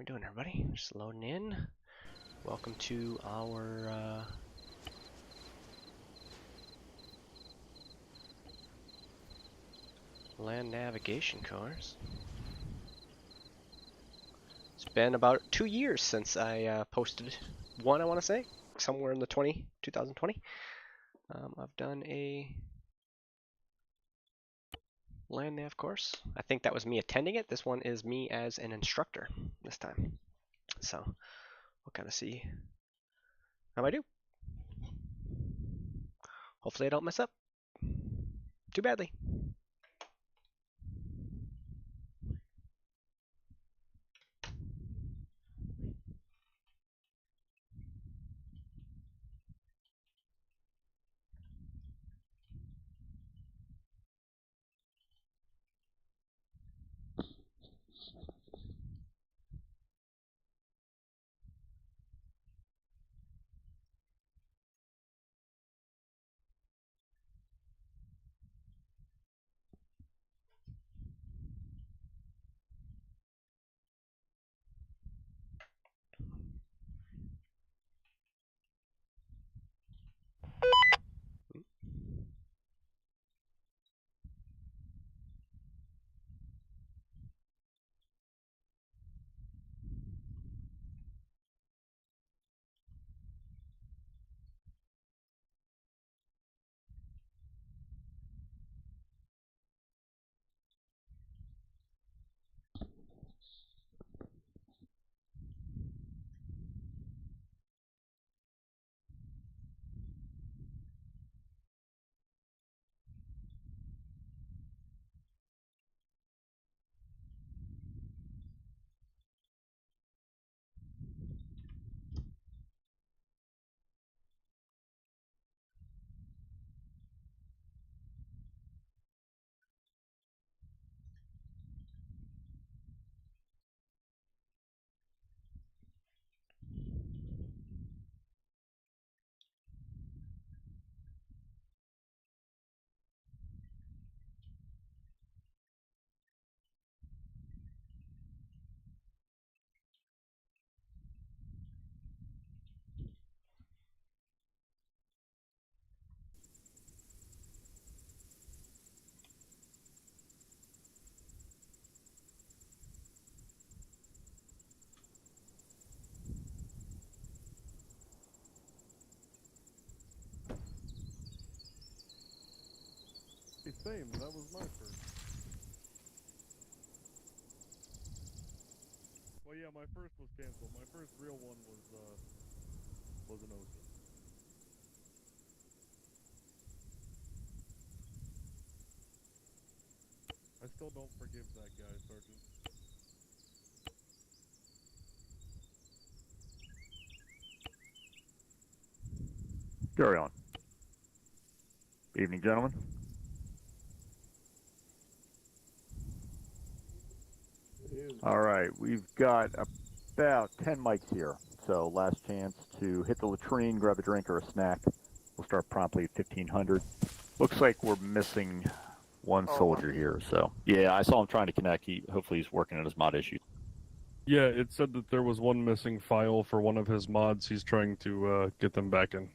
doing, everybody? Just loading in. Welcome to our Land Navigation course. It's been about 2 years since I posted one, I want to say, somewhere in the 2020. I've done a Land Nav course. I think that was me attending it. This one is me as an instructor this time. So we'll kind of see how I do. Hopefully I don't mess up too badly. Same, that was my first. Well, yeah, my first was canceled. My first real one was an ocean. I still don't forgive that guy, Sergeant. Carry on. Evening, gentlemen. All right, we've got about 10 mics here, so last chance to hit the latrine, grab a drink or a snack. We'll start promptly at 1500. Looks like we're missing one soldier here, so yeah, I saw him trying to connect. Hopefully he's working on his mod issue. Yeah, it said that there was one missing file for one of his mods. He's trying to get them back in.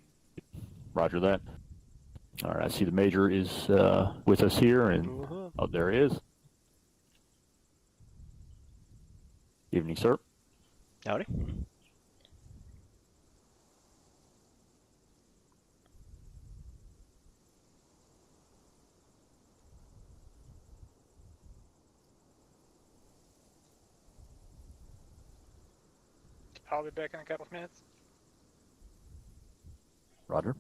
Roger that. All right, I see the Major is with us here, and oh, there he is. Evening, sir. Howdy. I'll be back in a couple of minutes. Roger.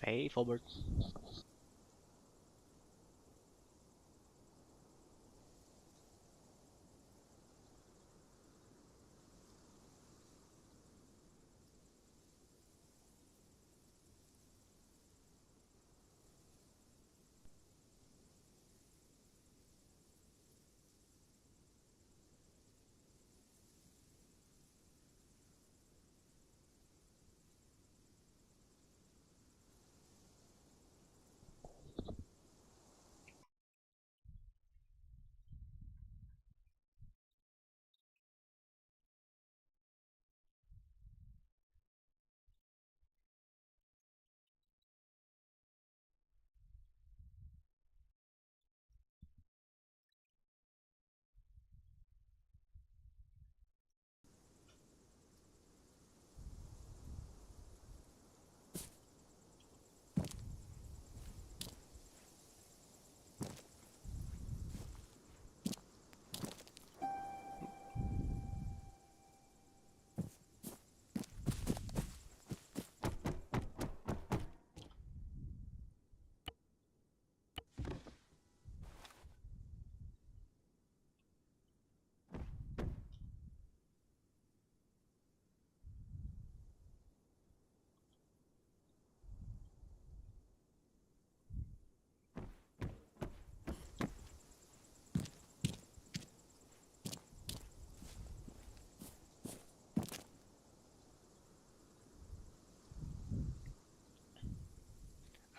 Hey, Fulbert.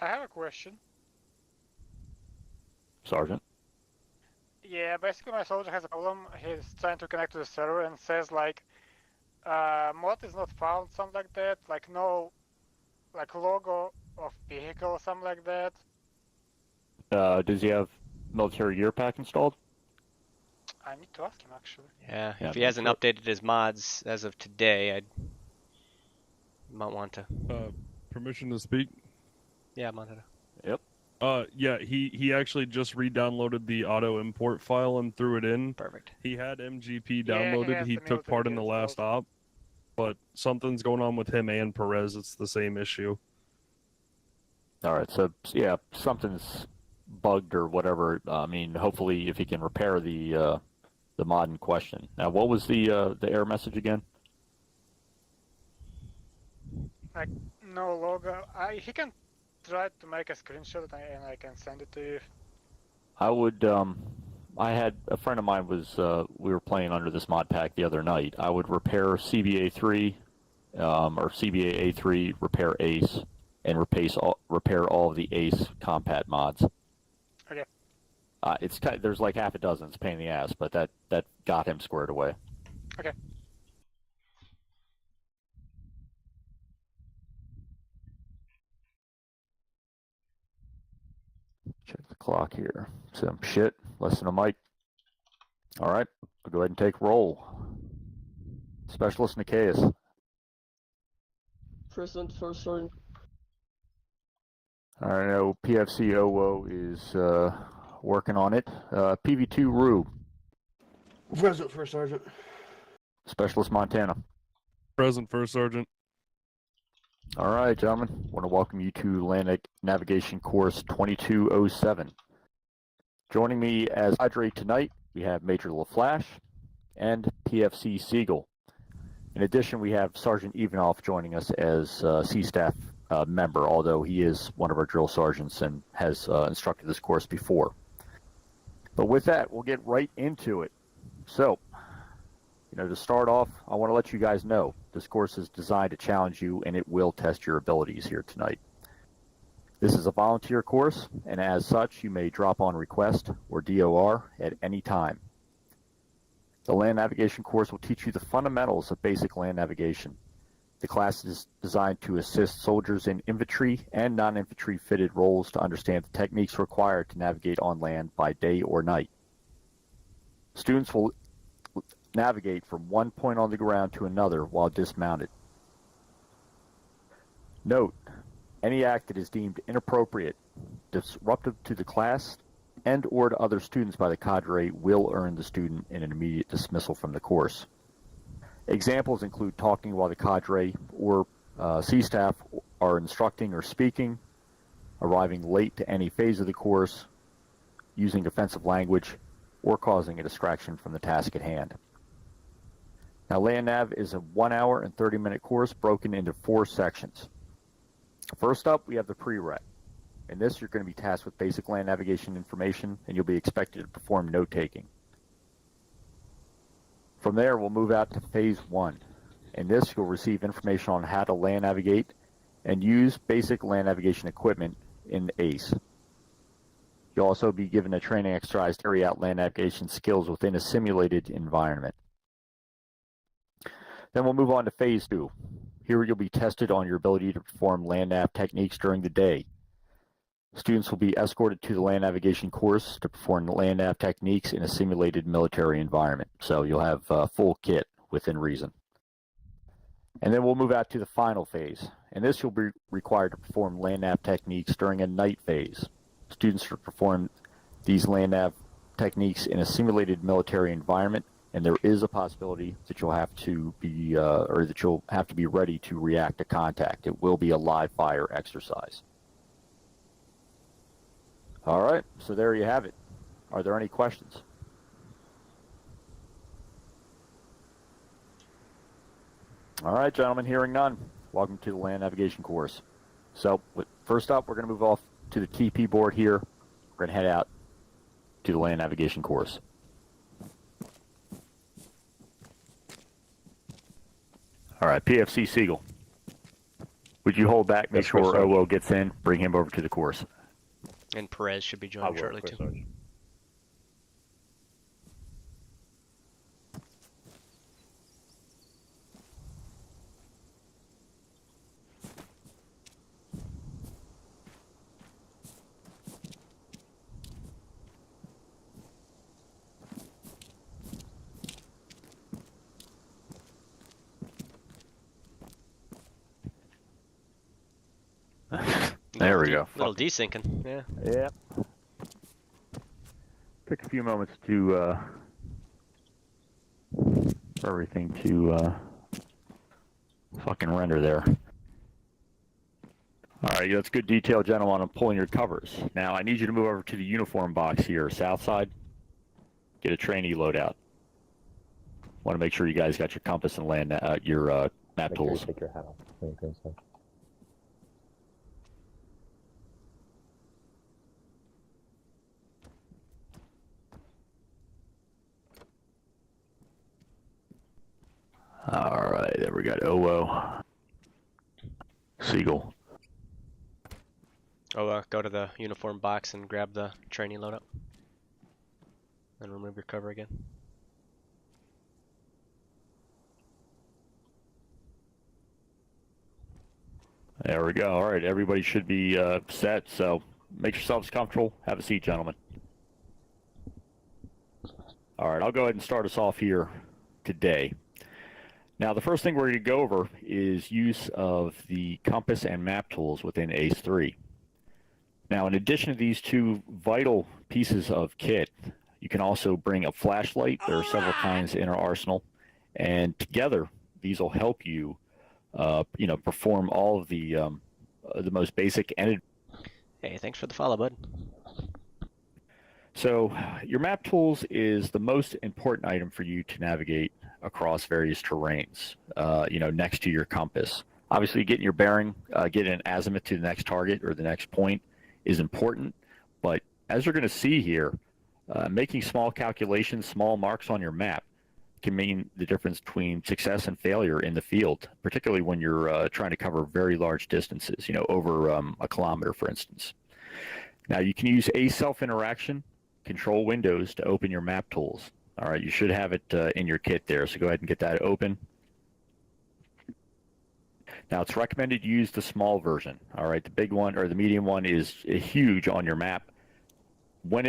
I have a question. Sergeant? Yeah, basically my soldier has a problem. He's trying to connect to the server and says like, mod is not found, something like that. Like no, like logo of vehicle or something like that. Does he have military gear pack installed? I need to ask him actually. Yeah, Yeah, if he hasn't sure. updated his mods as of today, I might want to. Permission to speak? Yeah, Montana. Yep. Yeah, he actually just re-downloaded the auto import file and threw it in. Perfect. He had MGP Yeah, he downloaded. has He the took part in the military last op, but something's going on with him and Perez. It's the same issue. All right. So yeah, something's bugged or whatever. I mean, hopefully, if he can repair the mod in question. Now, what was the error message again? Like no logo. He can try to make a screenshot and I can send it to you. I would. I had a friend of mine was. We were playing under this mod pack the other night. I would repair CBA 3, or CBA A3, repair ACE, and repair all of the ACE compat mods. Okay. It's there's like half a dozen. It's a pain in the ass, but that got him squared away. Okay. Check the clock here. Some shit. Less than a mic. All right. We'll go ahead and take roll. Specialist Nicaeus. Present for Sergeant. I know PFC OWO is working on it. PV2 Rue. Present for Sergeant. Specialist Montana. Present First Sergeant. All right, gentlemen. I want to welcome you to Land Navigation Course 2207. Joining me as Padre tonight, we have Major LaFlash and PFC Siegel. In addition, we have Sergeant Ivanov joining us as C-Staff member, although he is one of our drill sergeants and has instructed this course before. But with that, we'll get right into it. So, to start off, I want to let you guys know this course is designed to challenge you, and it will test your abilities here tonight. This is a volunteer course, and as such, you may drop on request or DOR at any time. The land navigation course will teach you the fundamentals of basic land navigation. The class is designed to assist soldiers in infantry and non-infantry fitted roles to understand the techniques required to navigate on land by day or night. Students will navigate from one point on the ground to another while dismounted. Note, any act that is deemed inappropriate, disruptive to the class, and or to other students by the cadre will earn the student an immediate dismissal from the course. Examples include talking while the cadre or C-Staff are instructing or speaking, arriving late to any phase of the course, using offensive language, or causing a distraction from the task at hand. Now, Land Nav is a 1 hour and 30-minute course broken into 4 sections. First up, we have the pre-req. In this, you're going to be tasked with basic land navigation information, and you'll be expected to perform note-taking. From there, we'll move out to Phase 1. In this, you'll receive information on how to land navigate and use basic land navigation equipment in ACE. You'll also be given a training exercise to carry out land navigation skills within a simulated environment. Then we'll move on to Phase 2. Here you'll be tested on your ability to perform land nav techniques during the day. Students will be escorted to the land navigation course to perform land nav techniques in a simulated military environment. So you'll have full kit within reason. And then we'll move out to the final phase. In this, you'll be required to perform land nav techniques during a night phase. Students will perform these land nav techniques in a simulated military environment, and there is a possibility that you'll have to be ready to react to contact. It will be a live fire exercise. All right, so there you have it. Are there any questions? All right, gentlemen, hearing none. Welcome to the land navigation course. So first up, we're going to move off to the TP board here. We're going to head out to the land navigation course. All right, PFC Siegel. Would you hold back, make sure OO gets in, bring him over to the course? And Perez should be joining shortly too. There we go. Little desyncing, yeah. Yep. Took a few moments to for everything to fucking render there. All right, that's good detail, gentlemen. I'm pulling your covers. Now I need you to move over to the uniform box here, south side. Get a trainee loadout. Want to make sure you guys got your compass and land your map tools. Take your hat off. All right, there we got OO. Siegel. Go to the uniform box and grab the training loadout. And remove your cover again. There we go. All right, everybody should be set, so make yourselves comfortable. Have a seat, gentlemen. All right, I'll go ahead and start us off here today. Now, the first thing we're going to go over is use of the compass and map tools within ACE 3. Now, in addition to these two vital pieces of kit, you can also bring a flashlight. There are several kinds in our arsenal, and together, these will help you, perform all of the most basic and. Hey, thanks for the follow, bud. So, your map tools is the most important item for you to navigate across various terrains, next to your compass. Obviously, getting your bearing, getting an azimuth to the next target or the next point is important, but as you're going to see here, making small calculations, small marks on your map can mean the difference between success and failure in the field, particularly when you're trying to cover very large distances, over a kilometer, for instance. Now, you can use a self-interaction control windows to open your map tools. All right, you should have it in your kit there, so go ahead and get that open. Now, it's recommended you use the small version. All right, the big one or the medium one is huge on your map. When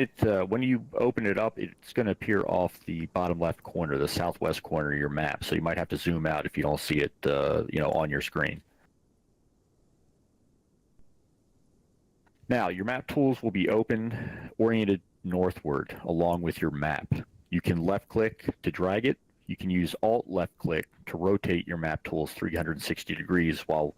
you open it up, it's going to appear off the bottom left corner, the southwest corner of your map. So you might have to zoom out if you don't see it, on your screen. Now, your map tools will be open, oriented northward, along with your map. You can left-click to drag it. You can use Alt left-click to rotate your map tools 360 degrees while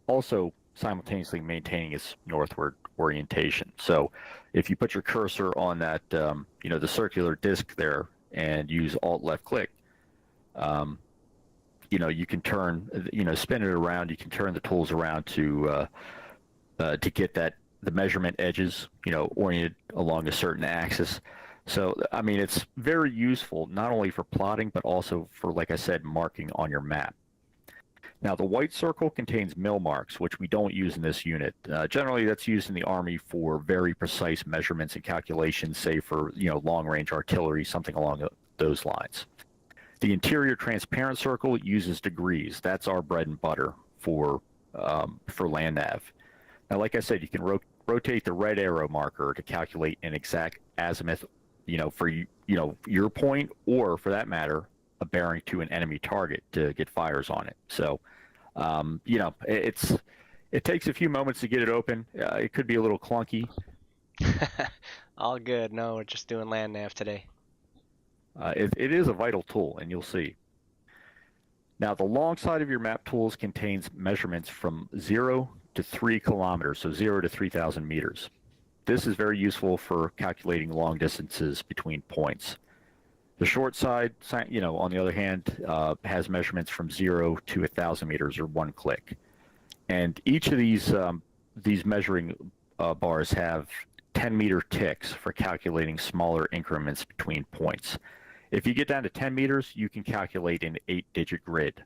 also simultaneously maintaining its northward orientation. So if you put your cursor on that, the circular disc there and use Alt left click, you can turn, spin it around. You can turn the tools around to get the measurement edges, oriented along a certain axis. So, I mean, it's very useful, not only for plotting, but also for, like I said, marking on your map. Now, the white circle contains mil marks, which we don't use in this unit. Generally, that's used in the Army for very precise measurements and calculations, say for, long-range artillery, something along those lines. The interior transparent circle uses degrees. That's our bread and butter for land nav. Now, like I said, you can rotate the red arrow marker to calculate an exact azimuth, for your point, or for that matter, a bearing to an enemy target to get fires on it. So, it takes a few moments to get it open. It could be a little clunky. All good. No, we're just doing land nav today. It is a vital tool, and you'll see. Now, the long side of your map tools contains measurements from 0 to 3 kilometers, so 0 to 3,000 meters. This is very useful for calculating long distances between points. The short side, on the other hand, has measurements from 0 to 1,000 meters, or 1 click. And each of these measuring bars have 10-meter ticks for calculating smaller increments between points. If you get down to 10 meters, you can calculate an 8-digit grid.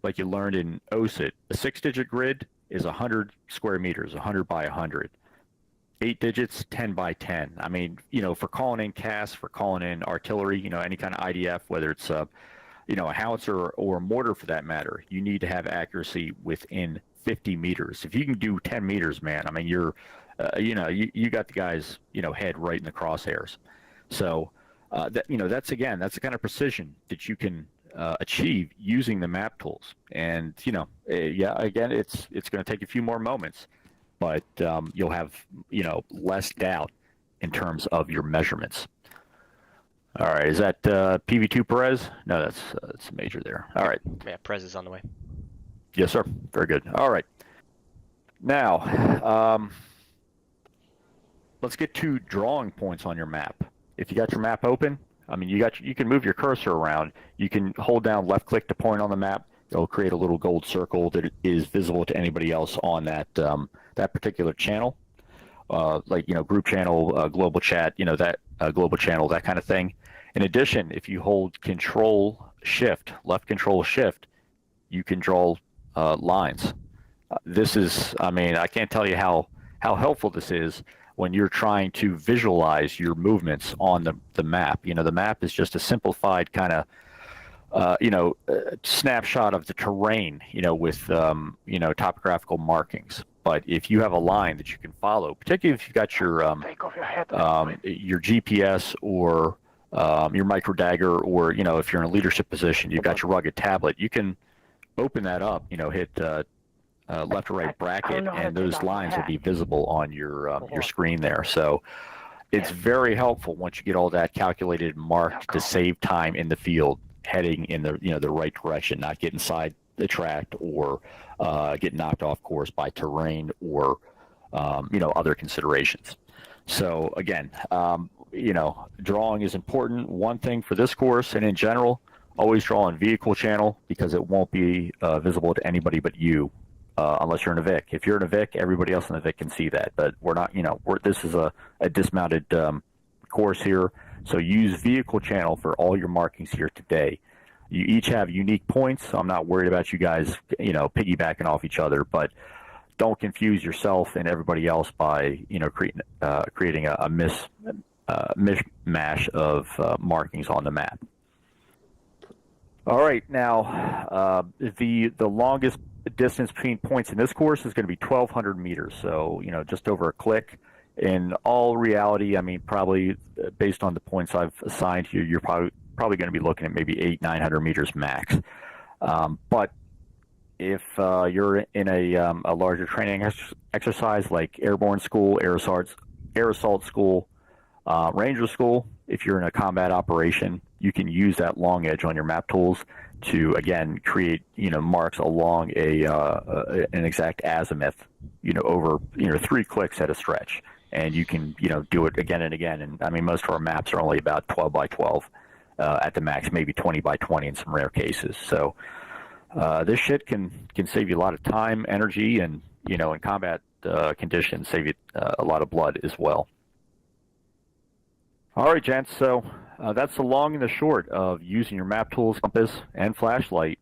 Like you learned in OSIT, a 6-digit grid is 100 square meters, 100 by 100. 8 digits, 10 by 10. I mean, for calling in CAS, for calling in artillery, any kind of IDF, whether it's a howitzer or a mortar for that matter, you need to have accuracy within 50 meters. If you can do 10 meters, man, I mean, you're, you got the guy's, head right in the crosshairs. So, that's the kind of precision that you can achieve using the map tools. And, again, it's going to take a few more moments, but you'll have, less doubt in terms of your measurements. All right, is that PV2 Perez? No, that's Major there. All right. Yeah, Perez is on the way. Yes, sir. Very good. All right. Now, let's get to drawing points on your map. If you got your map open, I mean, you can move your cursor around. You can hold down left click to point on the map. It'll create a little gold circle that is visible to anybody else on that particular channel, group channel, global chat, that global channel, that kind of thing. In addition, if you hold left control shift, you can draw lines. This is, I mean, I can't tell you how helpful this is when you're trying to visualize your movements on the map. The map is just a simplified kind of snapshot of the terrain, with, topographical markings. But if you have a line that you can follow, particularly if you've got your GPS or your micro dagger, or, if you're in a leadership position, you've got your rugged tablet, you can open that up, hit left or right bracket, and those lines will be visible on your screen there. So it's very helpful once you get all that calculated and marked to save time in the field, heading in the right direction, not getting side the track or get knocked off course by terrain or other considerations. So again, drawing is important. One thing for this course and in general, always draw on vehicle channel, because it won't be visible to anybody but you, unless you're in a Vic. If you're in a Vic, everybody else in the Vic can see that. But we're not, this is a dismounted course here. So use vehicle channel for all your markings here today. You each have unique points, so I'm not worried about you guys, piggybacking off each other. But don't confuse yourself and everybody else by, creating a mishmash of markings on the map. All right, now the longest distance between points in this course is going to be 1,200 meters. So just over a click. In all reality, I mean, probably based on the points I've assigned here, you're probably going to be looking at maybe 800-900 meters max. But if you're in a larger training exercise like airborne school, air assault school, Ranger School, if you're in a combat operation, you can use that long edge on your map tools to, again, create, marks along an exact azimuth, over, 3 clicks at a stretch. And you can, do it again and again. And I mean, most of our maps are only about 12 by 12 at the max, maybe 20 by 20 in some rare cases. So this shit can save you a lot of time, energy, and, in combat conditions, save you a lot of blood as well. All right, gents, so that's the long and the short of using your map tools, compass, and flashlight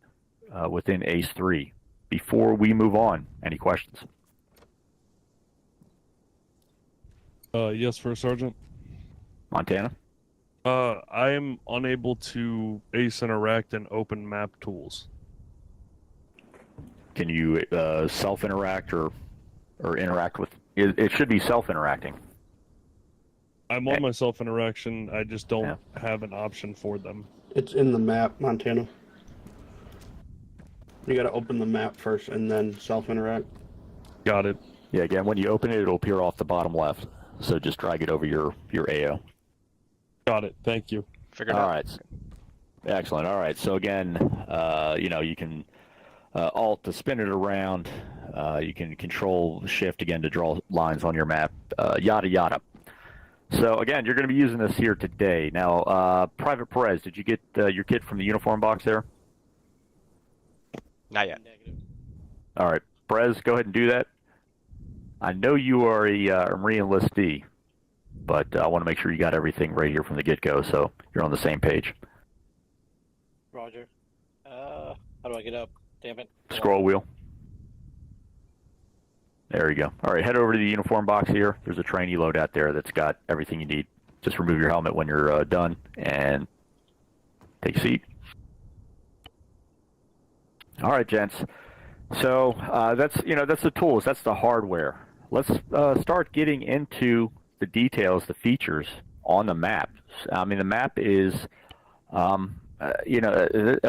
within ACE 3. Before we move on, any questions? Yes, First Sergeant. Montana? I am unable to ace interact and open map tools. Can you self-interact or interact with... It should be self-interacting. I'm on my self-interaction. I just don't have an option for them. It's in the map, Montana. You gotta open the map first and then self-interact. Got it. Yeah, again, when you open it, it'll appear off the bottom left. So just drag it over your AO. Got it. Thank you. Figured out. All right. Excellent. All right. So again, you can Alt to spin it around. You can Control Shift again to draw lines on your map. Yada yada. So again, you're going to be using this here today. Now, Private Perez, did you get your kit from the uniform box there? Not yet. All right, Perez, go ahead and do that. I know you are a Marine enlistee, but I want to make sure you got everything right here from the get-go, so you're on the same page. Roger. How do I get up? Damn it. Scroll wheel. There you go. All right, head over to the uniform box here. There's a trainee load out there that's got everything you need. Just remove your helmet when you're done and take a seat. All right, gents. So that's the tools. That's the hardware. Let's start getting into the details, the features on the map. I mean, the map is, a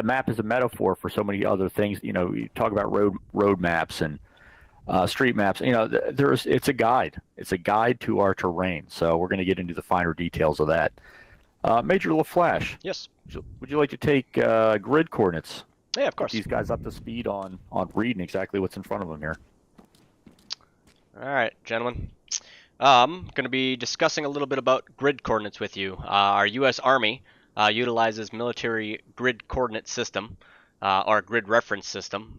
map is a metaphor for so many other things. You talk about road maps and street maps. It's a guide. It's a guide to our terrain. So we're going to get into the finer details of that. Major LaFlash. Yes. Would you like to take grid coordinates? Yeah, of course. Get these guys up to speed on reading exactly what's in front of them here. All right, gentlemen. I'm going to be discussing a little bit about grid coordinates with you. Our U.S. Army utilizes military grid coordinate system, or grid reference system,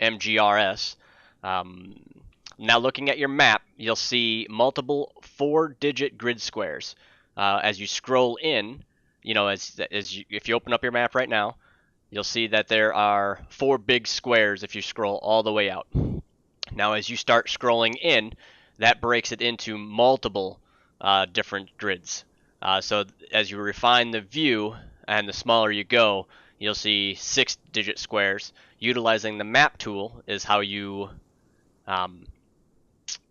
MGRS. Now looking at your map, you'll see multiple 4-digit grid squares. As you scroll in, if you open up your map right now, you'll see that there are 4 big squares if you scroll all the way out. Now as you start scrolling in, that breaks it into multiple different grids. So as you refine the view and the smaller you go, you'll see 6-digit squares. Utilizing the map tool is how you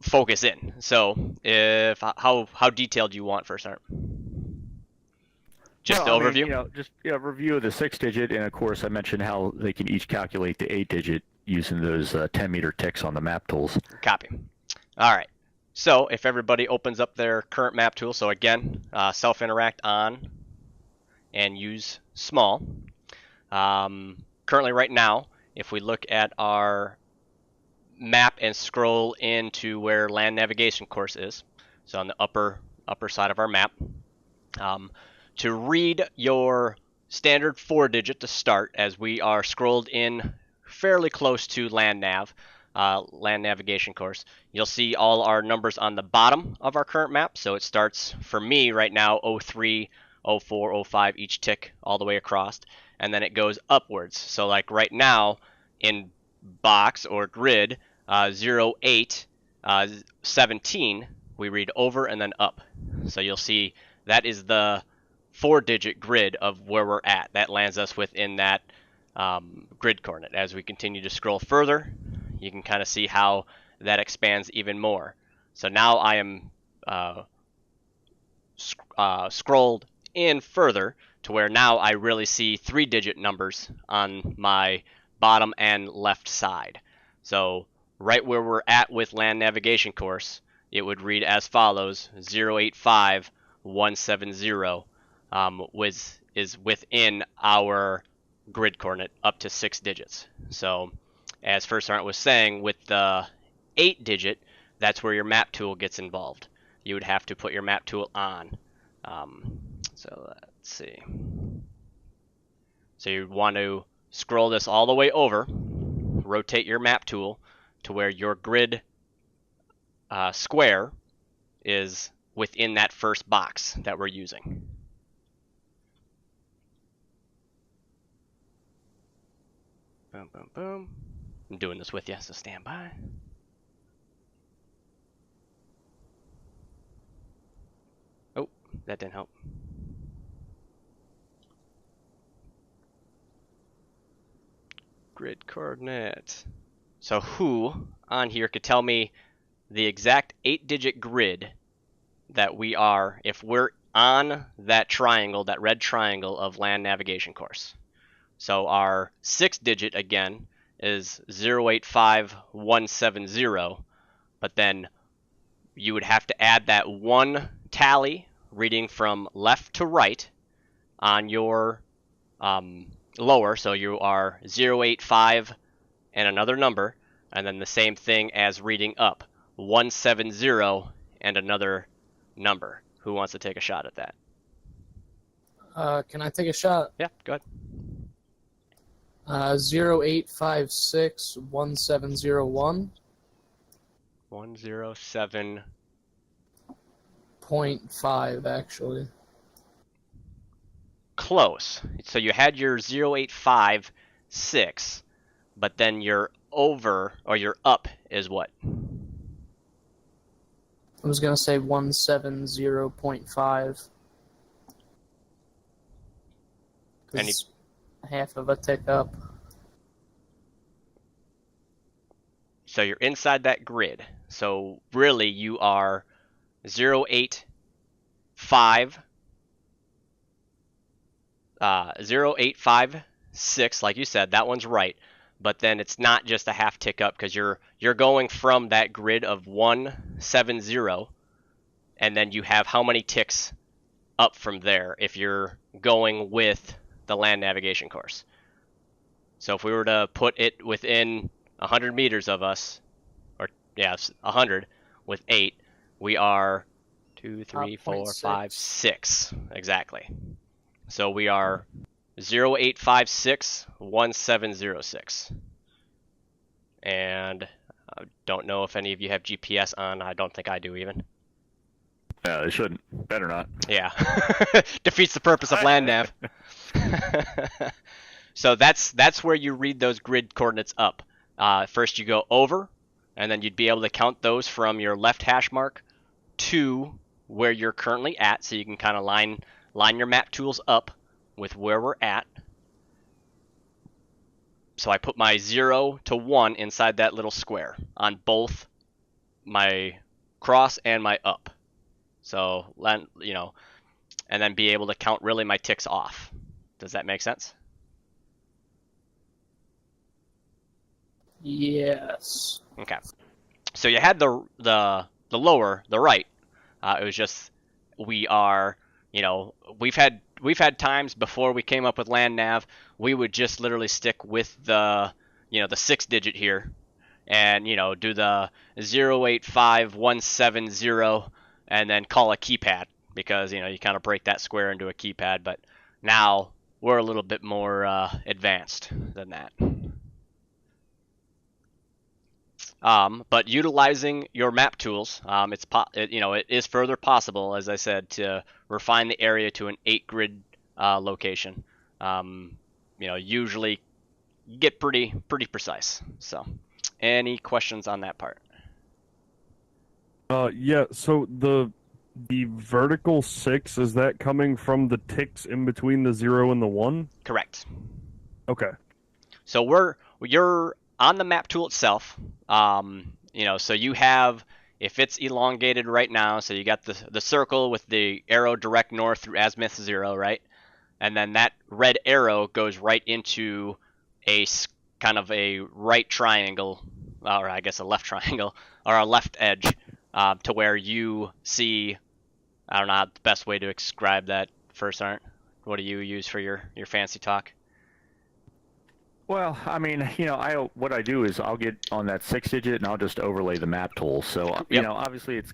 focus in. So how detailed do you want first, Art? Just the overview? Just review of the 6-digit, and of course I mentioned how they can each calculate the 8-digit using those 10-meter ticks on the map tools. Copy. All right. So if everybody opens up their current map tool, so again, self-interact on and use small. Currently right now, if we look at our map and scroll into where Land Navigation course is, so on the upper side of our map, to read your standard 4-digit to start, as we are scrolled in fairly close to Land Navigation course, you'll see all our numbers on the bottom of our current map. So it starts for me right now 03, 04, 05, each tick all the way across, and then it goes upwards. So like right now in box or grid 08, 17, we read over and then up. So you'll see that is the 4-digit grid of where we're at. That lands us within that grid coordinate. As we continue to scroll further, you can kind of see how that expands even more. So now I am scrolled in further to where now I really see 3-digit numbers on my bottom and left side. So right where we're at with Land Navigation course, it would read as follows: 085170 is within our grid coordinate up to 6 digits. So as First Sergeant was saying, with the 8-digit, that's where your map tool gets involved. You would have to put your map tool on. So let's see. So you'd want to scroll this all the way over, rotate your map tool to where your grid square is within that first box that we're using. Boom, boom, boom. I'm doing this with you, so stand by. Oh, that didn't help. Grid coordinate. So who on here could tell me the exact 8-digit grid that we are if we're on that triangle, that red triangle of Land Navigation Course? So our 6-digit again is 085170, but then you would have to add that one tally reading from left to right on your lower, so you are 085 and another number, and then the same thing as reading up, 170 and another number. Who wants to take a shot at that? Can I take a shot? Yeah, go ahead. 0856 1701. 107. 0.5 actually. Close. So you had your 0856, but then your over or your up is what? I was gonna say 170.5. Any- It's half of a tick up. So you're inside that grid. So really you are 085 0856, like you said, that one's right. But then it's not just a half tick up because you're going from that grid of 170, and then you have how many ticks up from there if you're going with the Land Navigation Course. So if we were to put it within 100 meters of us, or yeah, 100 with 8, we are 2, 3, 4, 5, 6 exactly. So we are 0856 1706. And I don't know if any of you have GPS on. I don't think I do even. Yeah, they shouldn't. Better not. Yeah. Defeats the purpose of Land Nav. So that's where you read those grid coordinates up. First you go over, and then you'd be able to count those from your left hash mark to where you're currently at, so you can kind of line your map tools up with where we're at. So I put my 0 to 1 inside that little square on both my cross and my up. So, you know, and then be able to count really my ticks off. Does that make sense? Yes. Okay. So you had the lower, the right. It was just we are, you know, we've had times before we came up with Land Nav, we would just literally stick with the, you know, the 6-digit here, and you know, do the 085170 and then call a keypad, because you know you kind of break that square into a keypad. But now we're a little bit more advanced than that. But utilizing your map tools, it is further possible, as I said, to refine the area to an 8-grid location. Usually get pretty precise. So, any questions on that part? Yeah. So the vertical 6, is that coming from the ticks in between the 0 and the 1? Correct. Okay. So you're on the map tool itself. So you have, if it's elongated right now, so you got the circle with the arrow direct north through azimuth 0, right? And then that red arrow goes right into a kind of a right triangle, or I guess a left triangle, or a left edge to where you see, I don't know the best way to describe that first, Art. What do you use for your fancy talk? Well, I mean, what I do is I'll get on that 6-digit and I'll just overlay the map tool. So, Yep. Obviously it's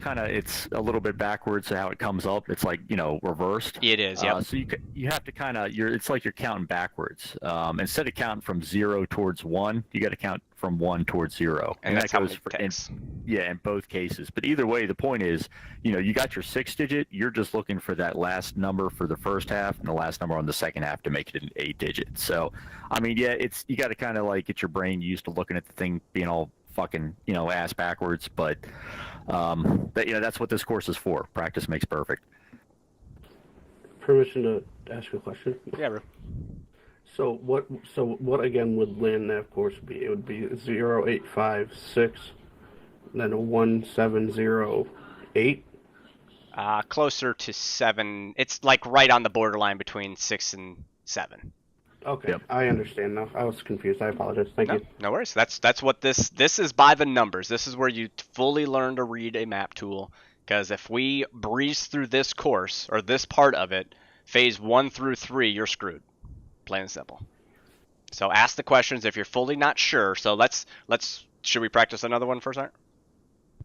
a little bit backwards to how it comes up. It's like, reversed. It is, yep. So you have to kind of, it's like you're counting backwards. Instead of counting from 0 towards 1, you got to count from 1 towards 0. And that's that how goes many ticks. in both cases. But either way, the point is, you got your 6-digit. You're just looking for that last number for the first half and the last number on the second half to make it an 8-digit. So, I mean, yeah, you got to kind of like get your brain used to looking at the thing being all fucking, ass backwards. But, that's what this course is for. Practice makes perfect. Permission to ask a question? Yeah, bro. So what again would Land Nav course be? It would be 0856, then 1708. Closer to 7. It's like right on the borderline between 6 and 7. Okay, Yep. I understand now. I was confused. I apologize. Thank you. No worries. That's what this is by the numbers. This is where you fully learn to read a map tool. Because if we breeze through this course or this part of it, phase 1 through 3, you're screwed. Plain and simple. So ask the questions if you're fully not sure. So should we practice another one first, Art?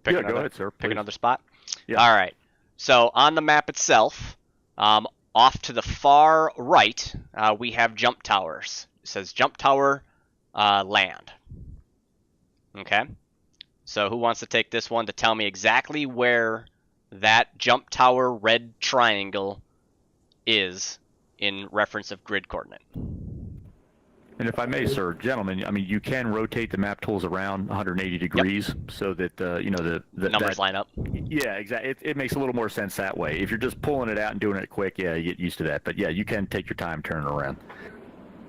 Go ahead, sir. Pick please. another spot. Yeah. All right. So on the map itself, off to the far right, we have jump towers. It says jump tower land. Okay. So who wants to take this one to tell me exactly where that jump tower red triangle is in reference of grid coordinate? And if I may, sir, gentlemen, I mean, you can rotate the map tools around 180 degrees so that, the Numbers line up. Yeah, exactly. It makes a little more sense that way. If you're just pulling it out and doing it quick, yeah, you get used to that. But yeah, you can take your time turning around.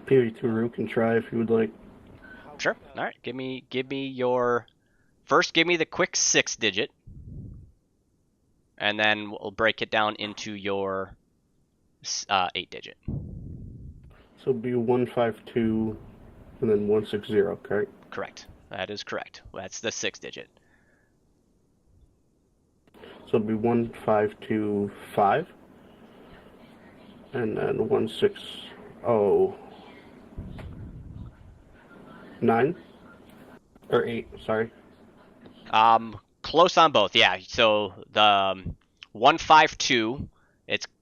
PV2 can try if you would like. Sure. All right. Give me your first. Give me the quick 6-digit, and then we'll break it down into your 8-digit. So it'd be 152 and then 160, correct? Correct. That is correct. That's the 6-digit. So it'd be 1525 and then 1609 or 8, sorry. Close on both. Yeah. So the 152,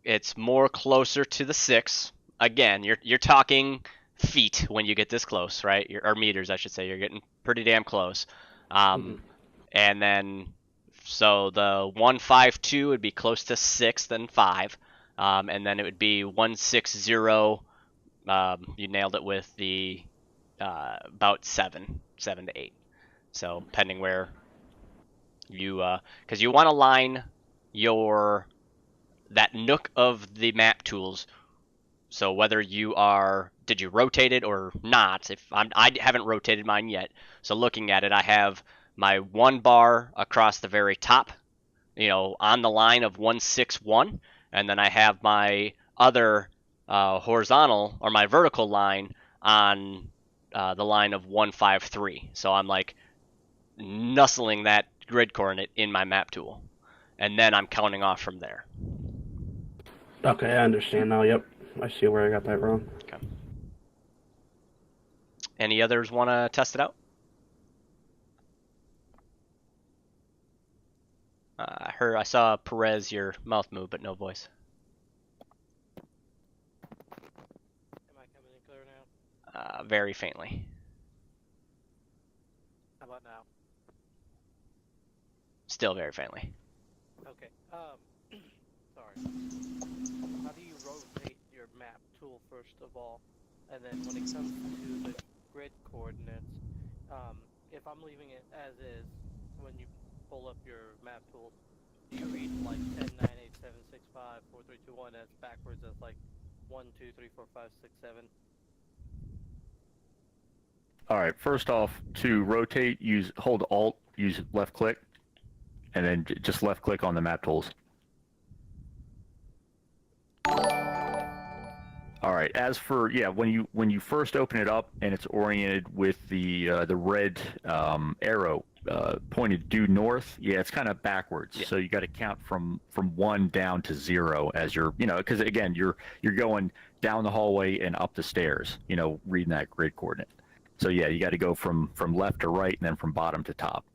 it's more closer to the 6. Again, you're talking feet when you get this close, right? Or meters, I should say. You're getting pretty damn close. And then, so the 152 would be close to 6 than 5. And then it would be 160. You nailed it with the about 7 to 8. So depending where you, because you want to line that nook of the map tools. So whether did you rotate it or not? I haven't rotated mine yet. So looking at it, I have my 1 bar across the very top, on the line of 161, and then I have my other horizontal or my vertical line on the line of 153. So I'm like nuzzling that grid coordinate in my map tool, and then I'm counting off from there. Okay, I understand now. Yep. I see where I got that wrong. Okay. Any others want to test it out? I saw Perez, your mouth move, but no voice. Am I coming in clear now? Very faintly. How about now? Still very faintly. Okay. Sorry. How do you rotate your map tool first of all, and then when it comes to the grid coordinates, if I'm leaving it as is, when you pull up your map tool, do you read like 10, 9, 8, 7, 6, 5, 4, 3, 2, 1 as backwards as like 1, 2, 3, 4, 5, 6, 7? All right. First off, to rotate, hold Alt, use left click, and then just left click on the map tools. All right. As for when you first open it up and it's oriented with the red arrow pointed due north, yeah, it's kind of backwards. Yeah. So you got to count from 1 down to 0 as you're, because again, you're going down the hallway and up the stairs, reading that grid coordinate. So yeah, you got to go from left to right and then from bottom to top.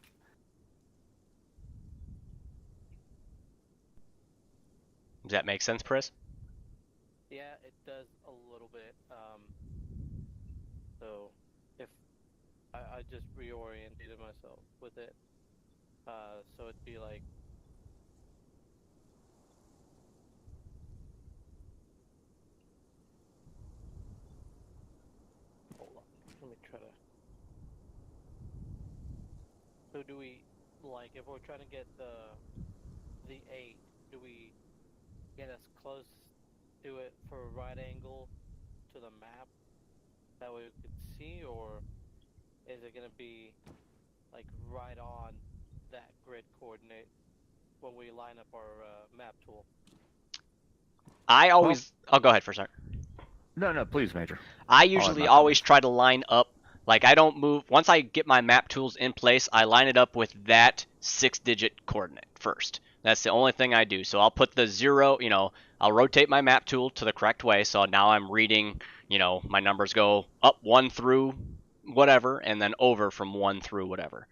Does that make sense, Perez? Yeah, it does a little bit. So if I just reoriented myself with it, so it'd be like hold on, let me try to. So do we like if we're trying to get the 8? Do we get as close to it for a right angle to the map? That way we could see, or is it gonna be like right on that grid coordinate when we line up our map tool? I always. I'll go ahead for a second. No, please, Major. I usually always try to line up. Like I don't move. Once I get my map tools in place, I line it up with that 6-digit coordinate first. That's the only thing I do. So I'll put the 0. I'll rotate my map tool to the correct way. So now I'm reading. My numbers go up 1 through whatever, and then over from 1 through whatever.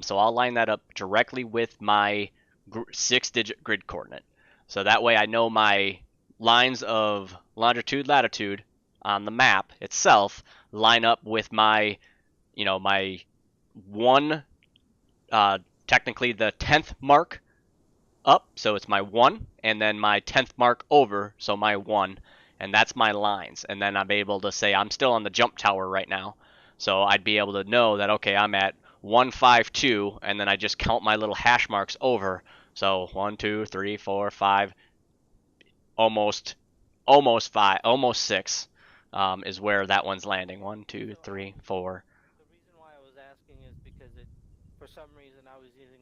So I'll line that up directly with my 6-digit grid coordinate. So that way I know my lines of longitude, latitude on the map itself line up with my, my 1, technically the 10th mark up, so it's my 1, and then my 10th mark over, so my 1, and that's my lines. And then I'm able to say I'm still on the jump tower right now, so I'd be able to know that, okay, I'm at 152, and then I just count my little hash marks over. So 1, 2, 3, 4, 5, almost 5, almost 6 is where that one's landing. 1, 2, 3, 4. The reason why I was asking is because for some reason I was using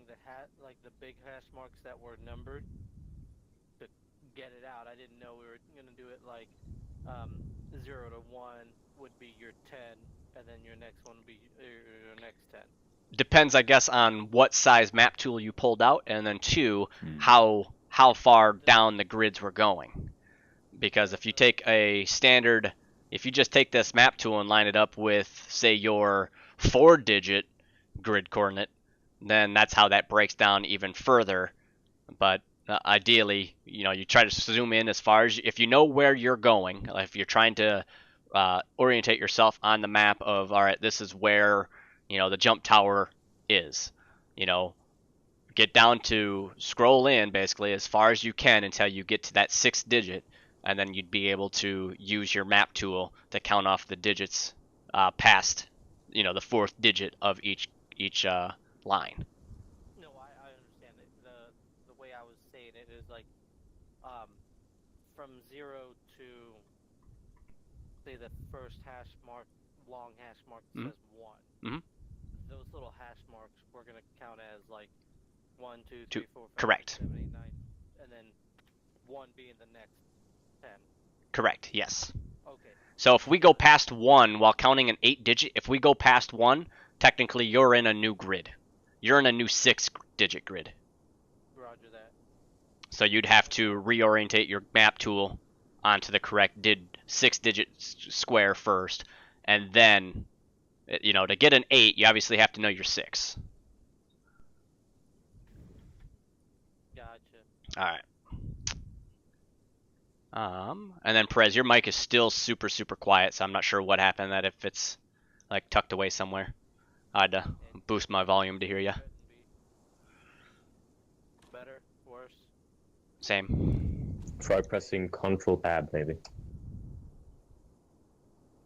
the big hash marks that were numbered to get it out. I didn't know we were gonna do it like 0 to 1 would be your 10, and then your next one would be your next 10. Depends, I guess, on what size map tool you pulled out, and then 2, how far down the grids we're going. Because if you take if you just take this map tool and line it up with, say, your 4-digit grid coordinate, then that's how that breaks down even further. But ideally, you try to zoom in as far as, if you know where you're going, if you're trying to orientate yourself on the map of, all right, this is where, the jump tower is, get down to scroll in basically as far as you can until you get to that 6th digit, and then you'd be able to use your map tool to count off the digits past, the 4th digit of each line. No, I understand it. The way I was saying it is like from 0 to, say, the first hash mark, long hash mark that says 1. Mm-hmm. Those little hash marks we're gonna count as like 1, 2, 2. 3, 4, 5, Correct. 6, 7, 8, 9, and then 1 being the next 10. Correct, yes. Okay. So if we go past 1 while counting an 8-digit, if we go past 1, technically you're in a new grid. You're in a new 6-digit grid. Roger that. So you'd have to reorientate your map tool onto the correct 6-digit square first, and then, to get an 8, you obviously have to know your 6. Gotcha. All right. And then Perez, your mic is still super, super quiet, so I'm not sure what happened. That if it's like tucked away somewhere, I had to boost my volume to hear you. Better, worse. Same. Try pressing Control Tab, maybe.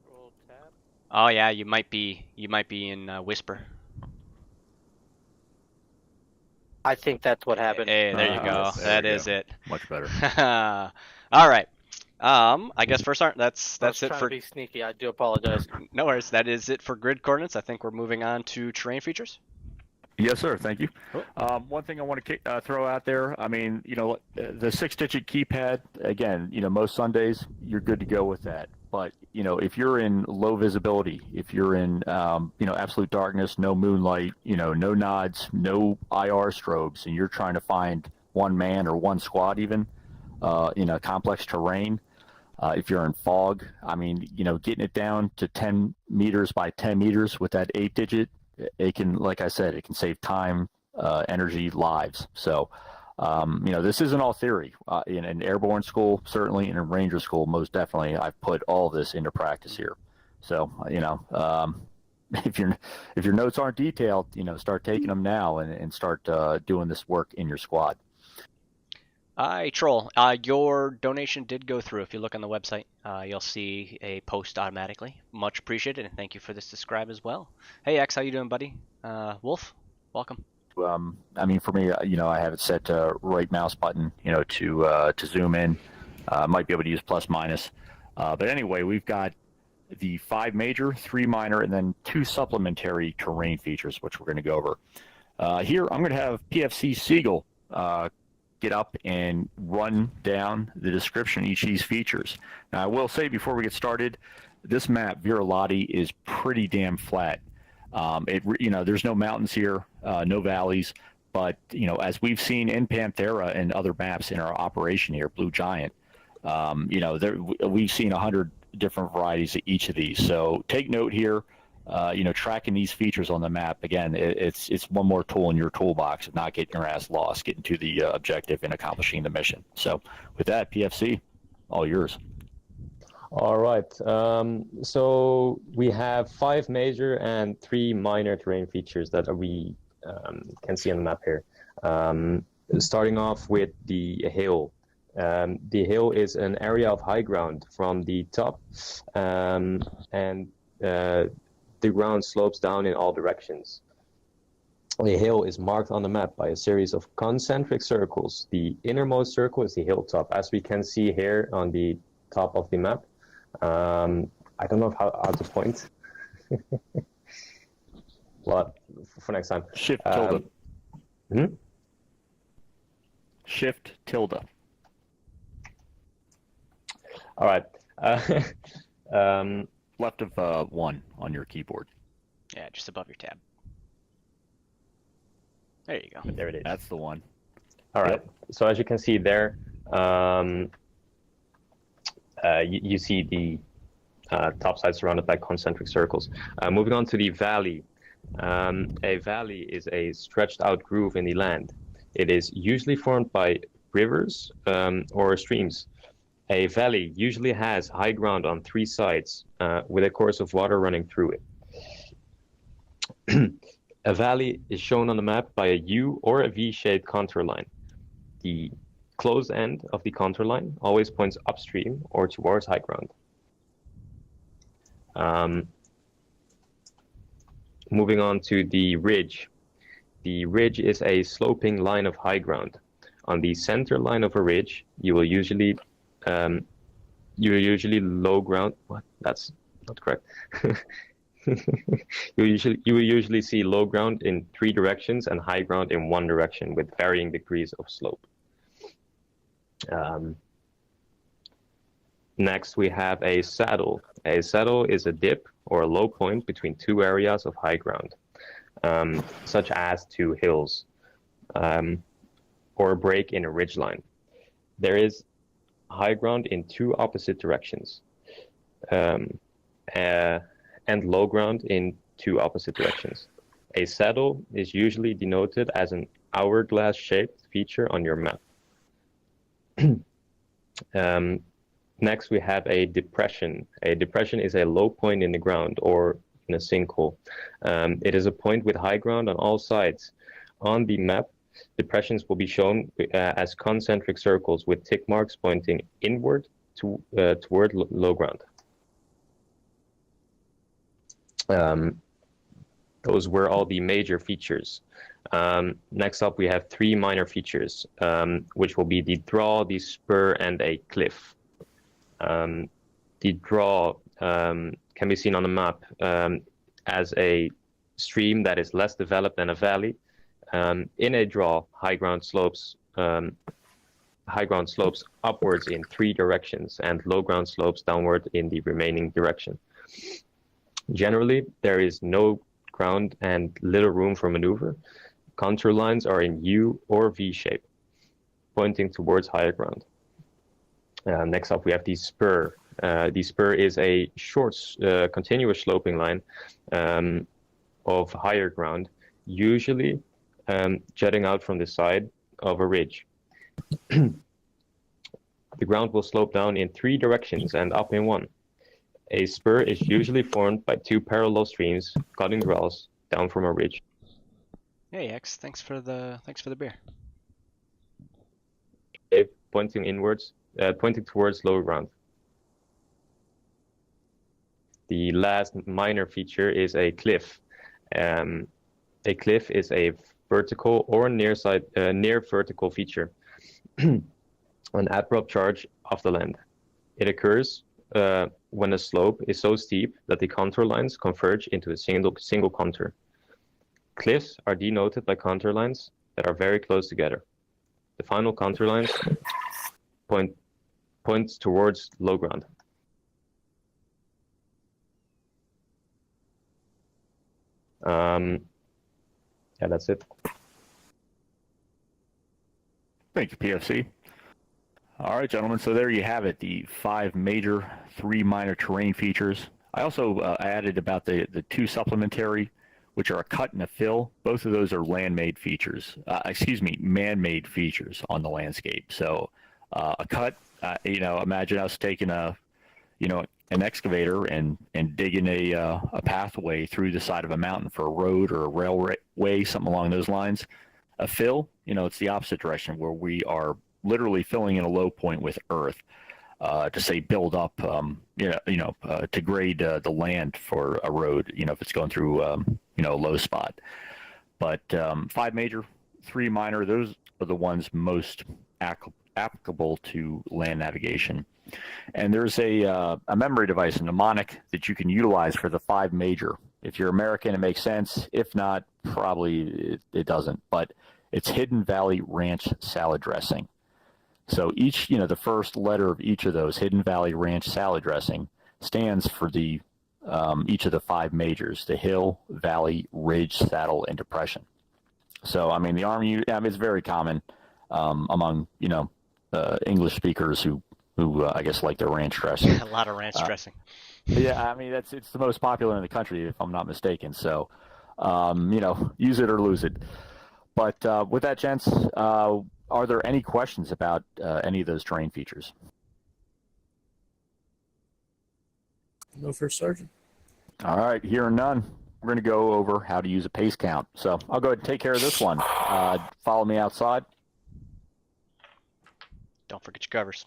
Control Tab. Oh yeah, you might be in Whisper. I think that's what happened. Hey, there you go. That is it. Much better. All right. I guess first that's I was it trying for. to be sneaky. I do apologize. No worries. That is it for grid coordinates. I think we're moving on to terrain features. Yes, sir. Thank you. Cool. One thing I want to throw out there, I mean, the 6-digit keypad, again, most Sundays, you're good to go with that. But if you're in low visibility, if you're in absolute darkness, no moonlight, no nods, no IR strobes, and you're trying to find one man or one squad even in a complex terrain, if you're in fog, I mean, getting it down to 10 meters by 10 meters with that 8-digit, it can, like I said, it can save time, energy, lives. So, this isn't all theory. In an airborne school, certainly, and in ranger school, most definitely, I've put all of this into practice here. So, if your notes aren't detailed, start taking them now and start doing this work in your squad. Hi, Troll. Your donation did go through. If you look on the website, you'll see a post automatically. Much appreciated, and thank you for this describe as well. Hey, X, how you doing, buddy? Wolf, welcome. I mean, for me, I have it set to right mouse button, to zoom in. Might be able to use plus minus. But anyway, we've got the 5 major, 3 minor, and then 2 supplementary terrain features, which we're going to go over. Here, I'm going to have PFC Siegel get up and run down the description of each of these features. Now, I will say before we get started, this map, Viralati, is pretty damn flat. There's no mountains here, no valleys, but as we've seen in Panthera and other maps in our operation here, Blue Giant, we've seen 100 different varieties of each of these. So take note here. Tracking these features on the map, again, it's one more tool in your toolbox of not getting your ass lost, getting to the objective and accomplishing the mission. So with that, PFC, all yours. All right. So we have 5 major and 3 minor terrain features that we can see on the map here. Starting off with the hill. The hill is an area of high ground from the top, and the ground slopes down in all directions. The hill is marked on the map by a series of concentric circles. The innermost circle is the hilltop, as we can see here on the top of the map. I don't know how to point. But for next time. Shift tilde. Shift tilde. All right. Left of 1 on your keyboard. Yeah, just above your tab. There you go. There it is. That's the one. All right. Yep. So as you can see there, you see the top side surrounded by concentric circles. Moving on to the valley. A valley is a stretched out groove in the land. It is usually formed by rivers or streams. A valley usually has high ground on 3 sides with a course of water running through it. A valley is shown on the map by a U or a V-shaped contour line. The closed end of the contour line always points upstream or towards high ground. Moving on to the ridge. The ridge is a sloping line of high ground. On the center line of a ridge, you will usually low ground. What? That's not correct. You will usually see low ground in 3 directions and high ground in 1 direction with varying degrees of slope. Next, we have a saddle. A saddle is a dip or a low point between 2 areas of high ground, such as 2 hills, or a break in a ridgeline. There is high ground in 2 opposite directions, and low ground in 2 opposite directions. A saddle is usually denoted as an hourglass-shaped feature on your map. Next, we have a depression. A depression is a low point in the ground or in a sinkhole. It is a point with high ground on all sides. On the map, depressions will be shown as concentric circles with tick marks pointing inward toward low ground. Those were all the major features. Next up, we have 3 minor features, which will be the draw, the spur, and a cliff. The draw can be seen on the map as a stream that is less developed than a valley. In a draw, high ground slopes high ground slopes upwards in 3 directions and low ground slopes downward in the remaining direction. Generally, there is no ground and little room for maneuver. Contour lines are in U or V shape, pointing towards higher ground. Next up, we have the spur. The spur is a short, continuous sloping line of higher ground, usually jutting out from the side of a ridge. The ground will slope down in 3 directions and up in 1. A spur is usually formed by 2 parallel streams cutting draws down from a ridge. Hey X, thanks for the beer. Pointing inwards, pointing towards lower ground. The last minor feature is a cliff. A cliff is a vertical or near vertical feature, an abrupt charge of the land. It occurs when a slope is so steep that the contour lines converge into a single contour. Cliffs are denoted by contour lines that are very close together. The final contour lines points towards low ground. Yeah, that's it. Thank you, PFC. All right, gentlemen, so there you have it, the 5 major, 3 minor terrain features. I also added about the 2 supplementary, which are a cut and a fill. Both of those are man-made features. Man-made features on the landscape. So a cut, imagine us taking an excavator and digging a pathway through the side of a mountain for a road or a railway, something along those lines. A fill, it's the opposite direction, where we are literally filling in a low point with earth to say build up, to grade the land for a road, if it's going through, a low spot. But 5 major, 3 minor, those are the ones most applicable to land navigation. And there's a memory device, a mnemonic, that you can utilize for the 5 major. If you're American, it makes sense. If not, probably it doesn't. But it's Hidden Valley Ranch salad dressing. So each, the first letter of each of those, Hidden Valley Ranch salad dressing, stands for the each of the 5 majors: the hill, valley, ridge, saddle, and depression. So I mean, the Army, it's very common among English speakers who I guess like their ranch dressing. A lot of ranch dressing. Yeah, I mean it's the most popular in the country, if I'm not mistaken. So use it or lose it. But with that, gents, are there any questions about any of those terrain features? No, First Sergeant. All right, hearing none, we're going to go over how to use a pace count. So I'll go ahead and take care of this one. Follow me outside. Don't forget your covers.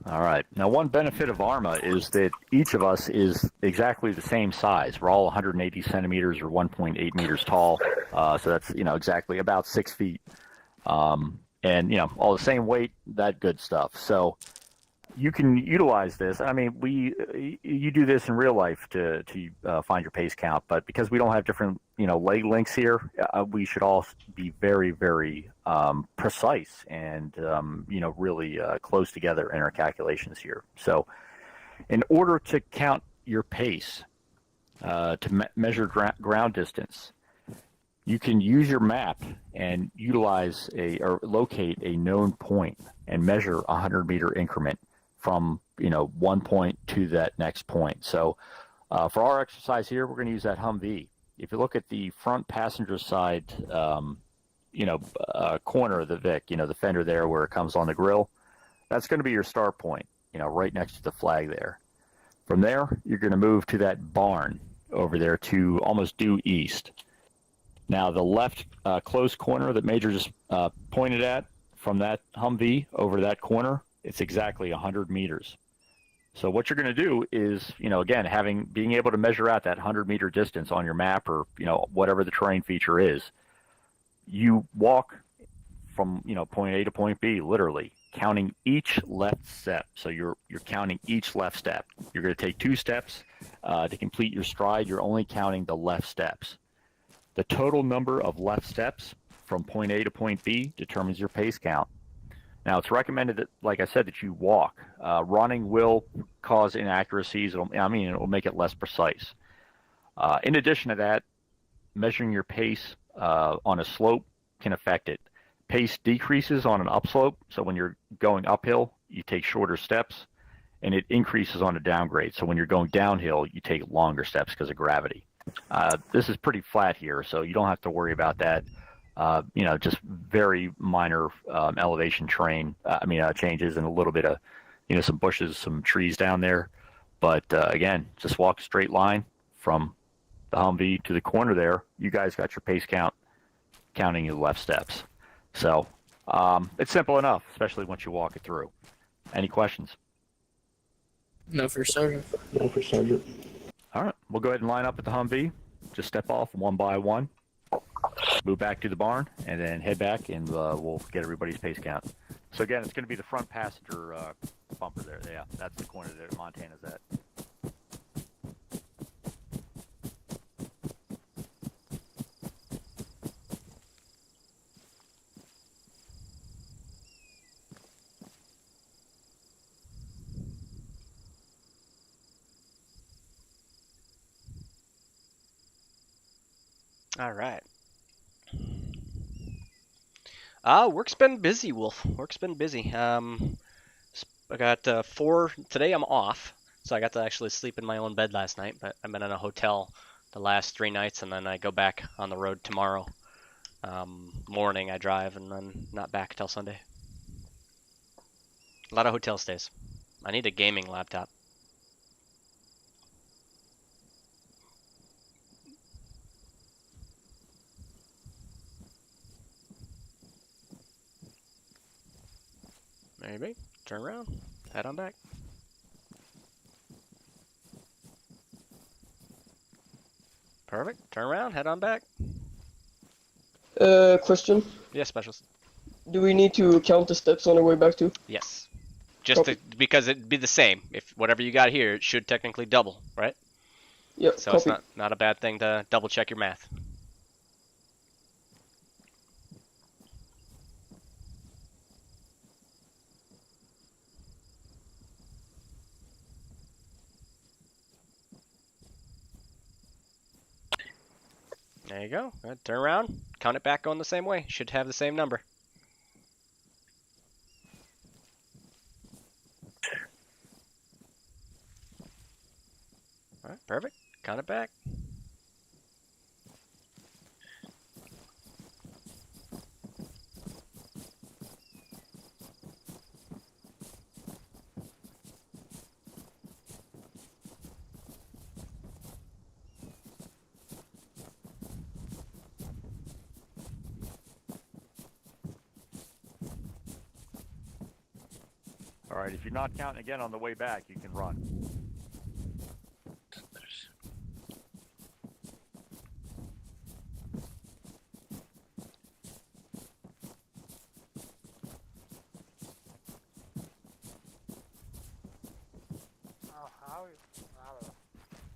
All right. Now, one benefit of ARMA is that each of us is exactly the same size. We're all 180 centimeters or 1.8 meters tall. So that's, exactly about 6 feet. And, all the same weight, that good stuff. So you can utilize this. I mean, you do this in real life to find your pace count, but because we don't have different, leg lengths here, we should all be very, very precise and, really close together in our calculations here. So in order to count your pace, to measure ground distance, you can use your map and utilize or locate a known point and measure a 100-meter increment from one point to that next point. So for our exercise here, we're going to use that Humvee. If you look at the front passenger side, corner of the Vic, the fender there where it comes on the grill, that's going to be your start point, right next to the flag there. From there, you're going to move to that barn over there to almost due east. Now, the left close corner that Major just pointed at, from that Humvee over that corner, it's exactly 100 meters. So what you're going to do is, again, being able to measure out that 100-meter distance on your map or, whatever the terrain feature is, you walk from point A to point B, literally counting each left step. So you're counting each left step. You're going to take 2 steps to complete your stride. You're only counting the left steps. The total number of left steps from point A to point B determines your pace count. Now, it's recommended that, like I said, that you walk. Running will cause inaccuracies. It'll make it less precise. In addition to that, measuring your pace on a slope can affect it. Pace decreases on an upslope, so when you're going uphill, you take shorter steps, and it increases on a downgrade. So when you're going downhill, you take longer steps because of gravity. This is pretty flat here, so you don't have to worry about that. Just very minor elevation changes and a little bit of, some bushes, some trees down there. But again, just walk a straight line from the Humvee to the corner there. You guys got your pace count, counting your left steps. So it's simple enough, especially once you walk it through. Any questions? No, First Sergeant. No, First Sergeant. All right, we'll go ahead and line up at the Humvee. Just step off one by one. Move back to the barn, and then head back, and we'll get everybody's pace count. So again, it's going to be the front passenger bumper there. Yeah, that's the corner that Montana's at. All right. Work's been busy, Wolf. Work's been busy. I got 4 today. I'm off, so I got to actually sleep in my own bed last night. But I've been in a hotel the last 3 nights, and then I go back on the road tomorrow morning. I drive, and then not back till Sunday. A lot of hotel stays. I need a gaming laptop. Maybe. Turn around. Head on back. Perfect. Turn around. Head on back. Question. Yes, specialist. Do we need to count the steps on our way back too? Yes. Just because it'd be the same. If whatever you got here, it should technically double, right? Yep. So copy. it's not a bad thing to double check your math. There you go. Turn around, count it back going the same way. Should have the same number. All right, perfect. Count it back. All right, if you're not counting again on the way back, you can run.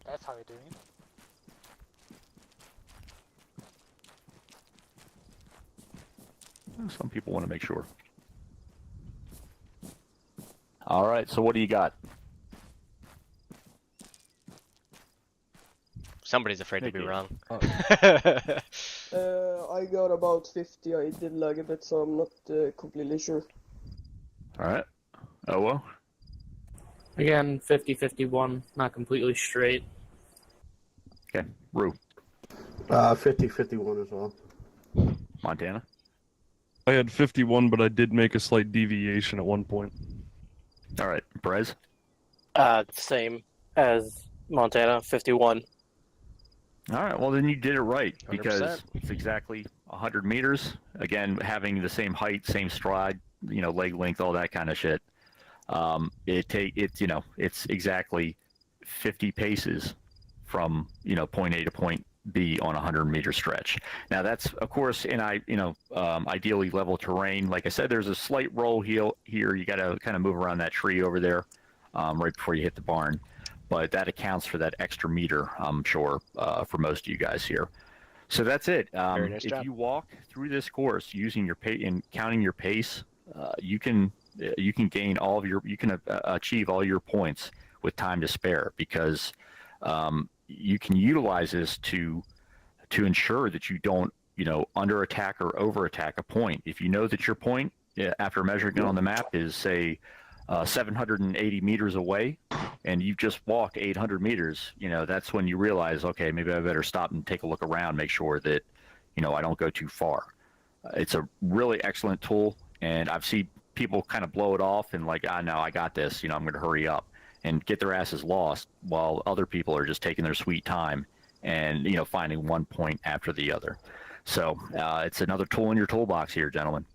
That's how you're doing it. Some people want to make sure. All right, so what do you got? Somebody's afraid to be wrong. I got about 50. I did lag a bit, so I'm not completely sure. All right. Oh, well. Again, 50-51, not completely straight. Okay. Rue. 50-51 as well. Montana? I had 51, but I did make a slight deviation at one point. All right. Perez? Same as Montana, 51. All right. Well, then you did it right because 100%. it's exactly 100 meters. Again, having the same height, same stride, leg length, all that kind of shit. It's exactly 50 paces from, point A to point be on a 100-meter stretch. Now that's of course in ideally level terrain. Like I said, there's a slight roll here. You got to kind of move around that tree over there right before you hit the barn, but that accounts for that extra meter, I'm sure, for most of you guys here. So that's it. Very nice if job. you walk through this course using your and counting your pace, you can gain all of your, you can achieve all your points with time to spare, because you can utilize this to ensure that you don't, under attack or over attack a point. If you know that your point, after measuring it on the map, is say 780 meters away, and you just walked 800 meters, that's when you realize, okay, maybe I better stop and take a look around, make sure that, I don't go too far. It's a really excellent tool, and I've seen people kind of blow it off and like, no, I got this, I'm going to hurry up and get their asses lost, while other people are just taking their sweet time and, finding one point after the other. So it's another tool in your toolbox here, gentlemen.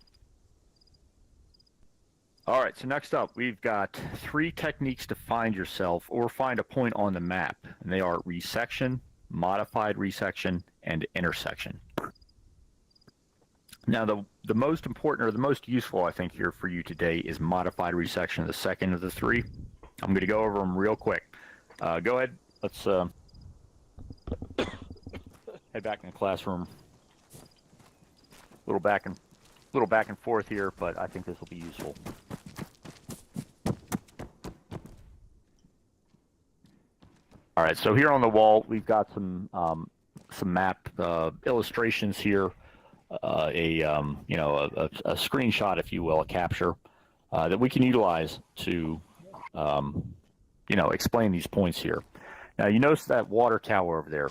All right, so next up, we've got 3 techniques to find yourself or find a point on the map, and they are resection, modified resection, and intersection. Now, the most important or the most useful, I think, here for you today is modified resection, the second of the 3. I'm going to go over them real quick. Go ahead. Let's head back in the classroom. A little back and forth here, but I think this will be useful. All right, so here on the wall, we've got some map illustrations here, a screenshot, if you will, a capture that we can utilize to, explain these points here. Now, you notice that water tower over there.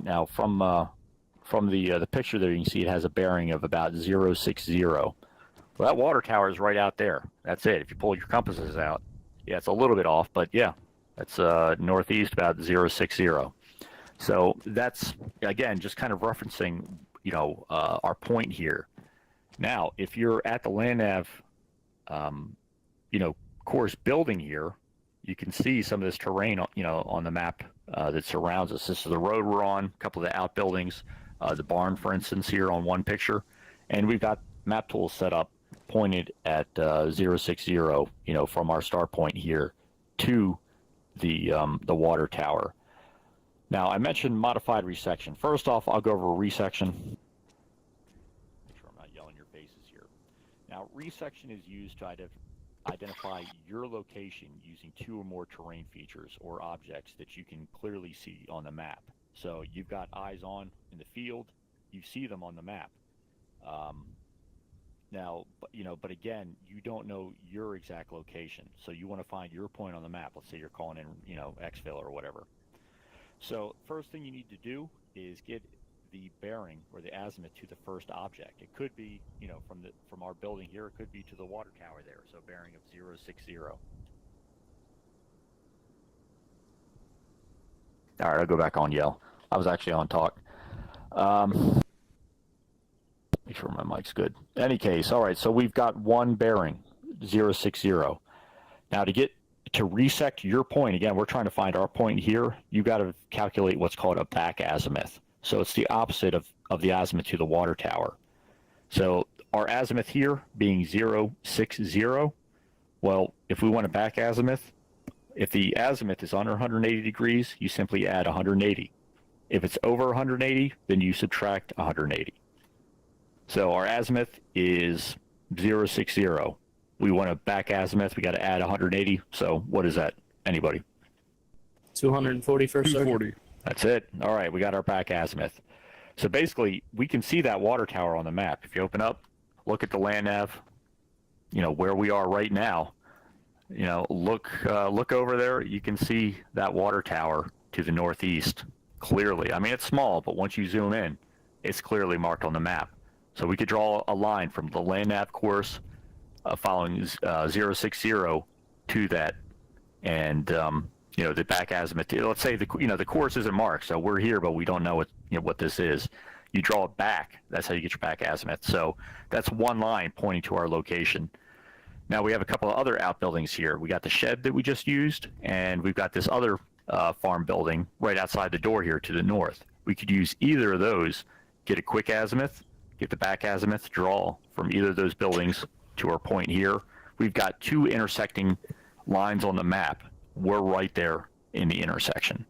Now, from the picture there, you can see it has a bearing of about 060. Well, that water tower is right out there. That's it. If you pull your compasses out, yeah, it's a little bit off, but yeah, that's northeast about 060. So that's, again, just kind of referencing, our point here. Now, if you're at the Land Nav, course building here, you can see some of this terrain, on the map that surrounds us. This is the road we're on, a couple of the outbuildings, the barn, for instance, here on one picture. And we've got map tools set up pointed at 060, from our start point here to the water tower. Now, I mentioned modified resection. First off, I'll go over resection. Make sure I'm not yelling your faces here. Now, resection is used to identify your location using 2 or more terrain features or objects that you can clearly see on the map. So you've got eyes on in the field, you see them on the map. Now, but again, you don't know your exact location. So you want to find your point on the map. Let's say you're calling in, exfil or whatever. So first thing you need to do is get the bearing or the azimuth to the first object. It could be, from our building here, it could be to the water tower there. So bearing of 060. All right, I'll go back on yell. I was actually on talk. Make sure my mic's good. In any case, all right, so we've got one bearing, 060. Now to resect your point, again, we're trying to find our point here. You've got to calculate what's called a back azimuth. So it's the opposite of the azimuth to the water tower. So our azimuth here being 060, well, if we want a back azimuth, if the azimuth is under 180 degrees, you simply add 180. If it's over 180, then you subtract 180. So our azimuth is 060. We want a back azimuth, we got to add 180. So what is that? Anybody? 240 for a circle. 240. That's it. All right, we got our back azimuth. So basically, we can see that water tower on the map. If you open up, look at the land nav, where we are right now, look over there, you can see that water tower to the northeast clearly. I mean, it's small, but once you zoom in, it's clearly marked on the map. So we could draw a line from the land nav course following 060 to that, and the back azimuth. Let's say the course isn't marked, so we're here, but we don't know what this is. You draw it back. That's how you get your back azimuth. So that's one line pointing to our location. Now we have a couple of other outbuildings here. We got the shed that we just used, and we've got this other farm building right outside the door here to the north. we could use either of those, get a quick azimuth, get the back azimuth, draw from either of those buildings to our point here. We've got two intersecting lines on the map. We're right there in the intersection.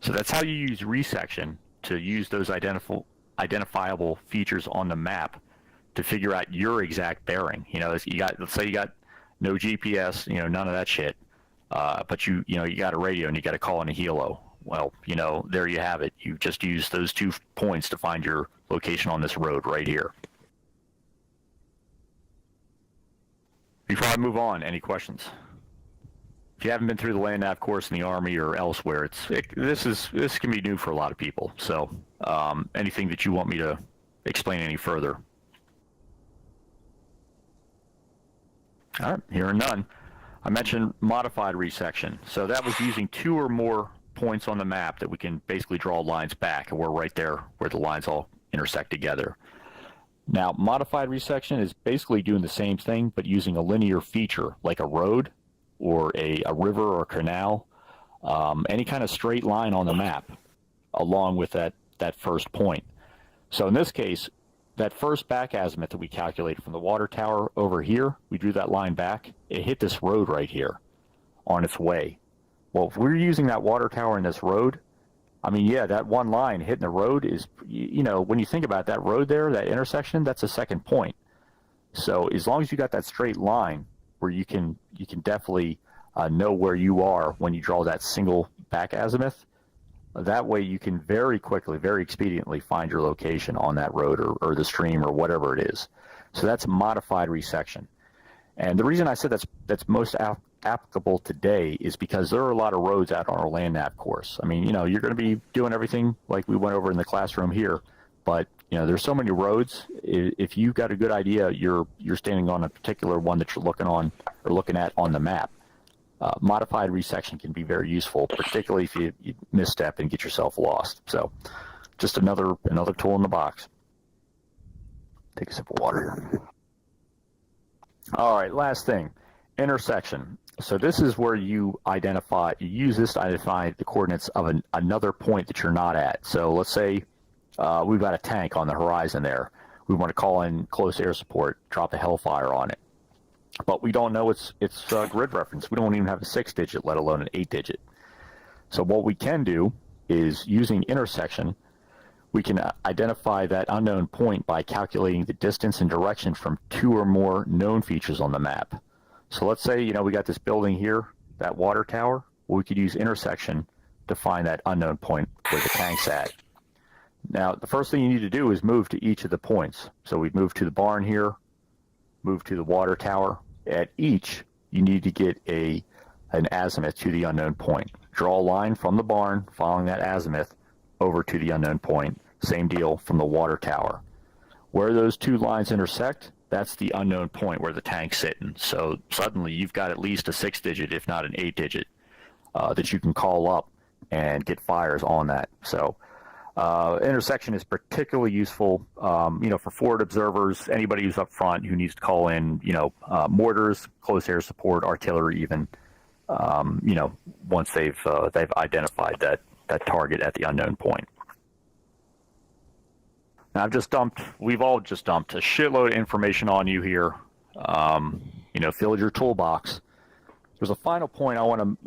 So that's how you use resection, to use those identifiable features on the map to figure out your exact bearing. You know, let's say you got no GPS, none of that shit, but you got a radio and you got to call in a helo. Well, there you have it. You just use those 2 points to find your location on this road right here. Before I move on, any questions? If you haven't been through the Land Nav course in the Army or elsewhere, this can be new for a lot of people. So anything that you want me to explain any further? All right, hearing none. I mentioned modified resection. So that was using 2 or more points on the map that we can basically draw lines back, and we're right there where the lines all intersect together. Now, modified resection is basically doing the same thing, but using a linear feature like a road or a river or a canal, any kind of straight line on the map along with that first point. So in this case, that first back azimuth that we calculated from the water tower over here, we drew that line back, it hit this road right here on its way. Well, if we're using that water tower in this road, I mean, yeah, that one line hitting the road is, when you think about that road there, that intersection, that's a second point. So as long as you got that straight line where you can definitely know where you are when you draw that single back azimuth, that way you can very quickly, very expediently find your location on that road or the stream or whatever it is. So that's modified resection. And the reason I said that's most applicable today is because there are a lot of roads out on our Land Nav course. I mean, you're going to be doing everything like we went over in the classroom here, but there's so many roads. If you've got a good idea, you're standing on a particular one that you're looking at on the map. Modified resection can be very useful, particularly if you misstep and get yourself lost. So, just another tool in the box. Take a sip of water here. All right, last thing, intersection. So this is where you use this to identify the coordinates of another point that you're not at. So let's say we've got a tank on the horizon there. We want to call in close air support, drop a Hellfire on it. But we don't know its grid reference. We don't even have a 6-digit, let alone an 8-digit. So what we can do is, using intersection, we can identify that unknown point by calculating the distance and direction from 2 or more known features on the map. So let's say, we got this building here, that water tower. Well, we could use intersection to find that unknown point where the tank's at. Now, the first thing you need to do is move to each of the points. So we'd move to the barn here, move to the water tower. At each, you need to get an azimuth to the unknown point. Draw a line from the barn, following that azimuth, over to the unknown point. Same deal from the water tower. Where those 2 lines intersect, that's the unknown point where the tank's sitting. So suddenly you've got at least a 6-digit, if not an 8-digit, that you can call up and get fires on that. So intersection is particularly useful, for forward observers, anybody who's up front who needs to call in, mortars, close air support, artillery even, once they've identified that target at the unknown point. Now we've all just dumped a shitload of information on you here. Filled your toolbox. There's a final point I want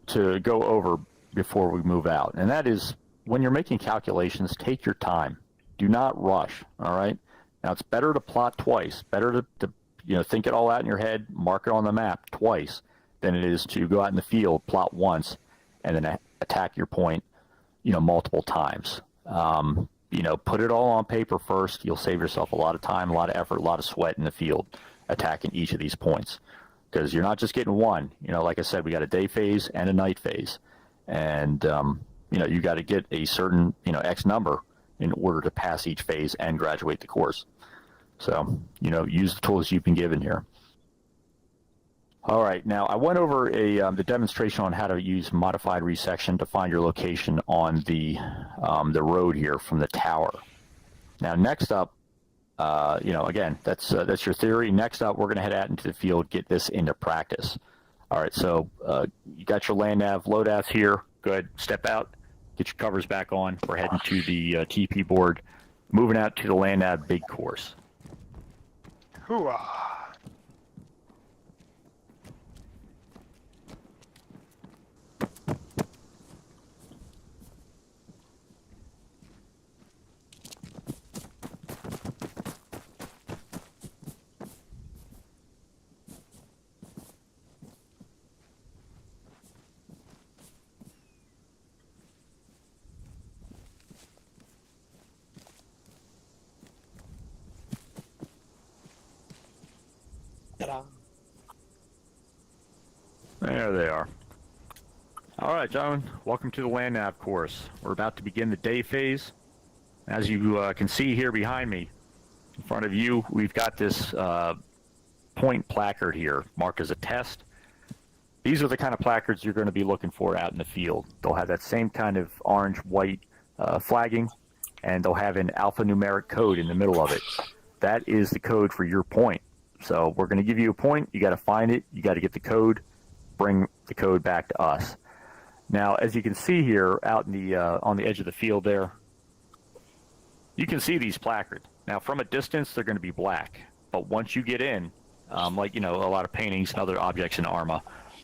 to go over before we move out, and that is, when you're making calculations, take your time. Do not rush, all right? Now, it's better to plot twice, better to think it all out in your head, mark it on the map twice, than it is to go out in the field, plot once, and then attack your point, multiple times. Put it all on paper first. You'll save yourself a lot of time, a lot of effort, a lot of sweat in the field attacking each of these points, because you're not just getting one. Like I said, we got a day phase and a night phase. And, you got to get a certain, X number in order to pass each phase and graduate the course. So, use the tools you've been given here. All right, now I went over the demonstration on how to use modified resection to find your location on the road here from the tower. Now, next up, again, that's your theory. Next up, we're going to head out into the field, get this into practice. All right, so you got your Land Nav loadouts here. Go ahead, step out, Get your covers back on. We're heading to the TP board, moving out to the Land Nav big course. Hooah! Ta-da. There they are. All right, gentlemen, welcome to the Land Nav course. We're about to begin the day phase. As you can see here behind me, in front of you, we've got this point placard here, marked as a test. These are the kind of placards you're going to be looking for out in the field. They'll have that same kind of orange-white flagging, and they'll have an alphanumeric code in the middle of it. That is the code for your point. So we're going to give you a point. You got to find it. You got to get the code. Bring the code back to us. Now, as you can see here, out in the on the edge of the field there, you can see these placards. Now, from a distance, they're going to be black. But once you get in, like, you know, a lot of paintings and other objects in Arma,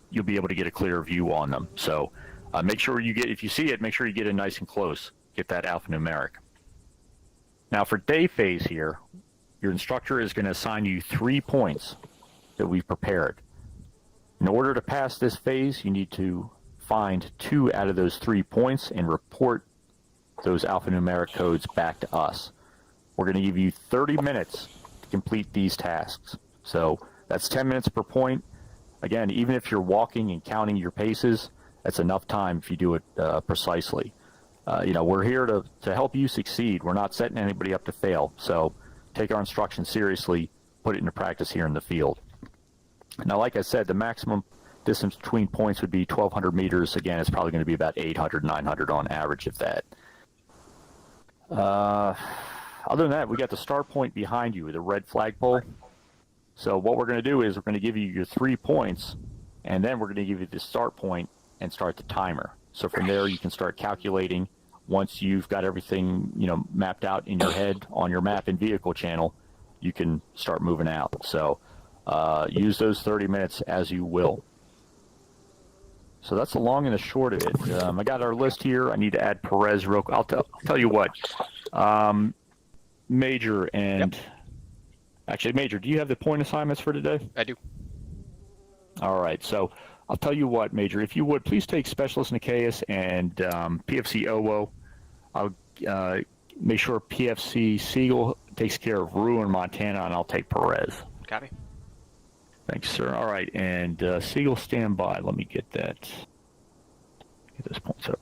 you'll be able to get a clear view on them. So make sure you get, if you see it, make sure you get in nice and close. Get that alphanumeric. Now, for day phase here, your instructor is going to assign you 3 points that we've prepared. In order to pass this phase, you need to find 2 out of those 3 points and report those alphanumeric codes back to us. We're going to give you 30 minutes to complete these tasks. So that's 10 minutes per point. Again, even if you're walking and counting your paces, that's enough time if you do it precisely. You know, we're here to help you succeed. We're not setting anybody up to fail. So take our instructions seriously, put it into practice here in the field. Now, like I said, the maximum distance between points would be 1,200 meters. Again, it's probably going to be about 800, 900 on average, if that. Other than that, we got the start point behind you, the red flagpole. So what we're going to do is we're going to give you your 3 points, and then we're going to give you the start point and start the timer. So from there, you can start calculating. Once you've got everything, you know, mapped out in your head on your map and vehicle channel, you can start moving out. So use those 30 minutes as you will. So that's the long and the short of it. I got our list here. I need to add Perez real quick. I'll tell you what. Major and... Yep. Actually, Major, do you have the point assignments for today? I do. All right. So I'll tell you what, Major. If you would, please take Specialist Nicaeus and PFC Owo. I'll make sure PFC Siegel takes care of Ruin, Montana, and I'll take Perez. Copy. Thanks, sir. All right, and Siegel, stand by. Let me get that. Get those points up.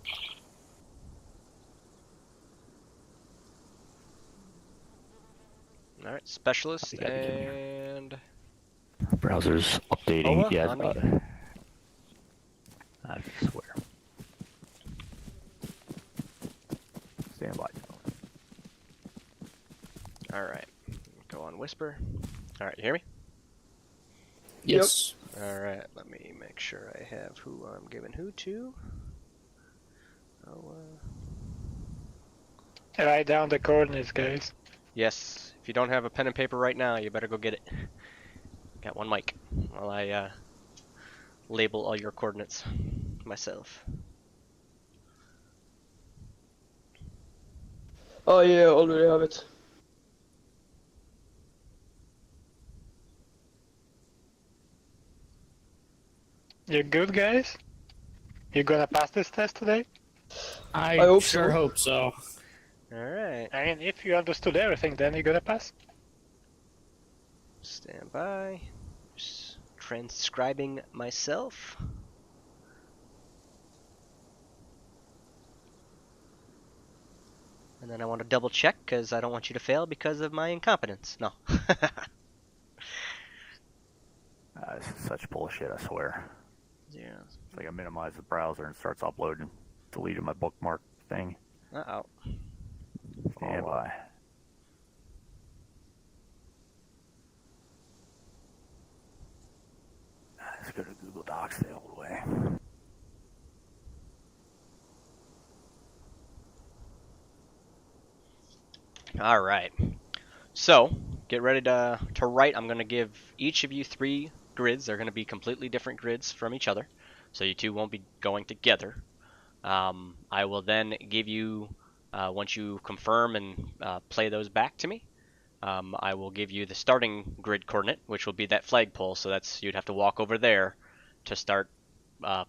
All right, specialist and browser's updating. Owa, Yeah, I swear. Stand by. all right. Go on whisper. All right, you hear me? Yes. All right, let me make sure I have who I'm giving who to. Oh, Write down the coordinates, guys. yes. If you don't have a pen and paper right now, you better go get it. Got one mic while I label all your coordinates myself. Oh yeah, already have it. You good, guys? You gonna pass this test today? I hope sure so. hope so. Alright. I mean, if you understood everything, then you're gonna pass. Stand by. Just transcribing myself. And then I want to double check because I don't want you to fail because of my incompetence. No. This is such bullshit, I swear. Yeah. It's like I minimize the browser and starts uploading, deleting my bookmark thing. Uh-oh. Stand by. Let's go to Google Docs the old way. All right. So get ready to write. I'm going to give each of you 3 grids. They're going to be completely different grids from each other, so you two won't be going together. I will then give you, once you confirm and play those back to me, I will give you the starting grid coordinate, which will be that flagpole. So that's, you'd have to walk over there to start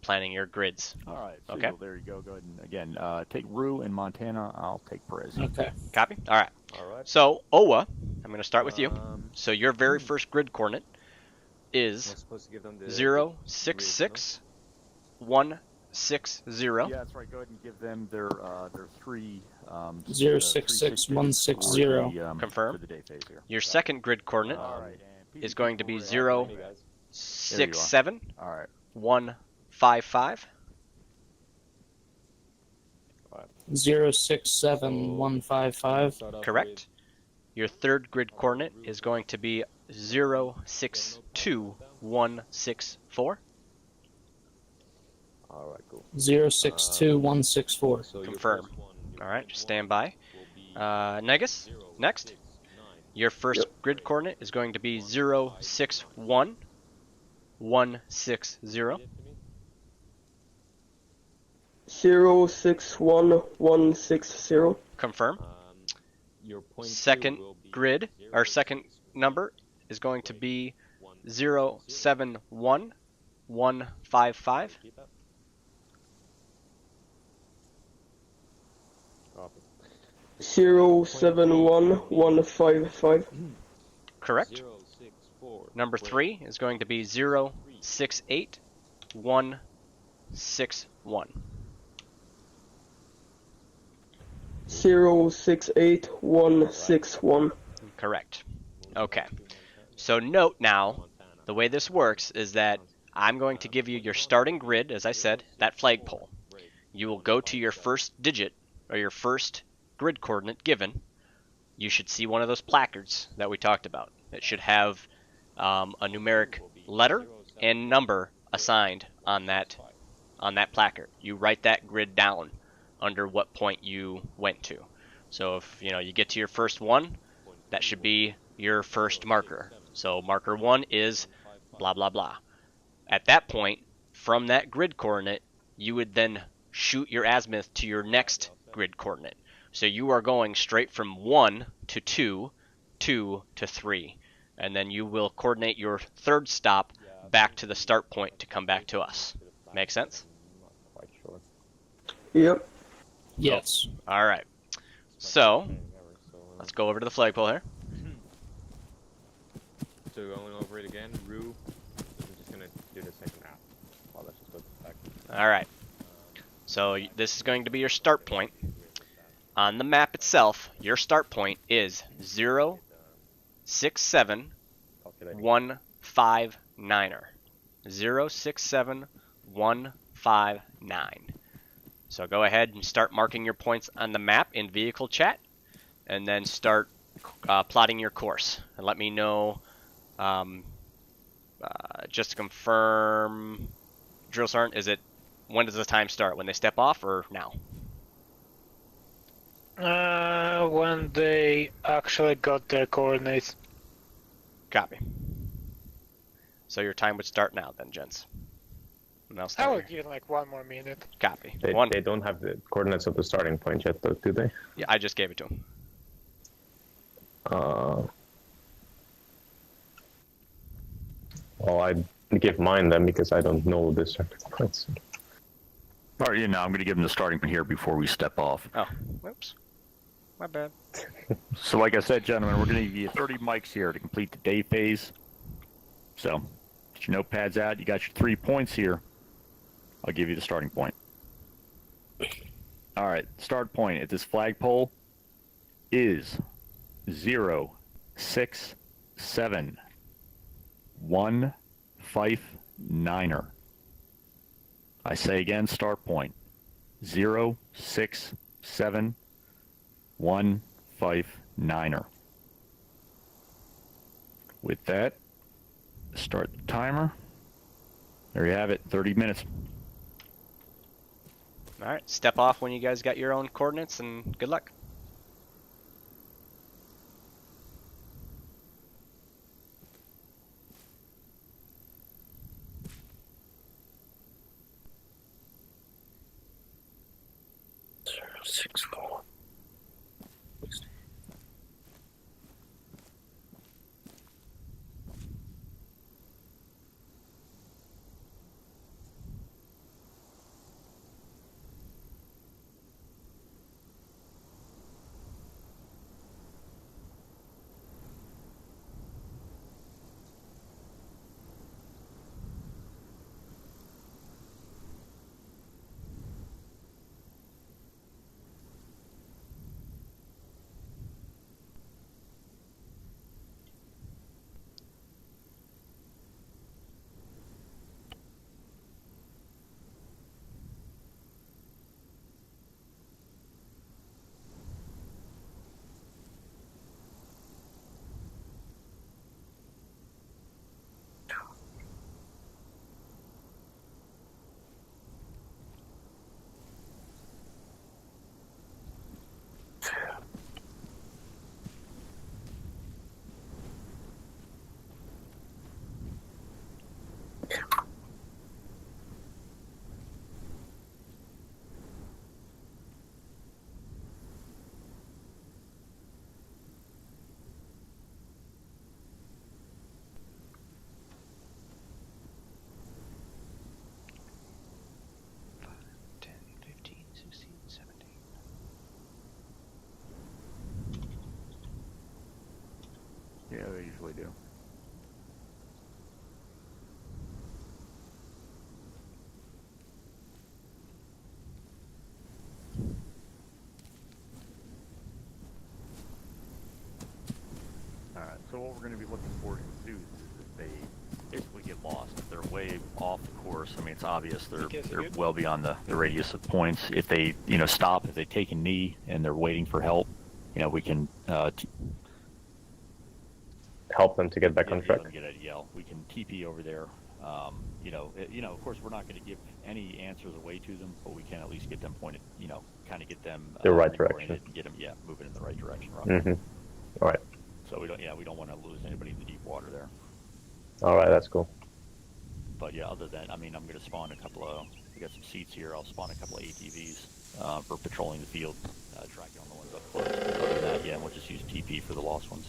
planning your grids. All right. So Okay. there you go. Go ahead and again take Rue in Montana. I'll take Perez. Okay. Copy? All right. All right. So Owa, I'm going to start with you. So your very first grid coordinate is supposed to give them the 066-160. Yeah, that's right. Go ahead and give them their 3 066-160. Confirm. For the day phase here. Your second grid coordinate All right. And is going to be There you are. 067-155. All right. 067-155. Correct. Your third grid coordinate is going to be 062-164. All right, cool. 062-164. So Confirm. All right, just stand by. Negus, next. Your first grid coordinate is going to be 061-160. 061-160. Confirm. Your point Second grid, our second number is going to be 071-155. 071-155. Correct. Number 3 is going to be 068-161. 068-161. Correct. Okay. So note now, the way this works is that I'm going to give you your starting grid, as I said, that flagpole. You will go to your first digit, or your first grid coordinate given. You should see one of those placards that we talked about. It should have a numeric letter and number assigned on that placard. You write that grid down under what point you went to. So if you get to your first one, that should be your first marker. So marker 1 is blah blah blah. At that point, from that grid coordinate, you would then shoot your azimuth to your next grid coordinate. So you are going straight from 1 to 2, 2 to 3, and then you will coordinate your third stop back to the start point to come back to us. Make sense? Quite sure. Yep. Yes. All right. So let's go over to the flagpole here. So going over it again, Rue is just gonna do the second half. Well, let's just go back. All right. So this is going to be your start point. On the map itself, your start point is 067-159er. 067-159. So go ahead and start marking your points on the map in vehicle chat, and then start plotting your course. And let me know, just to confirm, Drill Sergeant, when does the time start? When they step off or now? When they actually got their coordinates. Copy. So your time would start now then, gents. And I'll I start will here. give it like 1 more minute. Copy. They don't have the coordinates of the starting point yet, though, do they? Yeah, I just gave it to him. Well, I'd give mine then because I don't know the starting points. All right, I'm going to give them the starting point here before we step off. Oh, whoops. My bad. So like I said, gentlemen, we're going to give you 30 mics here to complete the day phase. So get your notepads out. You got your 3 points here. I'll give you the starting point. All right, start point at this flagpole is 067-159er. I say again, start point 067-159er. With that, start the timer. There you have it, 30 minutes. All right, step off when you guys got your own coordinates, and good luck. actually do. All right, so what we're going to be looking for in Zeus is if they basically get lost. If they're way off the course, I mean, it's obvious they're well beyond the radius of points. If they, stop, if they take a knee and they're waiting for help, we can help them to get back on track. Get a yell. We can TP over there. Of course, we're not going to give any answers away to them, but we can at least get them pointed. Kind of get them the right direction. And get them, moving in the right direction. Right? Mm-hmm. All right. So we don't want to lose anybody in the deep water there. All right, that's cool. But yeah, other than, I'm going to spawn we got some seats here. I'll spawn a couple of ATVs for patrolling the field, tracking on the ones up close. Other than that, we'll just use TP for the lost ones.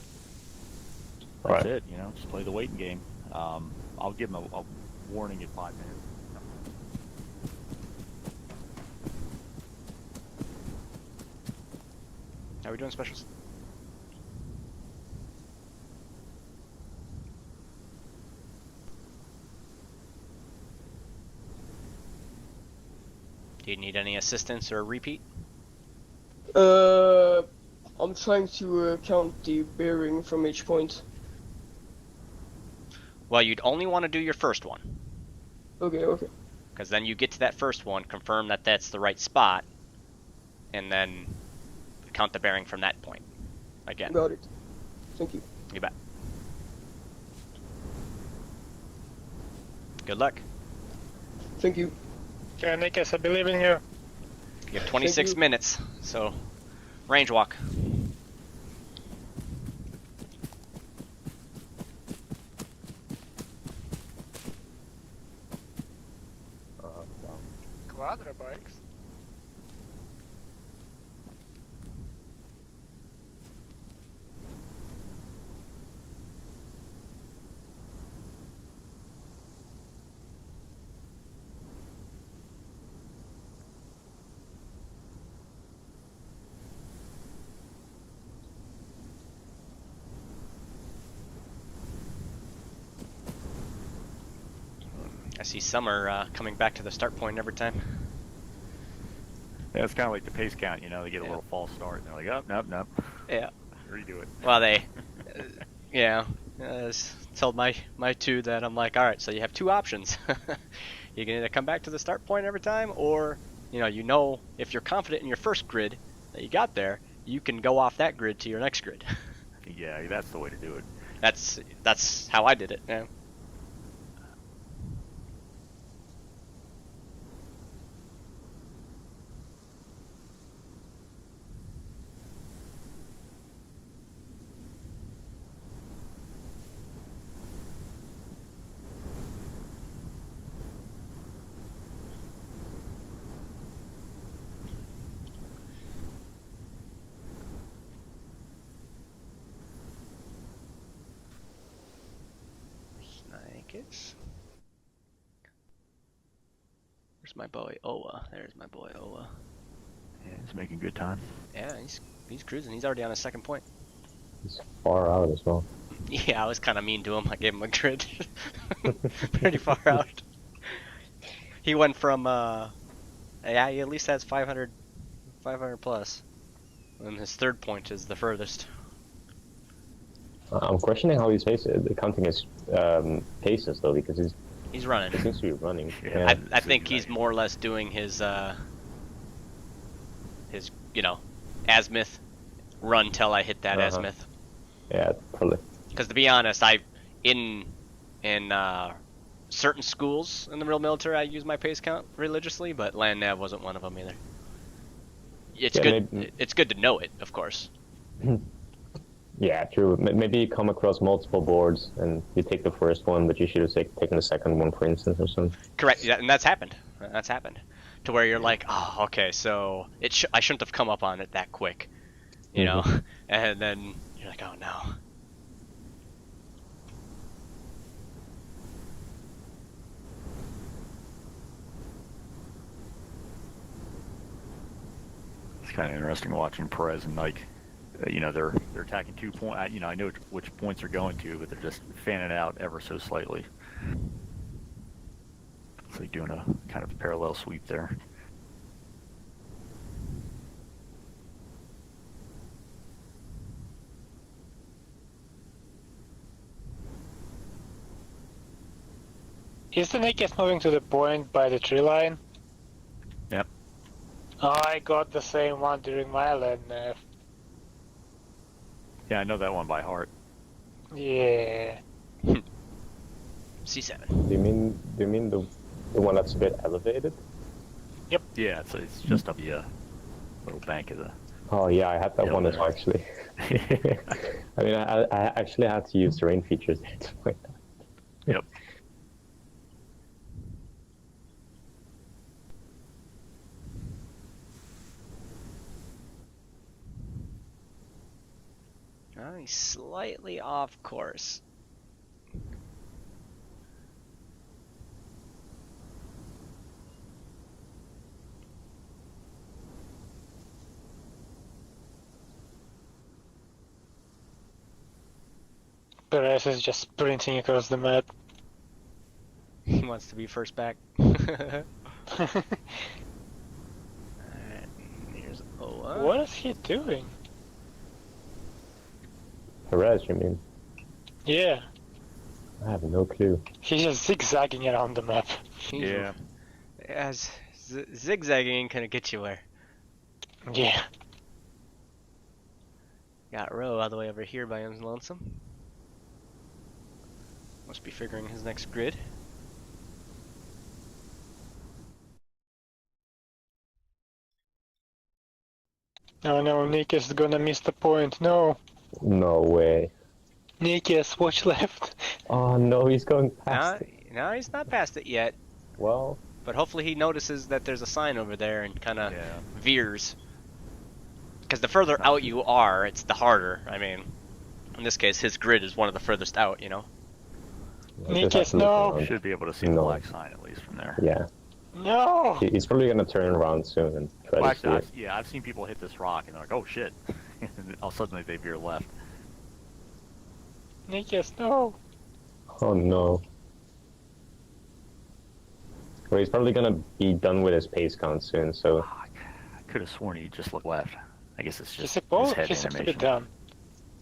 That's it. Just play the waiting game. I'll give them a warning in 5 minutes. How are we doing, specials? Do you need any assistance or a repeat? I'm trying to count the bearing from each point. Well, you'd only want to do your first one. Okay. Because then you get to that first one, confirm that that's the right spot, and then count the bearing from that point. Again. Got it. Thank you. You bet. Good luck. Thank you. Okay, Nikas, I believe in you. You have 26 minutes, so range walk. Quadra bikes. I see Summer coming back to the start point every time. Yeah, it's kind of like the pace count, they get a little false start, and they're like, oh, nope. Yeah. Redo it. Well, they, told my two that I'm like, all right, so you have two options. You can either come back to the start point every time, or, if you're confident in your first grid that you got there, you can go off that grid to your next grid. Yeah, that's the way to do it. That's how I did it, yeah. Where's my boy Owa? There's my boy Owa. Yeah, he's making good time. Yeah, he's cruising. He's already on his second point. He's far out as well. Yeah, I was kind of mean to him. I gave him a grid. Pretty far out. He went from, he at least has 500 plus. And his third point is the furthest. I'm questioning how he's counting his paces, though, because he's running. He seems to be running. Yeah. I think he's more or less doing his azimuth run till I hit that azimuth. Yeah, probably. Because to be honest, in certain schools in the real military, I use my pace count religiously, but Land Nav wasn't one of them either. It's good. It's good to know it, of course. Yeah, true. Maybe you come across multiple boards and you take the first one, but you should have taken the second one, for instance, or something. Correct. Yeah, and that's happened. That's happened. To where you're like, oh, okay, so I shouldn't have come up on it that quick, you know? And then you're like, oh no. It's kind of interesting watching Perez and Nike you know, they're attacking 2 point. You know, I know which points they're going to, but they're just fanning out ever so slightly. It's like doing a kind of parallel sweep there. Is the Nikes moving to the point by the tree line? Yep. I got the same one during my land nav. Yeah, I know that one by heart. Yeah. C7. Do you mean the one that's a bit elevated? Yep. Yeah, it's just up the little bank of the. Oh yeah, I had that Hill one as there. well actually. I mean, I actually had to use terrain features to find that. Yep. Oh, he's slightly off course. Perez is just sprinting across the map. He wants to be first back. Alright, here's Oa. What is he doing? Perez, you mean? Yeah, I have no clue. he's just zigzagging around the map. Yeah. As zigzagging ain't gonna get you where. Yeah. Got Row all the way over here by him lonesome. Must be figuring his next grid. Oh no, Nikes is gonna miss the point. No. No way. Nikes, watch left. Oh no, he's going past it. No, he's not past it yet. Well, But hopefully he notices that there's a sign over there and kind of veers. Because the further out you are, it's the harder. I mean, in this case, his grid is one of the furthest out, you know? Nikes, no. You should be able to see the black sign at least from there. Yeah. No. He's probably gonna turn around soon and try Well, to see actually, it. I've seen people hit this rock and they're like, oh shit. And all suddenly they veer left. Nikes, no. Oh no. Well, he's probably gonna be done with his pace count soon, so. I could have sworn he just looked left. I guess it's He's just supposed his head to be animation. done.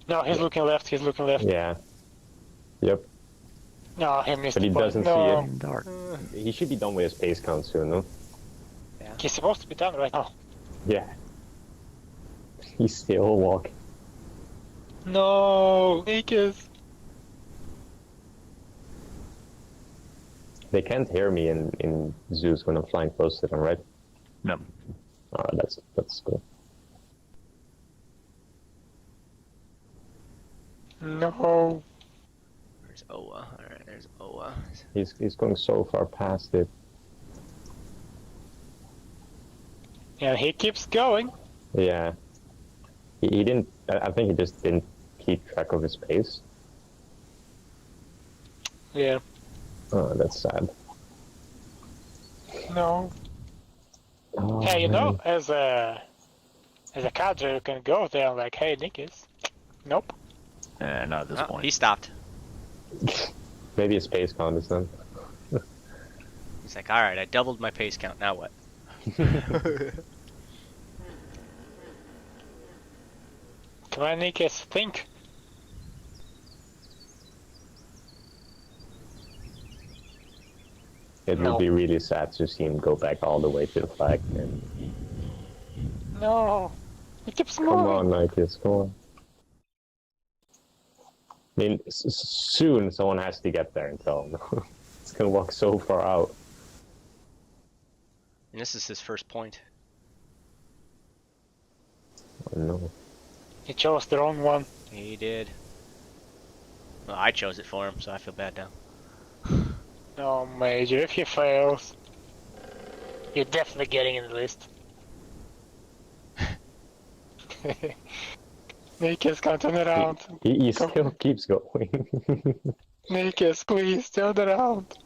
No, he's looking left, he's looking left. Yeah. Yep. No, he missed But he the point. doesn't No. see it. Dark. He should be done with his pace count soon, no? He's supposed to be done right now. Yeah. He's still walking. No, Nikes. They can't hear me in Zeus when I'm flying close to them, right? No. Alright, that's cool. No. There's Oa. Alright, there's Oa. He's going so far past it. Yeah, he keeps going. Yeah. He didn't. I think he just didn't keep track of his pace. Yeah. Oh, that's sad. No. Oh, Hey, you know, man. as a cadre, you can go there and like, hey, Nikes. Nope. Not at this point. He stopped. Maybe his pace count is done. He's like, alright, I doubled my pace count, now what? Come on, Nikes, think. It No. would be really sad to see him go back all the way to the flag. And No. He keeps come moving. on, Nikes, come on. I mean, soon someone has to get there and tell him. It's gonna walk so far out. And this is his first point. Oh no. He chose the wrong one. He did. Well, I chose it for him, so I feel bad now. No, Major, if he fails, you're definitely getting in the list. Nikes, come turn around. He still keeps going. Nikes, please, turn around.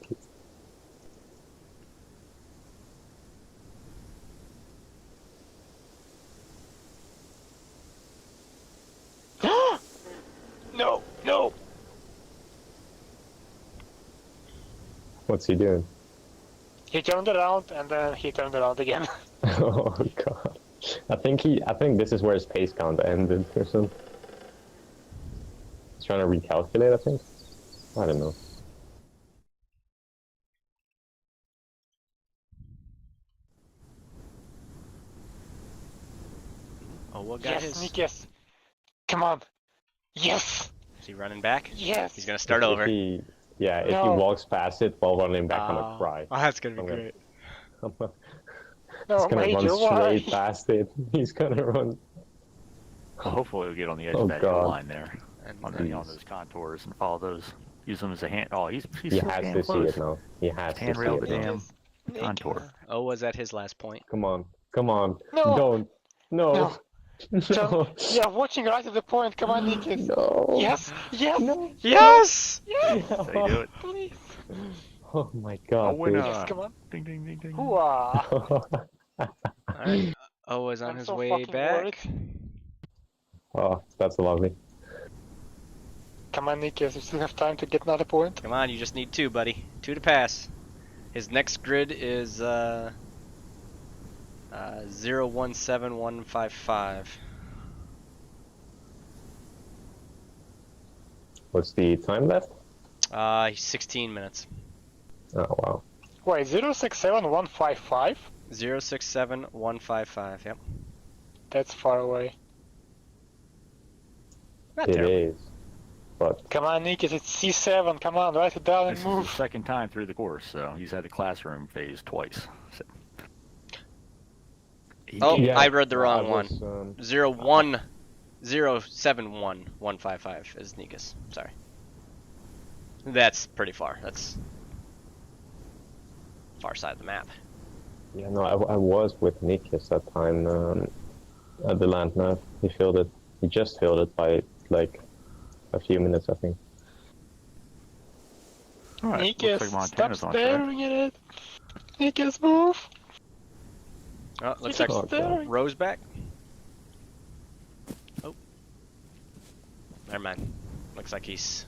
What's he doing? He turned around and then he turned around again. Oh god. I think this is where his pace count ended or something. He's trying to recalculate, I think. I don't know. Oh, what got his? Yes. Come on. Yes. Is he running back? Yes. He's gonna start over. If he walks past it while running back, I'm gonna cry. Oh, that's gonna be great. He's No, gonna Major, run why? straight past it. He's gonna run. Hopefully we'll get on the edge Oh, of that God. hill line there. On those contours and follow those. Use them as a hand. Oh, he's He so has damn to close. see it now. He has to see Handrail the it now. damn contour. Oh, was at his last point. Come on. Come on. No. Don't. No. No. Yeah, watching right at the point. Come on, Nikis. No. Yes. Yes. No. Yes! Yes. So you do it. Please. Oh my god. Oh, winner. Yes, come on. Ding ding ding ding. Hooah. Alright. Oh, is on I'm his so way fucking back. Oh, that's lovely. Come on, Nikis. We still have time to get another point. Come on, you just need 2, buddy. 2 to pass. His next grid is 017155. What's the time left? He's 16 minutes. Oh wow. Wait, 067155? 067155. Yep. That's far away. Not It terrible. is. But Come on, Nikis. It's C7. Come on, write it down and This is the move. second time through the course, so he's had the classroom phase twice. So. Oh, yeah, I read the wrong one. one. 0107155 is Nikas. Sorry. That's pretty far. That's far side of the map. Yeah, no, I was with Nikias that time at the Land Nav. He filled it. He just filled it by like a few minutes, I think. All right, Nikis, looks like stop Montana's on track. staring at it. Nikis, move. Oh, looks Keep like staring. Rose back. Oh. Never mind. Looks like he's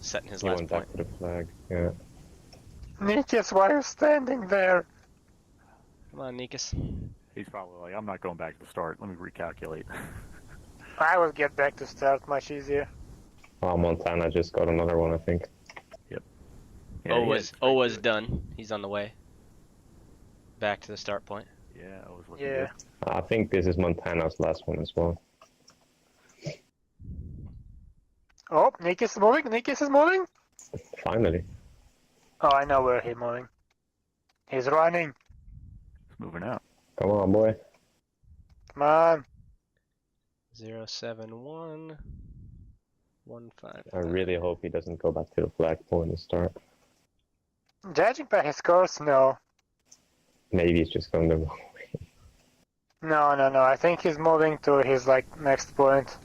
setting his He last went point. back to the flag. Yeah. Nikis, why are you standing there? Come on, Nikas. He's probably like, I'm not going back to the start. Let me recalculate. I will get back to start much easier. Oh, Montana just got another one, I think. Yeah, Owa's done. He's on the way. Back to the start point. Yeah, I was looking Yeah. good. I think this is Montana's last one as well. Oh, Nikis is moving. Nikis is moving. Finally. Oh, I know where he's moving. He's running. It's moving out. Come on, boy. Come on. 071155. I really hope he doesn't go back to the flag point and start. Judging by his scores, no. Maybe he's just going the wrong way. No. I think he's moving to his next point.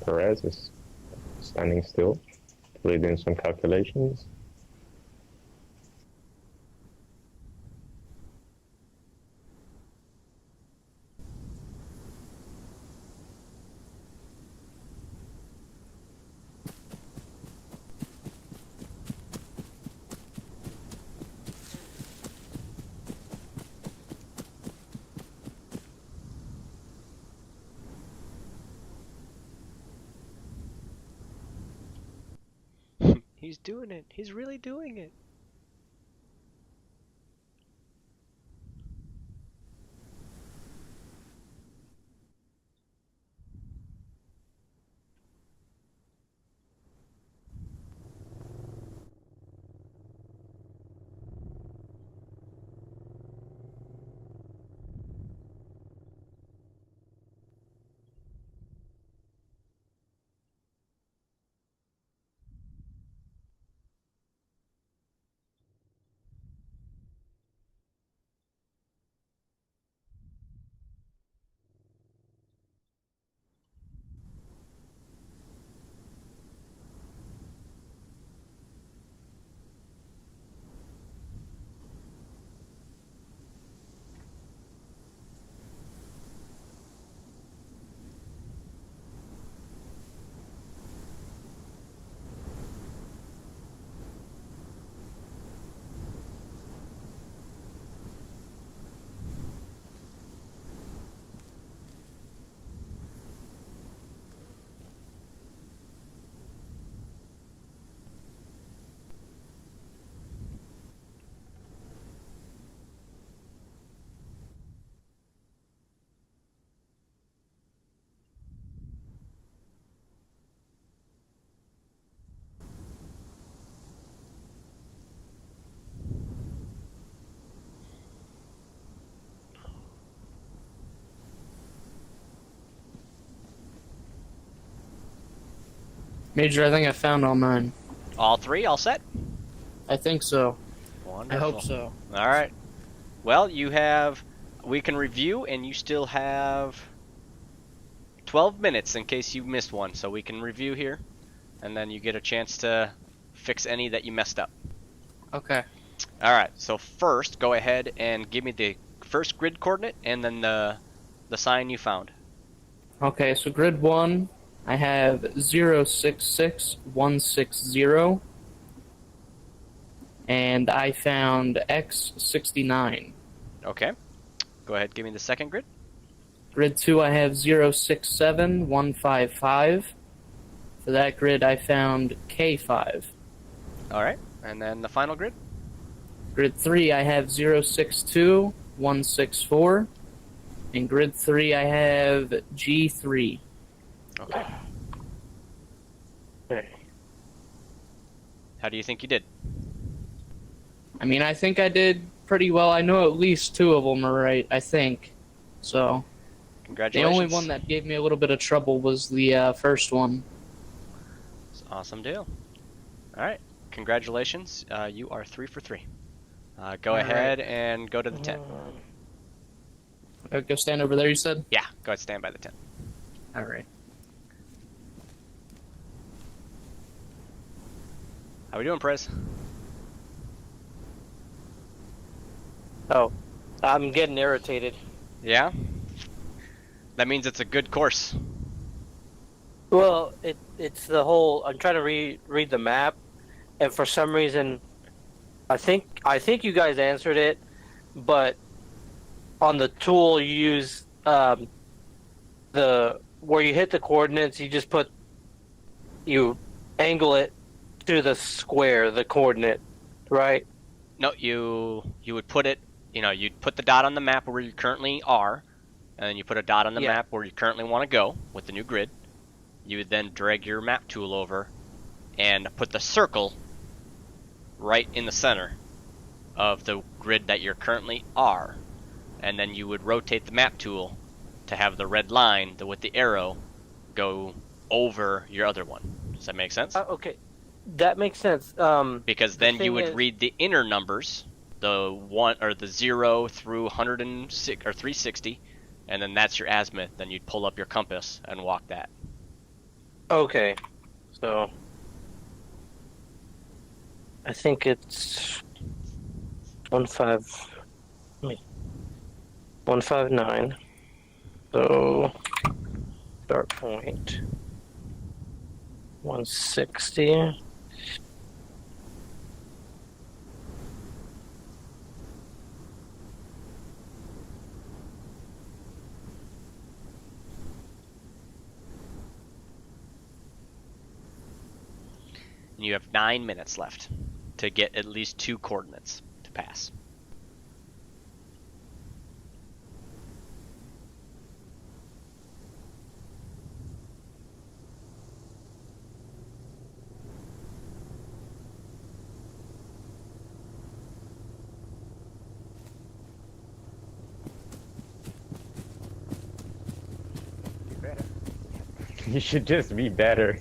Perez is standing still, probably doing some calculations. He's doing it. He's really doing it. Major, I think I found all 9. All 3, all set? I think so. Wonderful. I hope so. All right. Well, we can review, and you still have 12 minutes in case you missed one, so we can review here, and then you get a chance to fix any that you messed up. Okay. All right, so first, go ahead and give me the first grid coordinate, and then the sign you found. Okay, so grid 1, I have 066160, and I found X69. Okay. Go ahead, give me the second grid. Grid 2, I have 067155. For that grid, I found K5. All right, and then the final grid. Grid 3, I have 062164. In grid 3, I have G3. Okay. Okay. How do you think you did? I mean, I think I did pretty well. I know at least 2 of them are right, I think. So, the Congratulations. only one that gave me a little bit of trouble was the first one. It's an awesome deal. All right, congratulations. You are 3 for 3. Go ahead and go to the tent. Go stand over there, you said? Yeah, go ahead, stand by the tent. All right. How we doing, Prez? Oh, I'm getting irritated. Yeah? That means it's a good course. Well, it's the whole. I'm trying to read the map, and for some reason, I think you guys answered it, but on the tool you use where you hit the coordinates, you angle it to the square, the coordinate, right? No, you would put it. You'd put the dot on the map where you currently are, and then you put a dot on the map where you currently want to go with the new grid. You would then drag your map tool over and put the circle right in the center of the grid that you currently are. And then you would rotate the map tool to have the red line with the arrow go over your other one. Does that make sense? Okay, that makes sense. Because then you would read the inner numbers, the 1 or the 0 through 106 or 360, and then that's your azimuth. Then you'd pull up your compass and walk that. Okay, so I think it's 159. So start point 160. And you have 9 minutes left to get at least 2 coordinates to pass. You should just be better.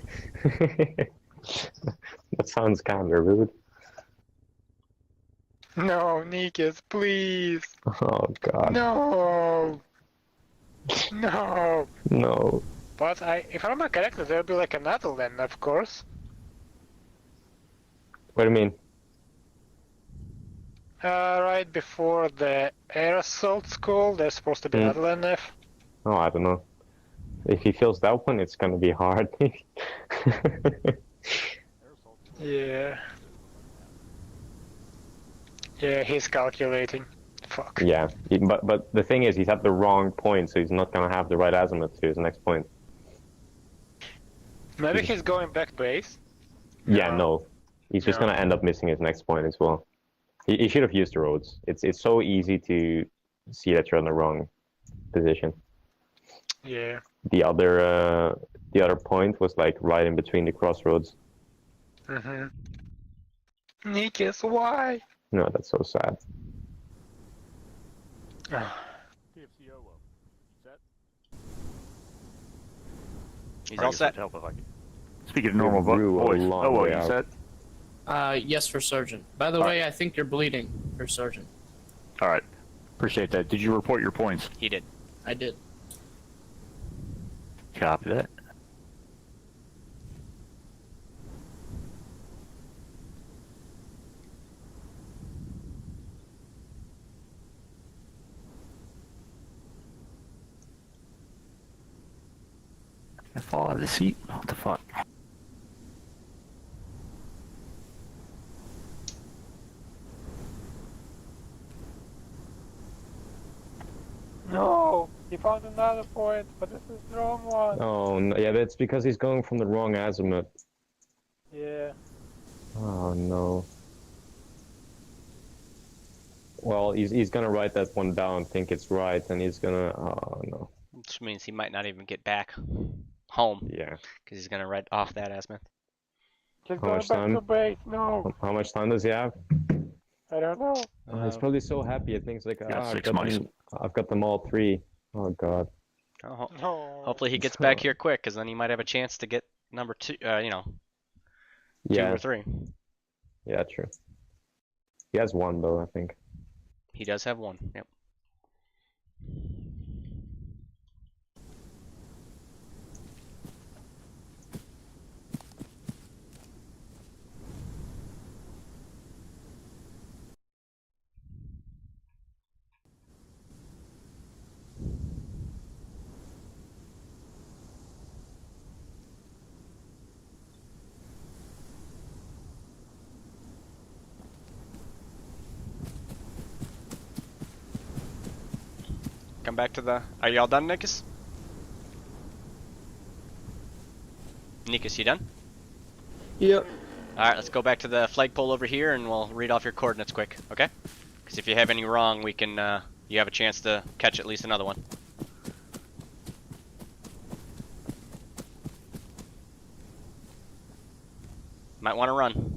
That sounds kind of rude. No, Nikis, please. Oh god. No. No. No. But if I remember correctly, there'll be like another land, of course. What do you mean? Right before the air assault school, there's supposed to be another land F. Oh, I don't know. If he fills that one, it's gonna be hard. Yeah. Yeah, he's calculating. Fuck. Yeah, but the thing is, he's at the wrong point, so he's not gonna have the right azimuth to his next point. Maybe he's going back base. Yeah, no. He's just gonna end up missing his next point as well. He should have used the roads. It's so easy to see that you're in the wrong position. Yeah. The other point was like right in between the crossroads. Mm-hmm. Nikis, why? No, that's so sad. He's all set. Help if I can. Speaking of normal grew a voice, long what way you out. said? Yes, for Sergeant. By the way, I think you're bleeding, for Sergeant. All right. Appreciate that. Did you report your points? He did. I did. Copy that. I fall out of the seat. What the fuck? No, he found another point, but this is the wrong one. Oh, no, yeah, that's because he's going from the wrong azimuth. Yeah. Oh, no. Well, he's gonna write that one down, think it's right, and he's gonna... Oh, no. Which means he might not even get back home. Yeah. Because he's going to write off that azimuth. He's How going much back time? to base. No, How much time does he have? I don't know. He's probably so happy at things like, got I've 6 got mice. I've got them all 3. Oh, God. Oh, No. hopefully he gets back here quick, because then he might have a chance to get number 2, 2 Yeah, or 3. yeah, true. He has 1, though, I think. He does have 1, yep. Come back to the... Are y'all done, Nikus? Nikus, you done? Yep. Alright, let's go back to the flagpole over here and we'll read off your coordinates quick, okay? Because if you have any wrong, we can, you have a chance to catch at least another one. Might want to run.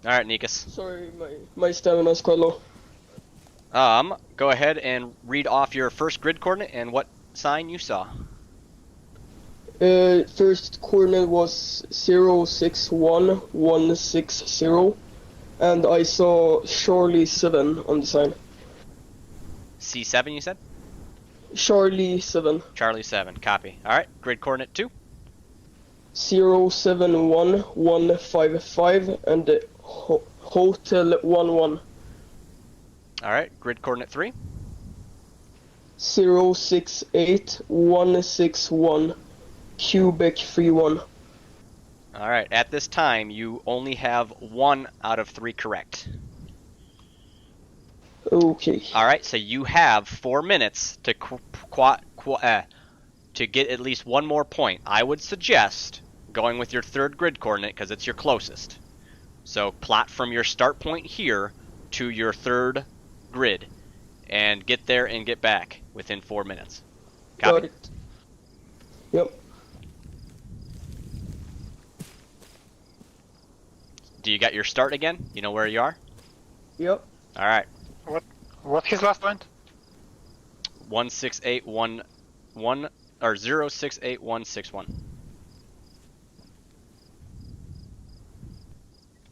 Alright, Nikus. Sorry, my stamina's quite low. Go ahead and read off your first grid coordinate and what sign you saw. First coordinate was 061160, and I saw Charlie 7 on the sign. C7, you said? Charlie 7. Charlie 7, copy. Alright, grid coordinate 2. 071155 and Hotel 11. Alright, grid coordinate 3. 068161 Quebec 31. Alright, at this time, you only have 1 out of 3 correct. Okay. Alright, so you have 4 minutes to to get at least 1 more point. I would suggest going with your third grid coordinate because it's your closest. So plot from your start point here to your third grid and get there and get back within 4 minutes. Copy? Got it. Yep. Do you got your start again? You know where you are? Yep. Alright. What's his last point? 16811 or 068161.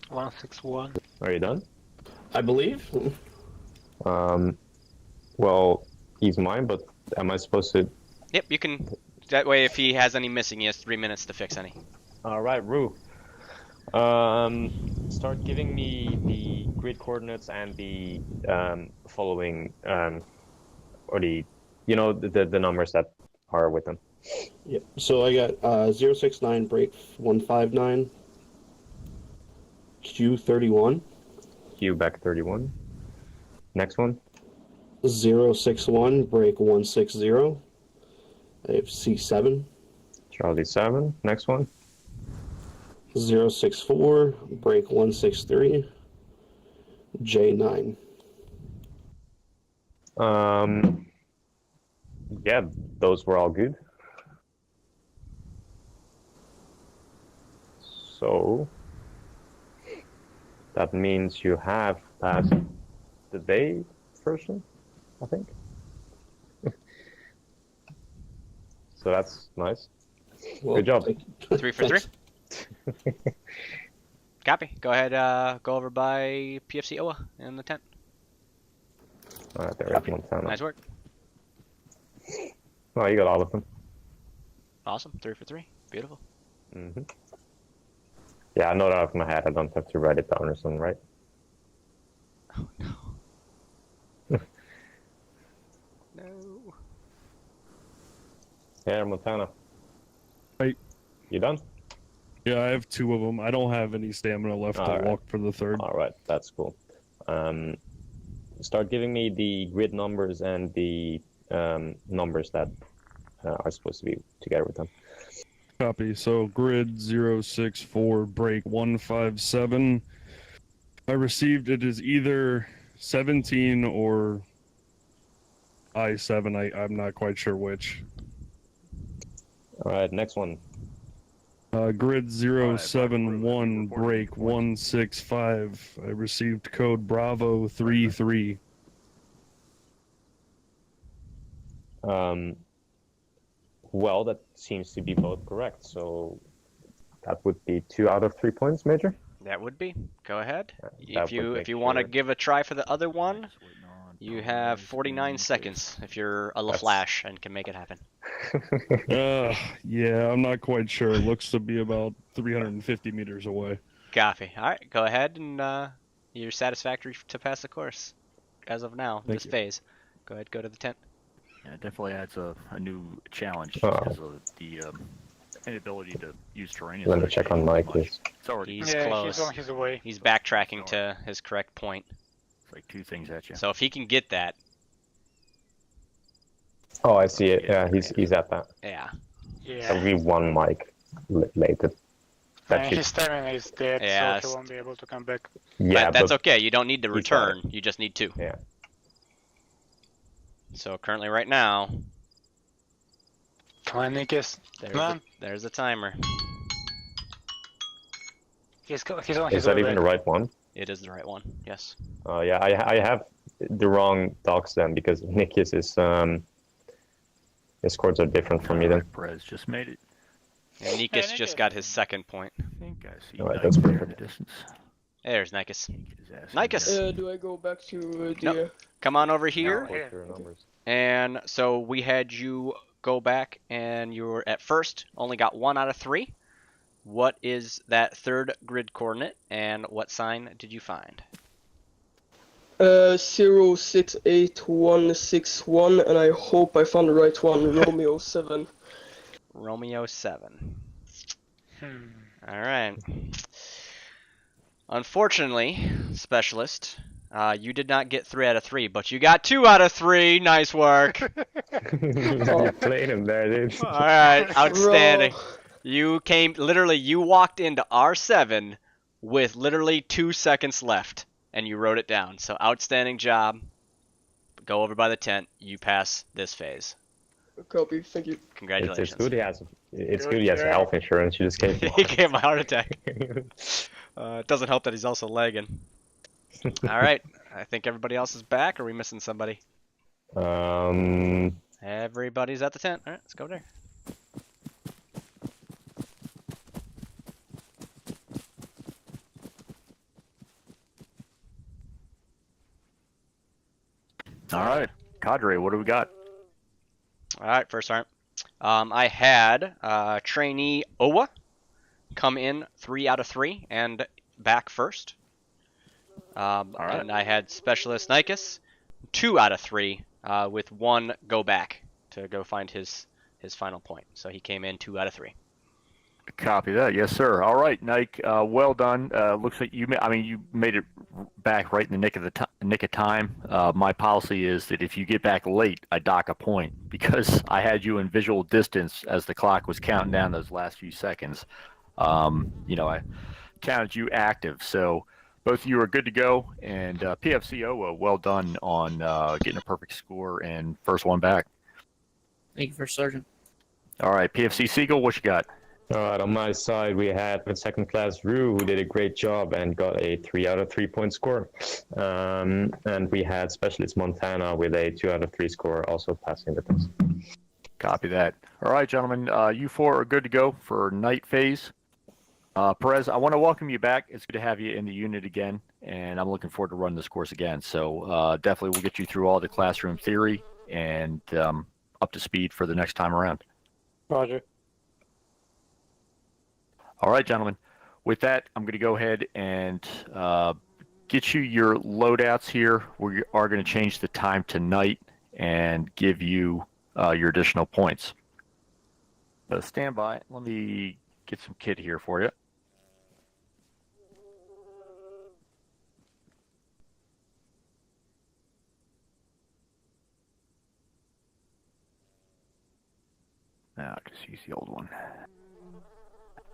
161. Are you done? I believe. Well, he's mine, but am I supposed to... Yep, you can. That way, if he has any missing, he has 3 minutes to fix any. Alright, Rue. Start giving me the grid coordinates and the following, or the, you know, the numbers that are with them. Yep. So I got 069 break 159, Q31, Quebec 31. Next one. 061 break 160. I have C7. Charlie 7. Next one. 064 break 163, J9. Yeah, those were all good. So that means you have passed the day person. I think. So that's nice. Well, Good job. 3 for 3. Copy. Go ahead. Go over by PFC Oa in the tent. All right, there is Montana. Nice work. Oh, you got all of them. Awesome. 3 for 3. Beautiful. Yeah, I know that off my head. I don't have to write it down or something, right? Oh no. No. Yeah, Montana. Right. You done? Yeah, I have 2 of them. I don't have any stamina left to Alright. walk for the third. All right, that's cool. Start giving me the grid numbers and the numbers that are supposed to be together with them. Copy. So grid 064 break 157. I received it is either 17 or I7. I'm not quite sure which. All right, next one. Grid 071 break 165. I received code Bravo 33. Well, that seems to be both correct. So that would be 2 out of 3 points, Major. That would be. Go ahead. That If you would if you make want to sure- give a try for the other one, you have 49 seconds if you're a LaFlash and can make it happen. Yeah, I'm not quite sure. It looks to be about 350 meters away. Copy. All right, go ahead and you're satisfactory to pass the course as of now. Thank This you. phase. Go ahead, go to the tent. Yeah, it definitely adds a new challenge Oh. because of the inability to use terrain. is Let me very check on much. Mike. It's It's already He's Yeah, close. he's on his way. He's backtracking to his correct point. it's like 2 things at you. So if he can get that, Oh, I see it. Yeah, he's at that. yeah. Yeah. So we won Mike later. That And should, his stamina is dead, Yeah, so he won't be able to come back. yeah, But that's but okay. You don't need to he's got return. You just need 2. yeah. So currently, right now, Come on, Nikis. there's a timer. He's on Is his that way even back. the right one? It is the right one. Yes. Oh yeah, I have the wrong docs then because Nikis is his scores are different from me then. Perez just made it. And Nikus just got his second point. I think I see Alright, Knight that's there in the perfect. distance. There's Nikus. Get his ass in Nikus. there. Do I go back to the... Nope. Come on over here. No, here. What's your numbers? And so we had you go back, and you were at first only got 1 out of 3. What is that third grid coordinate, and what sign did you find? 068161, and I hope I found the right one, Romeo 7. Romeo 7. Hmm. All right. Unfortunately, specialist, you did not get 3 out of 3, but you got 2 out of 3. Nice work. You played him there, dude. All right, outstanding. Bro. You walked into R7 with literally 2 seconds left, and you wrote it down. So outstanding job. Go over by the tent. You pass this phase. Copy, thank you. Congratulations. It's good he has Yeah. health insurance. You just gave him. He gave him a heart attack. It doesn't help that he's also lagging. All right, I think everybody else is back. Are we missing somebody? Everybody's at the tent. All right, let's go there. All right, Cadre, what do we got? All right, first sergeant. I had trainee Owa come in 3 out of 3 and back first. right. And I had specialist Nikus 2 out of 3 with 1 go back to go find his final point. So he came in 2 out of 3. Copy that, yes, sir. All right, Nike, well done. Looks like you made it back right in the nick of time. My policy is that if you get back late, I dock a point because I had you in visual distance as the clock was counting down those last few seconds. I counted you active, so both of you are good to go. And PFCO, well done on getting a perfect score and first one back. Thank you, First Sergeant. All right, PFC Siegel, what you got? All right, on my side, we had second class Rue, who did a great job and got a 3 out of 3 point score. And we had specialist Montana with a 2 out of 3 score, also passing the test. Copy that. All right, gentlemen, you four are good to go for night phase. Perez, I want to welcome you back. It's good to have you in the unit again, and I'm looking forward to running this course again. So definitely we'll get you through all the classroom theory and up to speed for the next time around. Roger. All right, gentlemen. With that, I'm going to go ahead and get you your loadouts here. We are going to change the time to night and give you your additional points. So stand by. Let me get some kit here for you. Now I just use the old one.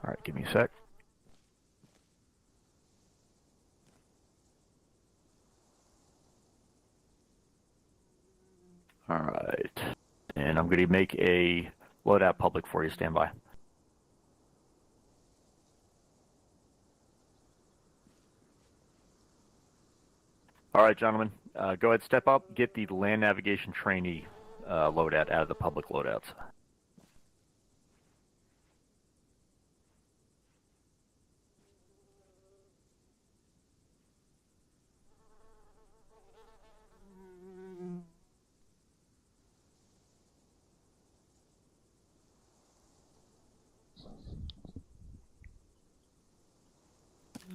All right, give me a sec. All right, and I'm going to make a loadout public for you. Stand by. All right, gentlemen, go ahead, step up, get the Land Navigation Trainee loadout out of the public loadouts.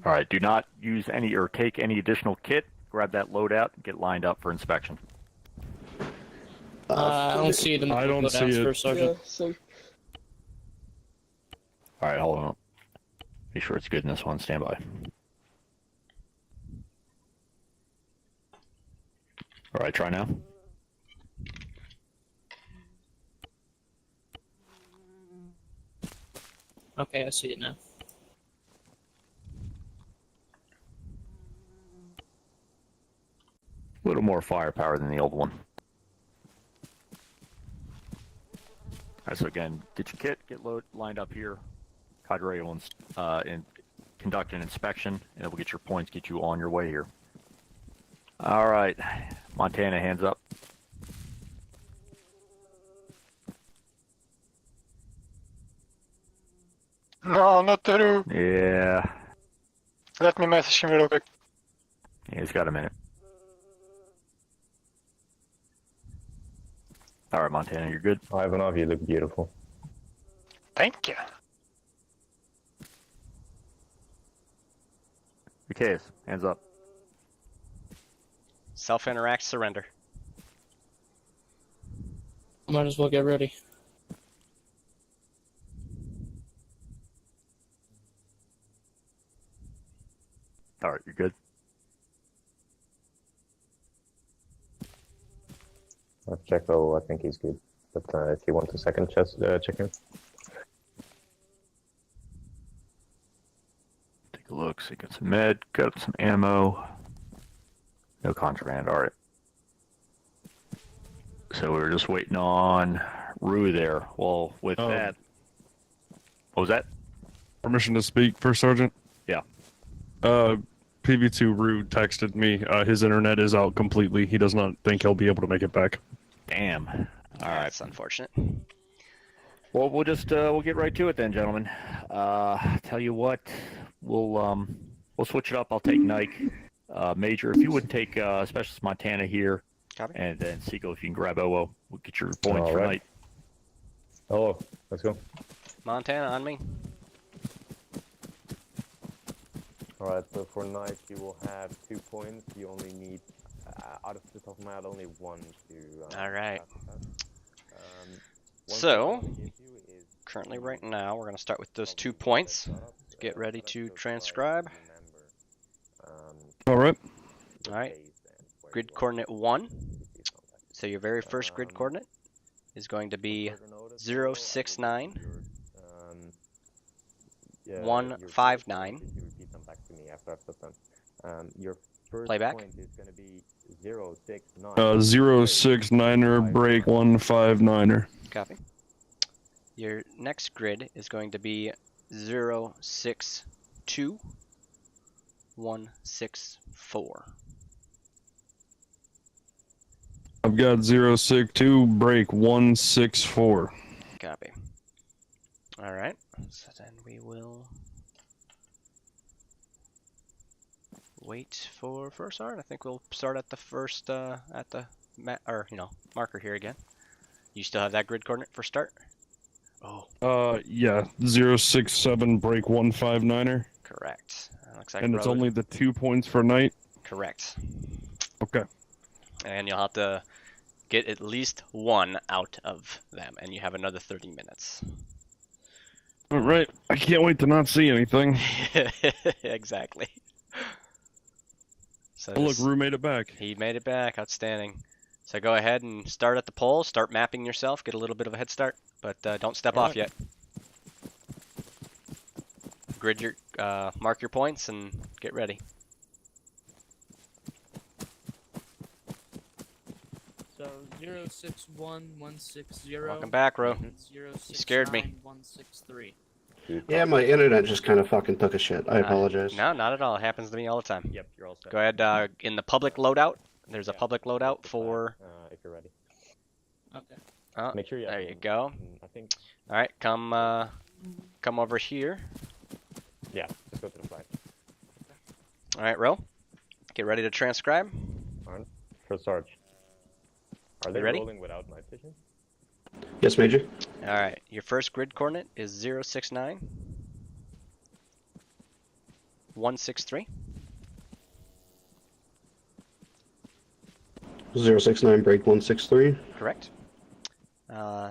All right, do not use any or take any additional kit. Grab that loadout and get lined up for inspection. I don't see it in the I don't see it. First Sergeant. Yeah, so All right, hold on. Be sure it's good in this one. Stand by. All right, try now. Okay, I see it now. A little more firepower than the old one. All right, so again, get your kit, get lined up here. Cadre will conduct an inspection, and it will get your points, get you on your way here. All right, Montana, hands up. No, not true. Yeah. Let me message him real quick. Yeah, he's got a minute. All right, Montana, you're good? Ivanov, you look beautiful. Thank you. Zacchaeus, hands up. Self-interact, surrender. Might as well get ready. All right, you're good? Checo, I think he's good. But if you want a second check in. Take a look, see, got some med, got some ammo. No contraband, all right. So we were just waiting on Rue there. Well, with that, what was that? Permission to speak, First Sergeant? Yeah. PV2 Rue texted me. His internet is out completely. He does not think he'll be able to make it back. Damn. All right. That's unfortunate. Well, we'll just we'll get right to it then, gentlemen. Tell you what, we'll switch it up. I'll take Nike. Major, if you would take Specialist Montana here. Copy. And then Seagull, if you can grab OO, we'll get your points for right. night. Hello, let's go. Montana on me. Alright, so for night you will have 2 points. You only need, out of the top of my head, only 1 to... Alright. One So, thing I wanna give you is currently right now, we're going to start with those 2 points. Get ready to transcribe. All Alright. Grid coordinate 1. So your very first grid coordinate is going to be 069 159. Your first Playback. point is going to be 069. 069er break 159er. Copy. Your next grid is going to be 0, 6, 2, 1, 6, 4. I've got 062, break 164. Copy. Alright, so then we will wait for first art. I think we'll start at the first, at the marker here again. You still have that grid coordinate for start? Oh. Yeah, 067, break 159er. Correct. Looks like And it's road. only the 2 points for night? Correct. Okay. And you'll have to get at least one out of them, and you have another 30 minutes. Alright, I can't wait to not see anything. Exactly. So Oh, look, Rue made it back. He made it back. Outstanding. So go ahead and start at the pole. Start mapping yourself. Get a little bit of a head start, but don't step off yet. Grid your, mark your points and get ready. So 061 Welcome back, Ro. 069 You scared me. 163. Yeah, my internet just kind of fucking took a shit. I apologize. No, not at all. It happens to me all the time. Yep, you're all set. Go ahead, in the public loadout. There's a public loadout for... if you're ready. Okay. Make sure you have There you go. I think... Alright, come over here. Yeah, just go to the flag. Alright, Ro. Get ready to transcribe. Alright, first Sarge. Are they ready? rolling without night vision? Yes, Major. Alright, your first grid coordinate is 069 163. 069, break 163. Correct.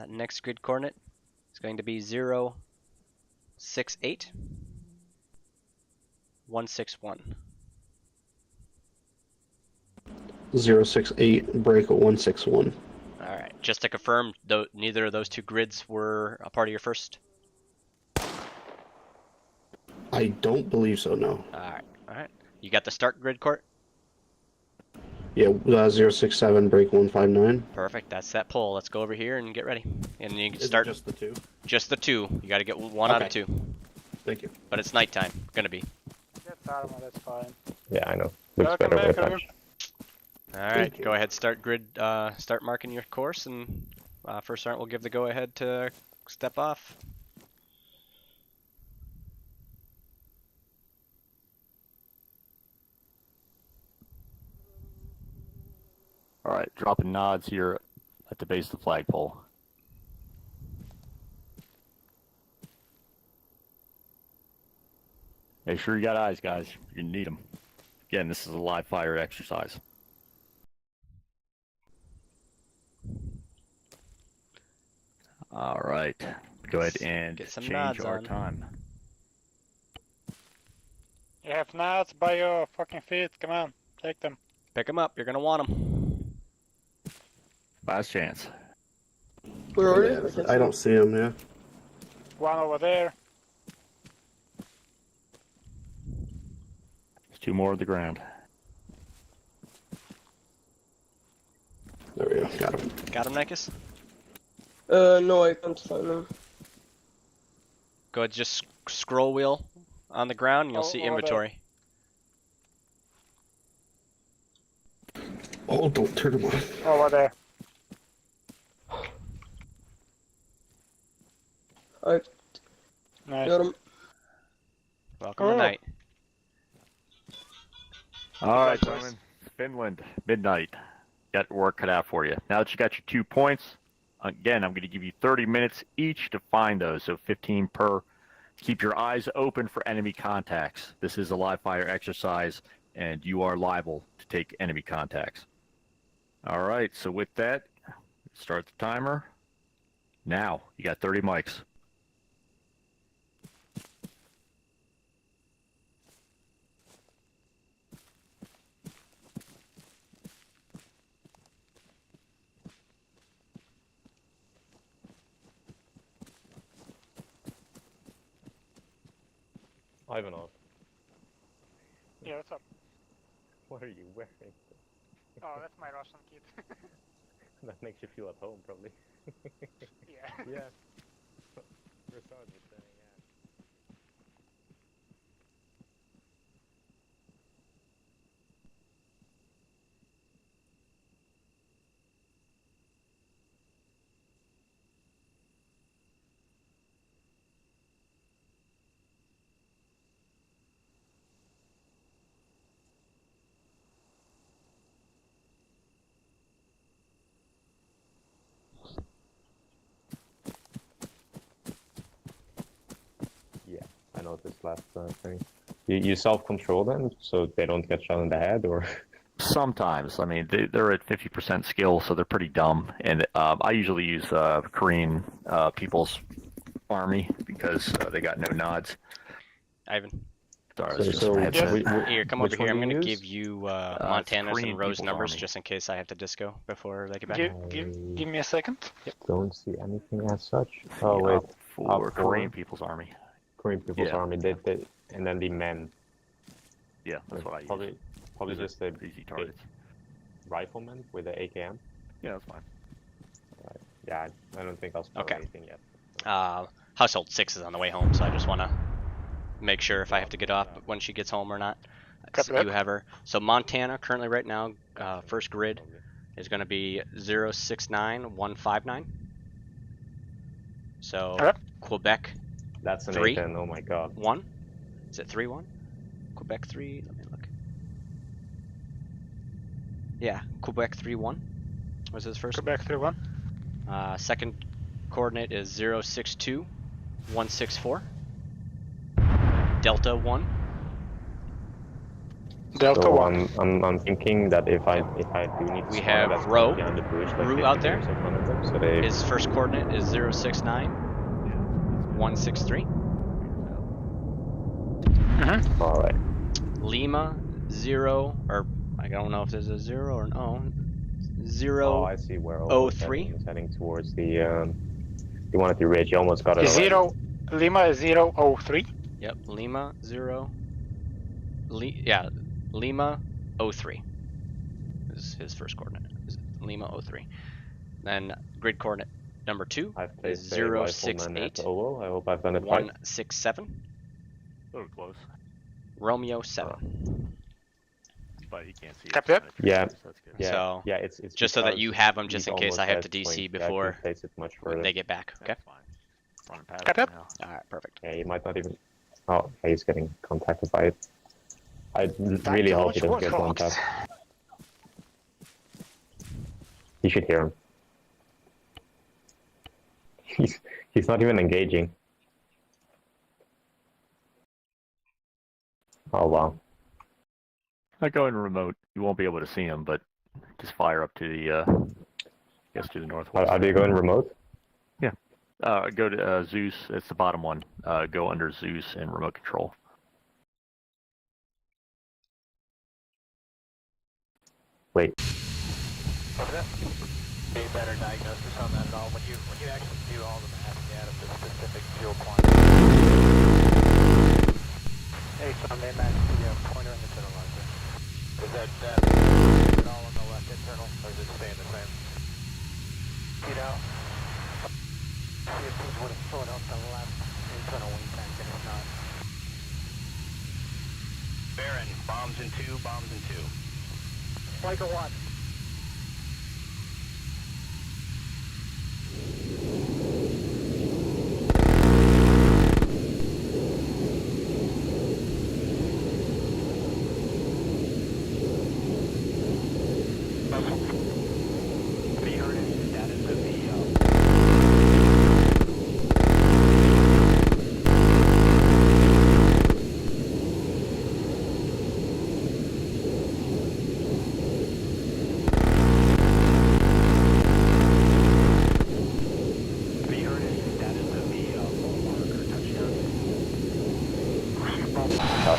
Next grid coordinate is going to be 068 161. 068, break 161. Alright, just to confirm, neither of those two grids were a part of your first? I don't believe so, no. Alright. You got the start grid court? Yeah, 067, break 159. Perfect, that's that pole. Let's go over here and get ready. And you can start... just the two? Just the two. You gotta get one out of two. Thank you. But it's nighttime. Gonna be. That's armor, that's fine. Yeah, I know. Looks Welcome better with back, Flash. Alright, go ahead, start grid, start marking your course, and first sergeant will give the go-ahead to step off. All right, dropping nods here at the base of the flagpole. Make sure you got eyes, guys. You're gonna need them. Again, this is a live fire exercise. All right, go ahead and Get some change nods our on. time. You have nuts by your fucking feet. Come on, take them. Pick them up. You're gonna want them. Last chance. Where are you? I don't see him, yeah. One over there. There's two more on the ground. There we go, got him. Got him, Nikes? No, I can't find them. Go ahead, just scroll wheel on the ground, and you'll see over there. inventory. Oh, don't turn him on. Over there. I Nice. got them. Welcome to night. All right, gentlemen. Finland, midnight. Got work cut out for you. Now that you got your 2 points, again, I'm going to give you 30 minutes each to find those, so 15 per. Keep your eyes open for enemy contacts. This is a live fire exercise, and you are liable to take enemy contacts. All right, so with that, start the timer. Now, you got 30 mics. Ivanov, Yeah, what's up? what are you wearing? Oh, that's my Russian kid. That makes you feel at home, probably. Yeah. Yeah. Yeah, I noticed last thing. You self-control them so they don't get shot in the head, or? Sometimes. I mean, they're at 50% skill, so they're pretty dumb. And I usually use Korean People's Army because they got no nods. Ivan. Sorry, it's just my headset. Here, come over here. I'm going to give you Montana's and Rose numbers Army. just in case I have to disco before they get back. Give me a second. Yep. Don't see anything as such. Oh, wait. For Korean People's Army. Korean People's Army, and then the men. Yeah, that's what I use. Probably just the easy targets. Rifleman with the AKM. Yeah, that's fine. Right. Yeah, I don't think I'll spell anything yet. Household 6 is on the way home, so I just want to make sure if I have to get off when she gets home or not. So you have her. So Montana currently right now, first grid is going to be 069159. So Quebec. That's an 3. A10. Oh my God. 1. Is it 3-1? Quebec 3. Let me look. Yeah, Quebec 3-1 was his first. Quebec 3-1. Second coordinate is 062164. Delta 1. Delta 1. I'm thinking that if I do need to we have Row. Row out there. So they... His first coordinate is 069163. All right. Lima 0, or I don't know if there's a 0 or no. 0. Oh, I see where 03. He's heading towards the one at the ridge. You almost got it. Lima is 003. Yep, Lima 0. Lima 03 is his first coordinate. Lima 03. Then grid coordinate number 2 is 068. I hope I've done it 167. Oh, close. Romeo 7. But he can't see it. Yeah. So that's good. So yeah, it's just so that you have them just in case I have to almost DC at before place it much further. they get back. Okay. That's fine. Running past it now. Alright, perfect. Yeah, he might not even. Oh, yeah, he's getting contacted by it. I really hope he doesn't get contacted. You should hear him. He's not even engaging. Oh wow. I go in remote. You won't be able to see him, but just fire up to the, I guess to the northwest. Are they going remote? Yeah. Go to Zeus. It's the bottom one. Go under Zeus and remote control. Wait. A better diagnosis on that at all when you actually do all the mapping out of the specific fuel quantity. Hey, so they match the pointer and the totalizer. Is that at all on the left internal, or is it staying the same? You know, see if things would have slowed up the left internal wing tank, and if not. Baron, bombs in 2, bombs in 2. Like a what?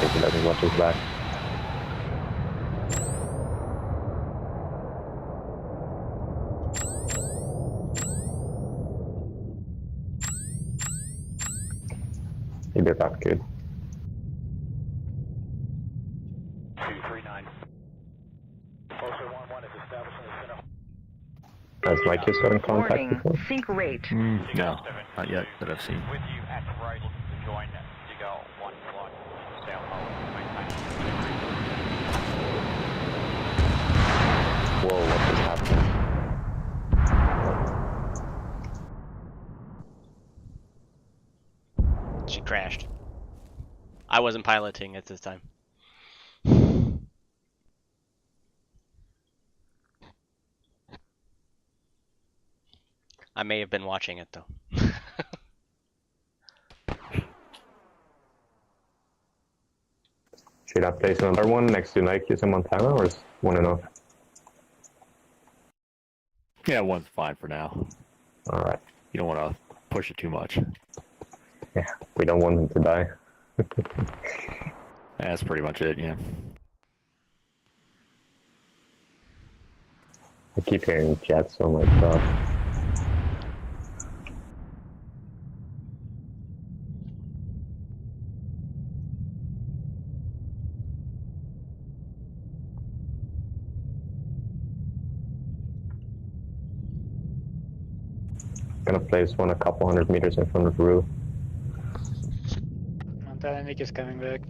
If he doesn't watch his back. He did that good. 239. Closer 1-1 is establishing the center. Has Mike got in contact Warning, before? sync rate. No, not yet that I've seen. With you at the right to join Seagull 1 block, sail Whoa, what is happening? She crashed. I wasn't piloting at this time. I may have been watching it though. Should I place another one next to Nike's in Montana, or is one enough? Yeah, one's fine for now. Alright. You don't want to push it too much. Yeah, we don't want them to die. That's pretty much it, yeah. I keep hearing jets, oh my god. Gonna place one a couple 100 meters in front of Rue. Montana Nick is coming back.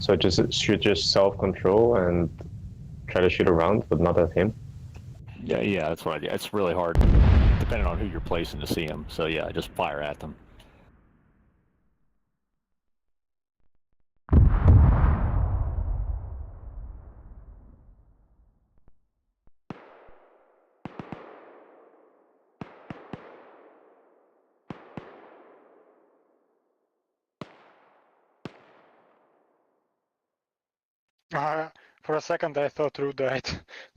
So just shoot just self-control and try to shoot around, but not at him. Yeah, that's what I do. It's really hard, depending on who you're placing to see them. So yeah, just fire at them. For a second I thought Rue died.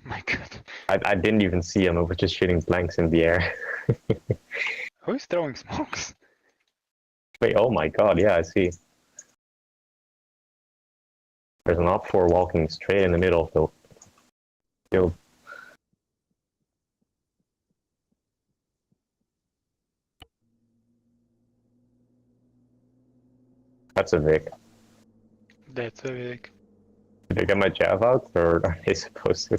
My god. I didn't even see him, I was just shooting blanks in the air. Who is throwing smokes? Wait, oh my god, yeah, I see. There's an op4 walking straight in the middle of the field. That's a Vic. That's a Vic. Did I get my Jav out, or are they supposed to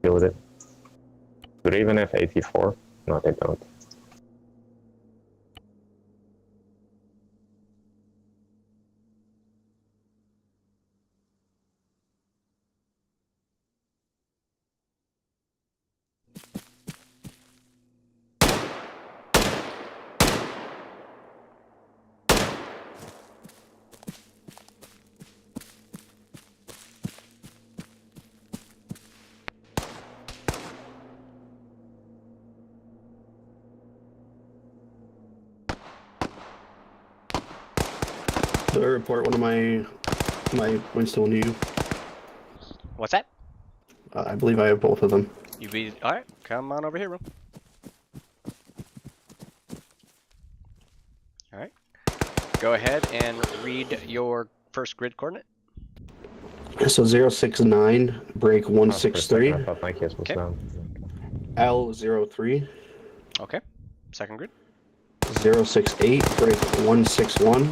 deal with it? Do they even have 84? No, they don't. So I report one of my Winston and you. What's that? I believe I have both of them. You be alright, come on over here, bro. Alright. Go ahead and read your first grid coordinate. So 069, break 163. I thought Nike was Okay. down. L03. Okay. Second grid. 068, break 161.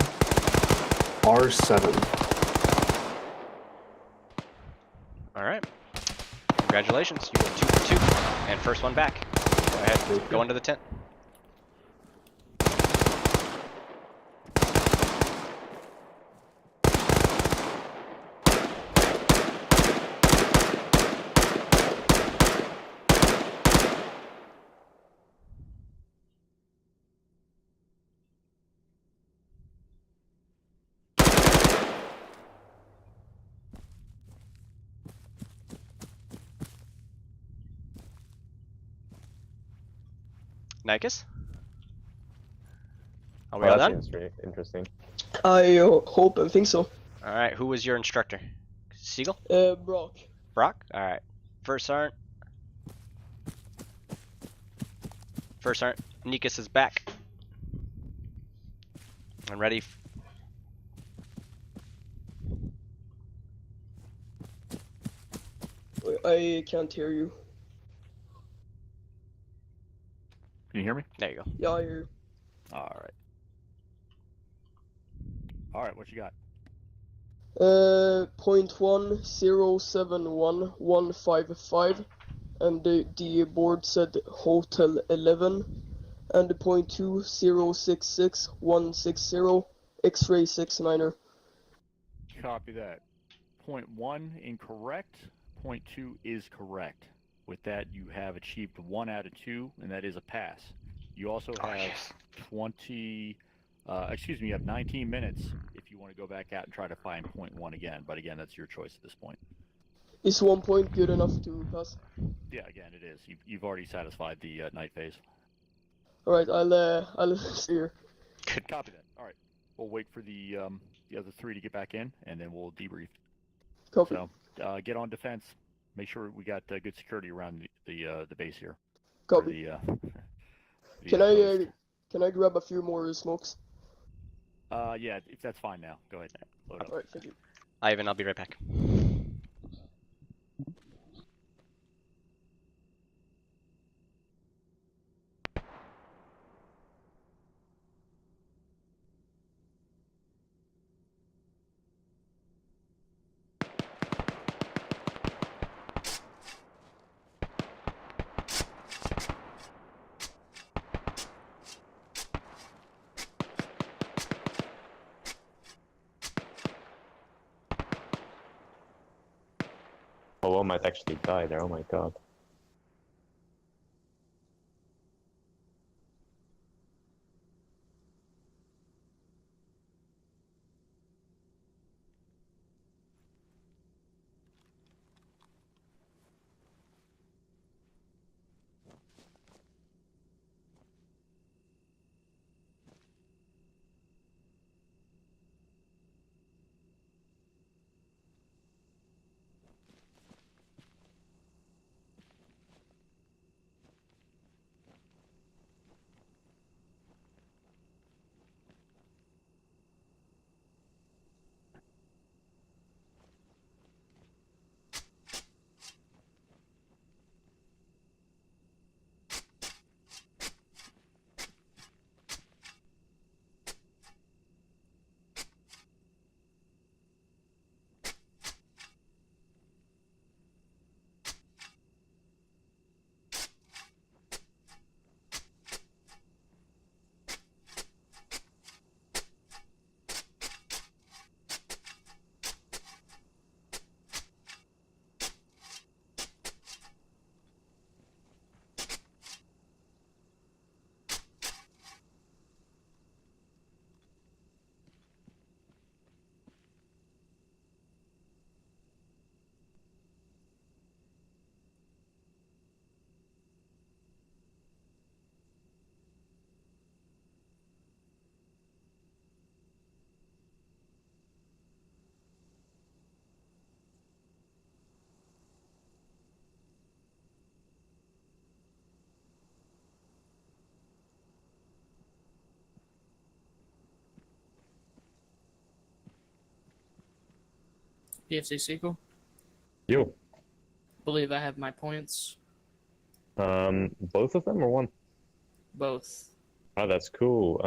R7. Alright. Congratulations, you went 2 for 2. And first one back. Go ahead, go into the tent. Nikes? Are we all That done? seems really interesting. I hope and think so. Alright, who was your instructor? Siegel? Brock. Brock? Alright. First sergeant. First sergeant. Nikas is back. I'm ready. I can't hear you. Can you hear me? There you go. Yeah, I hear. All right. All right, what you got? 0.1071155, and the board said Hotel 11, and the 0.2066160 X-ray 69er. Copy that. Point 1 incorrect. Point 2 is correct. With that, you have achieved 1 out of 2, and that is a pass. You also have 20. You have 19 minutes if you want to go back out and try to find point 1 again. But again, that's your choice at this point. Is 1 point good enough to pass? Yeah, again, it is. You've already satisfied the night phase. All right, I'll see you. Copy that. All right, we'll wait for the other 3 to get back in, and then we'll debrief. Copy. So get on defense. Make sure we got good security around the base here. Copy. Can I grab a few more smokes? Yeah, if that's fine now. Go ahead. Load up. All right, thank you. Ivan, I'll be right back. Oh, one might actually die there. Oh my god. PFC sequel. Yo. Believe I have my points. Both of them or one? Both. Oh, that's cool.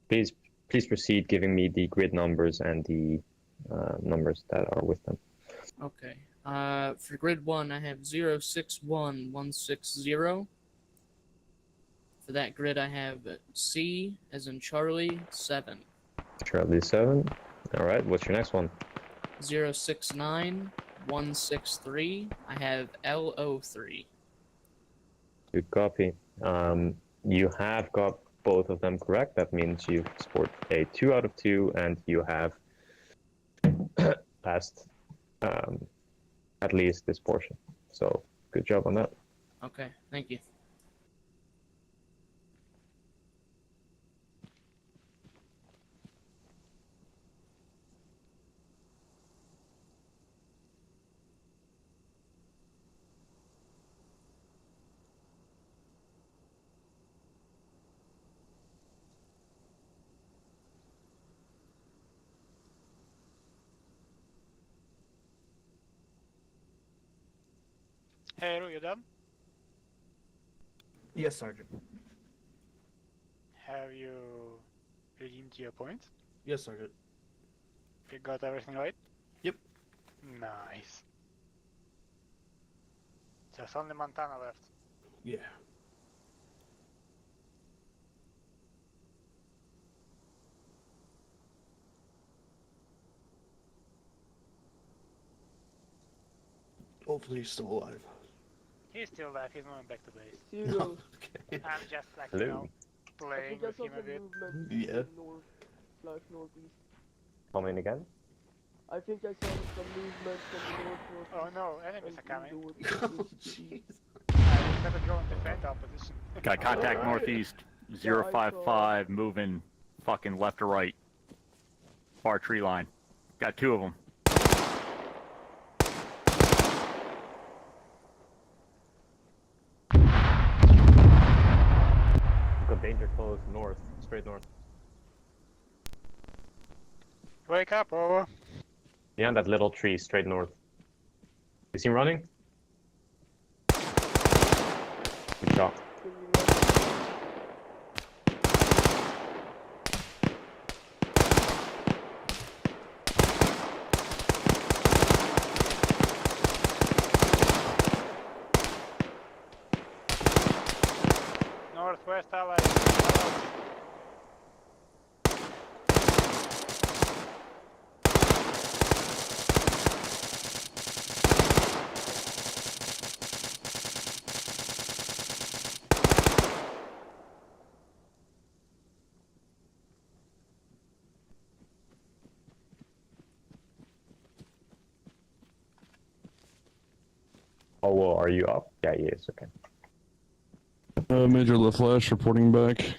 Please proceed giving me the grid numbers and the numbers that are with them. Okay. For grid 1, I have 061160. For that grid, I have C, as in Charlie, 7. Charlie 7. All right, what's your next one? 069163. I have LO3. Good copy. You have got both of them correct. That means you've scored a 2 out of 2, and you have passed at least this portion. So good job on that. Okay, thank you. Hey, are you done? Yes, Sergeant. Have you redeemed your points? Yes, Sergeant. You got everything right? Yep. Nice. There's only Montana left. Yeah. Hopefully he's still alive. He's still alive, he's moving back to base. Zero. Okay. I'm just like, Hello. I playing think I with saw him a some bit. movement Yeah. north/northeast. Come in again. I think I saw some movement from the north. Oh no, enemies are coming. Oh, jeez. I better go and defend our position. Got contact Alright. northeast, Yeah, I 055, moving fucking left to right. Far tree line. Got two of them. Got danger close north, straight north. Wake up, over. Behind that little tree, straight north. You see him running? Good shot. Northwest allies. Oh, well, are you up? Yeah, he is. Okay. Major LaFlash reporting back.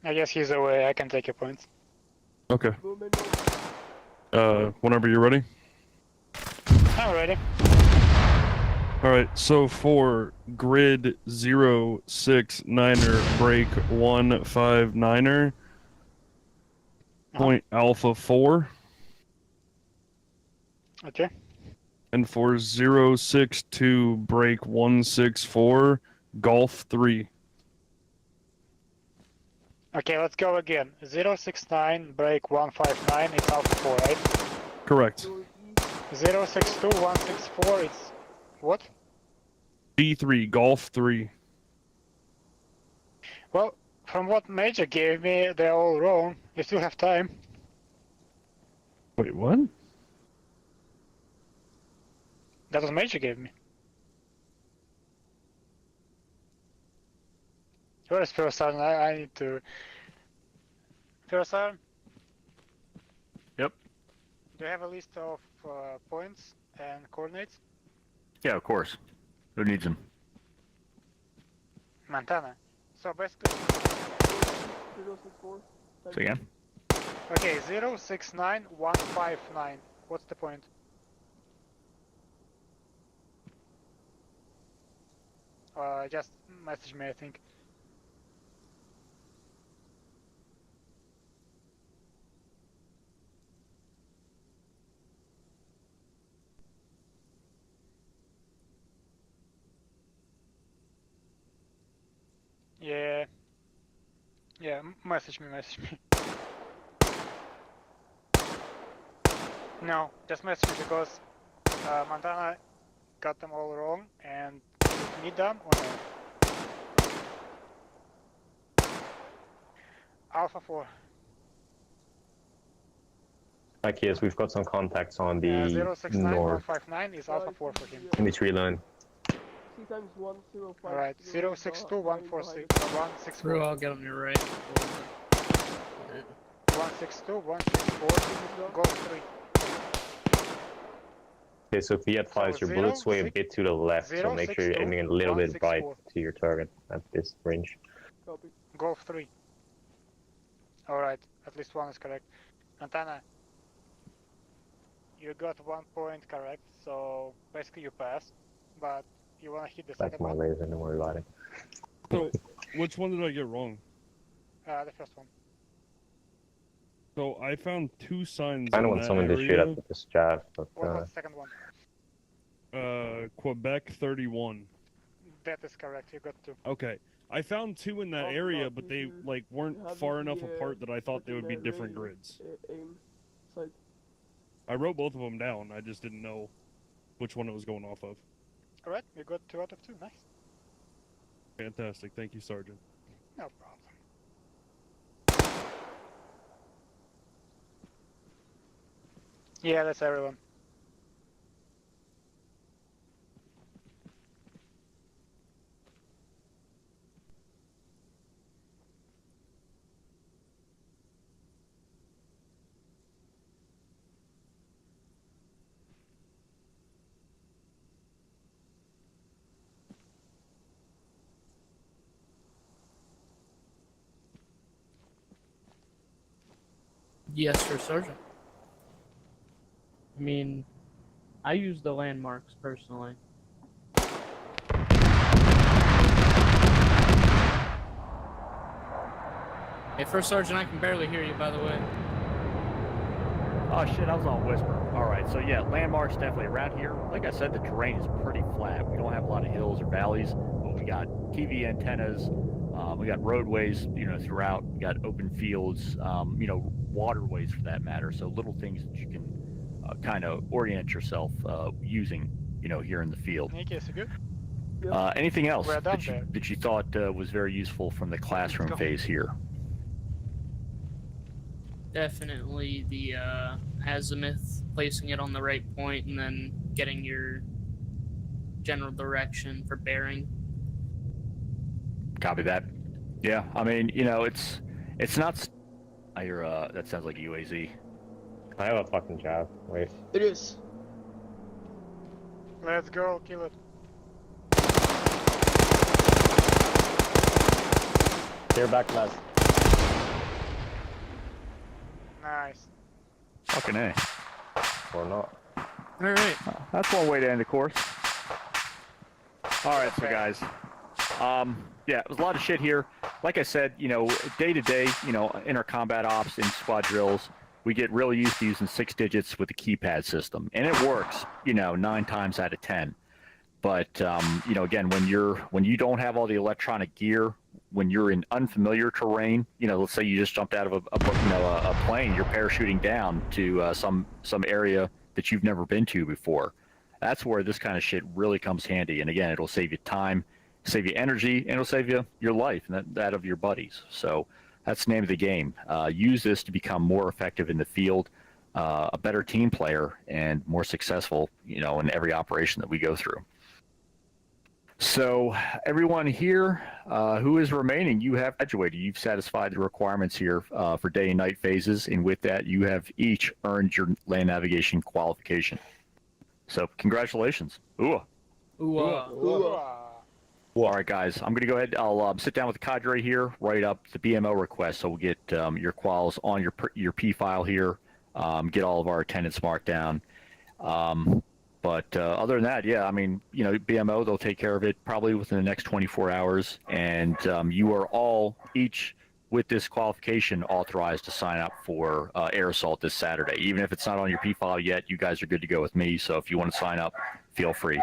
I guess he's away, I can take your points. Okay. Whenever you're ready. I'm ready. Alright, so for grid 069er break 159er, point alpha 4. Okay. And for 062 break 164, golf 3. Okay, let's go again. 069 break 159, it's alpha 4, right? Correct. 062 164, it's what? B3, golf 3. Well, from what Major gave me, they're all wrong. You still have time. Wait, what? That was Major gave me. Where is First Sergeant? I need to... First Sergeant? Yep. Do you have a list of points and coordinates? Yeah, of course. Who needs them? Montana. So basically... 064. Say again? Okay, 069 159. What's the point? Just message me, I think. Yeah. Yeah, message me. No, just message me because Montana got them all wrong and you need them or no? Alpha 4. Like, yes, we've got some contacts on the 069 north, 159 is Alpha 4 for him. in the tree line. C times 105. Alright, 062 146 164. Bro, I'll get on your right. 162 164 go 3. Okay, so be advised, your bullets sway a bit to the left, so make sure you're aiming a little bit right to your target at this range. Copy. Golf 3. Alright, at least one is correct. Montana, you got 1 point correct, so basically you passed, but you wanna hit the That's second my one? laser, don't worry about it. So, which one did I get wrong? The first one. So I found 2 signs. I don't in want that someone to shoot area. at this jab, but What was the second one? Quebec 31. That is correct. You got 2. Okay. I found 2 in that I'm area, not but they usually like weren't having far enough the, apart that I thought they would be fucking, different radio, grids. aim sight. I wrote both of them down. I just didn't know which one it was going off of. Alright, we got 2 out of 2. Nice. Fantastic. Thank you, Sergeant. No problem. Yeah, that's everyone. Yes, sir, Sergeant. I mean, I use the landmarks personally. Hey, First Sergeant, I can barely hear you, by the way. Oh shit, I was on whisper. Alright, so yeah, landmarks definitely around here. Like I said, the terrain is pretty flat. We don't have a lot of hills or valleys, but we got TV antennas, we got roadways, throughout. We got open fields, waterways for that matter. So little things that you can kind of orient yourself using, here in the field. Okay, so good. Anything else We're done that you thought was very useful from the classroom phase here? Definitely the azimuth, placing it on the right point, and then getting your general direction for bearing. Copy that. Yeah, I mean, it's not. I hear that sounds like a UAZ. I have a fucking job. Wait. It is. Let's go, kill it. Clear back left. Nice. Fucking A. Or not. All right. That's one way to end the course. All right, so guys. Yeah, it was a lot of shit here. Like I said, day to day, in our combat ops and squad drills, we get really used to using 6 digits with the keypad system, and it works, 9 times out of 10. But again, when you don't have all the electronic gear, when you're in unfamiliar terrain, let's say you just jumped out of a plane, you're parachuting down to some area that you've never been to before. That's where this kind of shit really comes handy. And again, it'll save you time, save you energy, and it'll save you your life and that of your buddies. So that's the name of the game. Use this to become more effective in the field, a better team player, and more successful, in every operation that we go through. So everyone here who is remaining, you have graduated. You've satisfied the requirements here for day and night phases, and with that, you have each earned your land navigation qualification. So congratulations. Ooh. Ooh. All right, guys. I'm going to go ahead. I'll sit down with the cadre here, write up the BMO request, so we'll get your quals on your P file here, get all of our attendance marked down. But other than that, yeah, I mean, BMO, they'll take care of it probably within the next 24 hours. And you are all, each with this qualification, authorized to sign up for air assault this Saturday. Even if it's not on your P file yet, you guys are good to go with me. So if you want to sign up, feel free.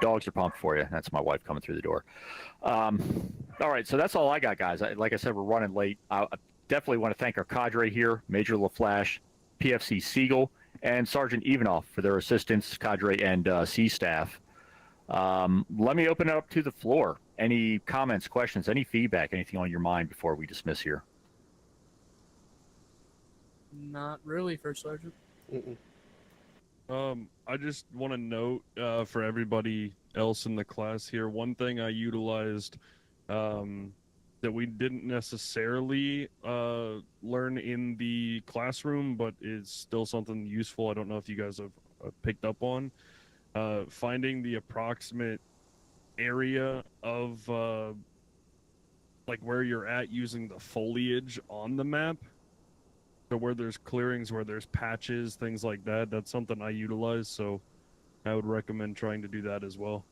Dogs are pumped for you. That's my wife coming through the door. All right, so that's all I got, guys. Like I said, we're running late. I definitely want to thank our cadre here, Major LaFlash, PFC Siegel, and Sergeant Ivanoff for their assistance, cadre, and C staff. Let me open it up to the floor. Any comments, questions, any feedback, anything on your mind before we dismiss here? Not really, First Sergeant. I just want to note for everybody else in the class here, one thing I utilized that we didn't necessarily learn in the classroom, but is still something useful. I don't know if you guys have picked up on. Finding the approximate area of like where you're at using the foliage on the map. So where there's clearings, where there's patches, things like that, that's something I utilize, so I would recommend trying to do that as well.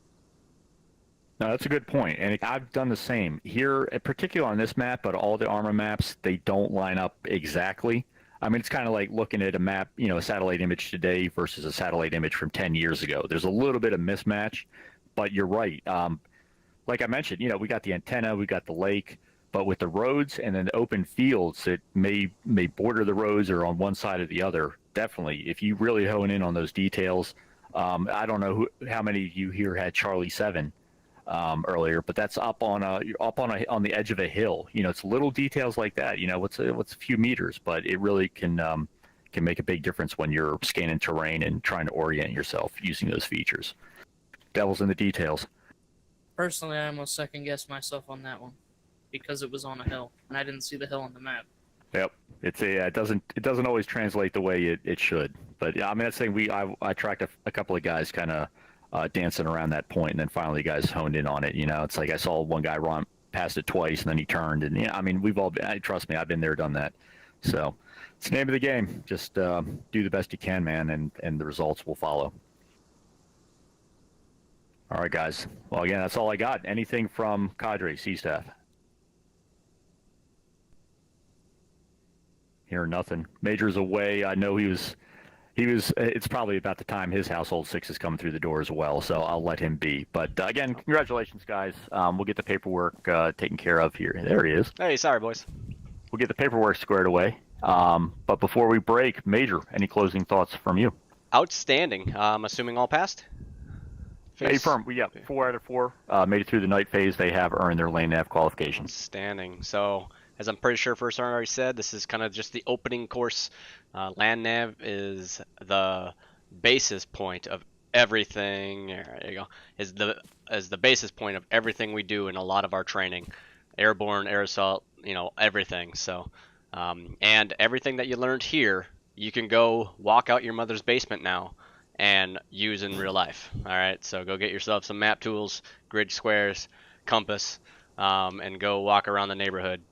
No, that's a good point, and I've done the same. Here, particularly on this map, but all the armor maps, they don't line up exactly. I mean, it's kind of like looking at a map, a satellite image today versus a satellite image from 10 years ago. There's a little bit of mismatch, but you're right. like I mentioned, we got the antenna, we got the lake, but with the roads and then the open fields that may border the roads or on one side or the other, definitely, if you really hone in on those details, I don't know how many of you here had Charlie 7 earlier, but that's up on the edge of a hill. It's little details like that. What's a few meters, but it really can make a big difference when you're scanning terrain and trying to orient yourself using those features. Devil's in the details. Personally, I almost second guessed myself on that one because it was on a hill and I didn't see the hill on the map. Yep, it doesn't always translate the way it should. But yeah, I mean, that's the thing. I tracked a couple of guys kind of dancing around that point, and then finally, guys honed in on it. It's like I saw one guy run past it twice, and then he turned, and I mean, we've all trust me, I've been there, done that. So it's the name of the game. Just do the best you can, man, and the results will follow. All right, guys. Well, again, that's all I got. Anything from Cadre, C-Staff? Hearing nothing. Major's away. I know he was. It's probably about the time his household 6 is coming through the door as well, so I'll let him be. But again, congratulations, guys. We'll get the paperwork taken care of here. There he is. Hey, sorry, boys. We'll get the paperwork squared away. But before we break, Major, any closing thoughts from you? Outstanding. I'm assuming all passed? Hey, firm. We got 4 out of 4 made it through the night phase. They have earned their Land Nav qualification. Outstanding. So, as I'm pretty sure First Sergeant already said, this is kind of just the opening course. Land Nav is the basis point of everything. There you go. Is the basis point of everything we do in a lot of our training, airborne, air assault, everything. So, and everything that you learned here, you can go walk out your mother's basement now and use in real life. All right, so go get yourself some map tools, grid squares, compass, and go walk around the neighborhood.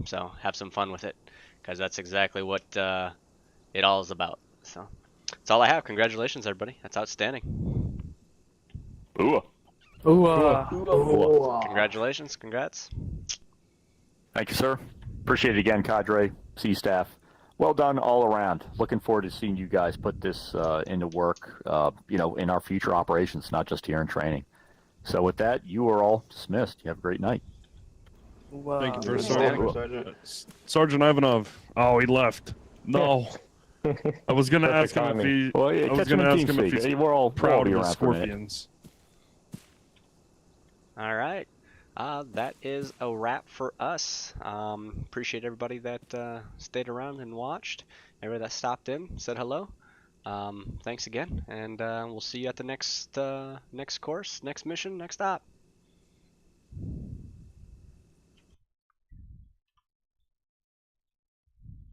So have some fun with it, because that's exactly what it all is about. So that's all I have. Congratulations, everybody. That's outstanding. Ooh. Congratulations. Congrats. Thank you, sir. Appreciate it again, Cadre, C-Staff. Well done all around. Looking forward to seeing you guys put this into work, in our future operations, not just here in training. So with that, you are all dismissed. You have a great night. Thank you, First Sergeant. Sergeant Ivanov. Oh, he left. No. I was going to ask him if he. Well, yeah, I was going to ask him if he's we're all proud of around his scorpions. All right. That is a wrap for us. Appreciate everybody that stayed around and watched. Everybody that stopped in, said hello. Thanks again, and we'll see you at the next course, next mission, next stop.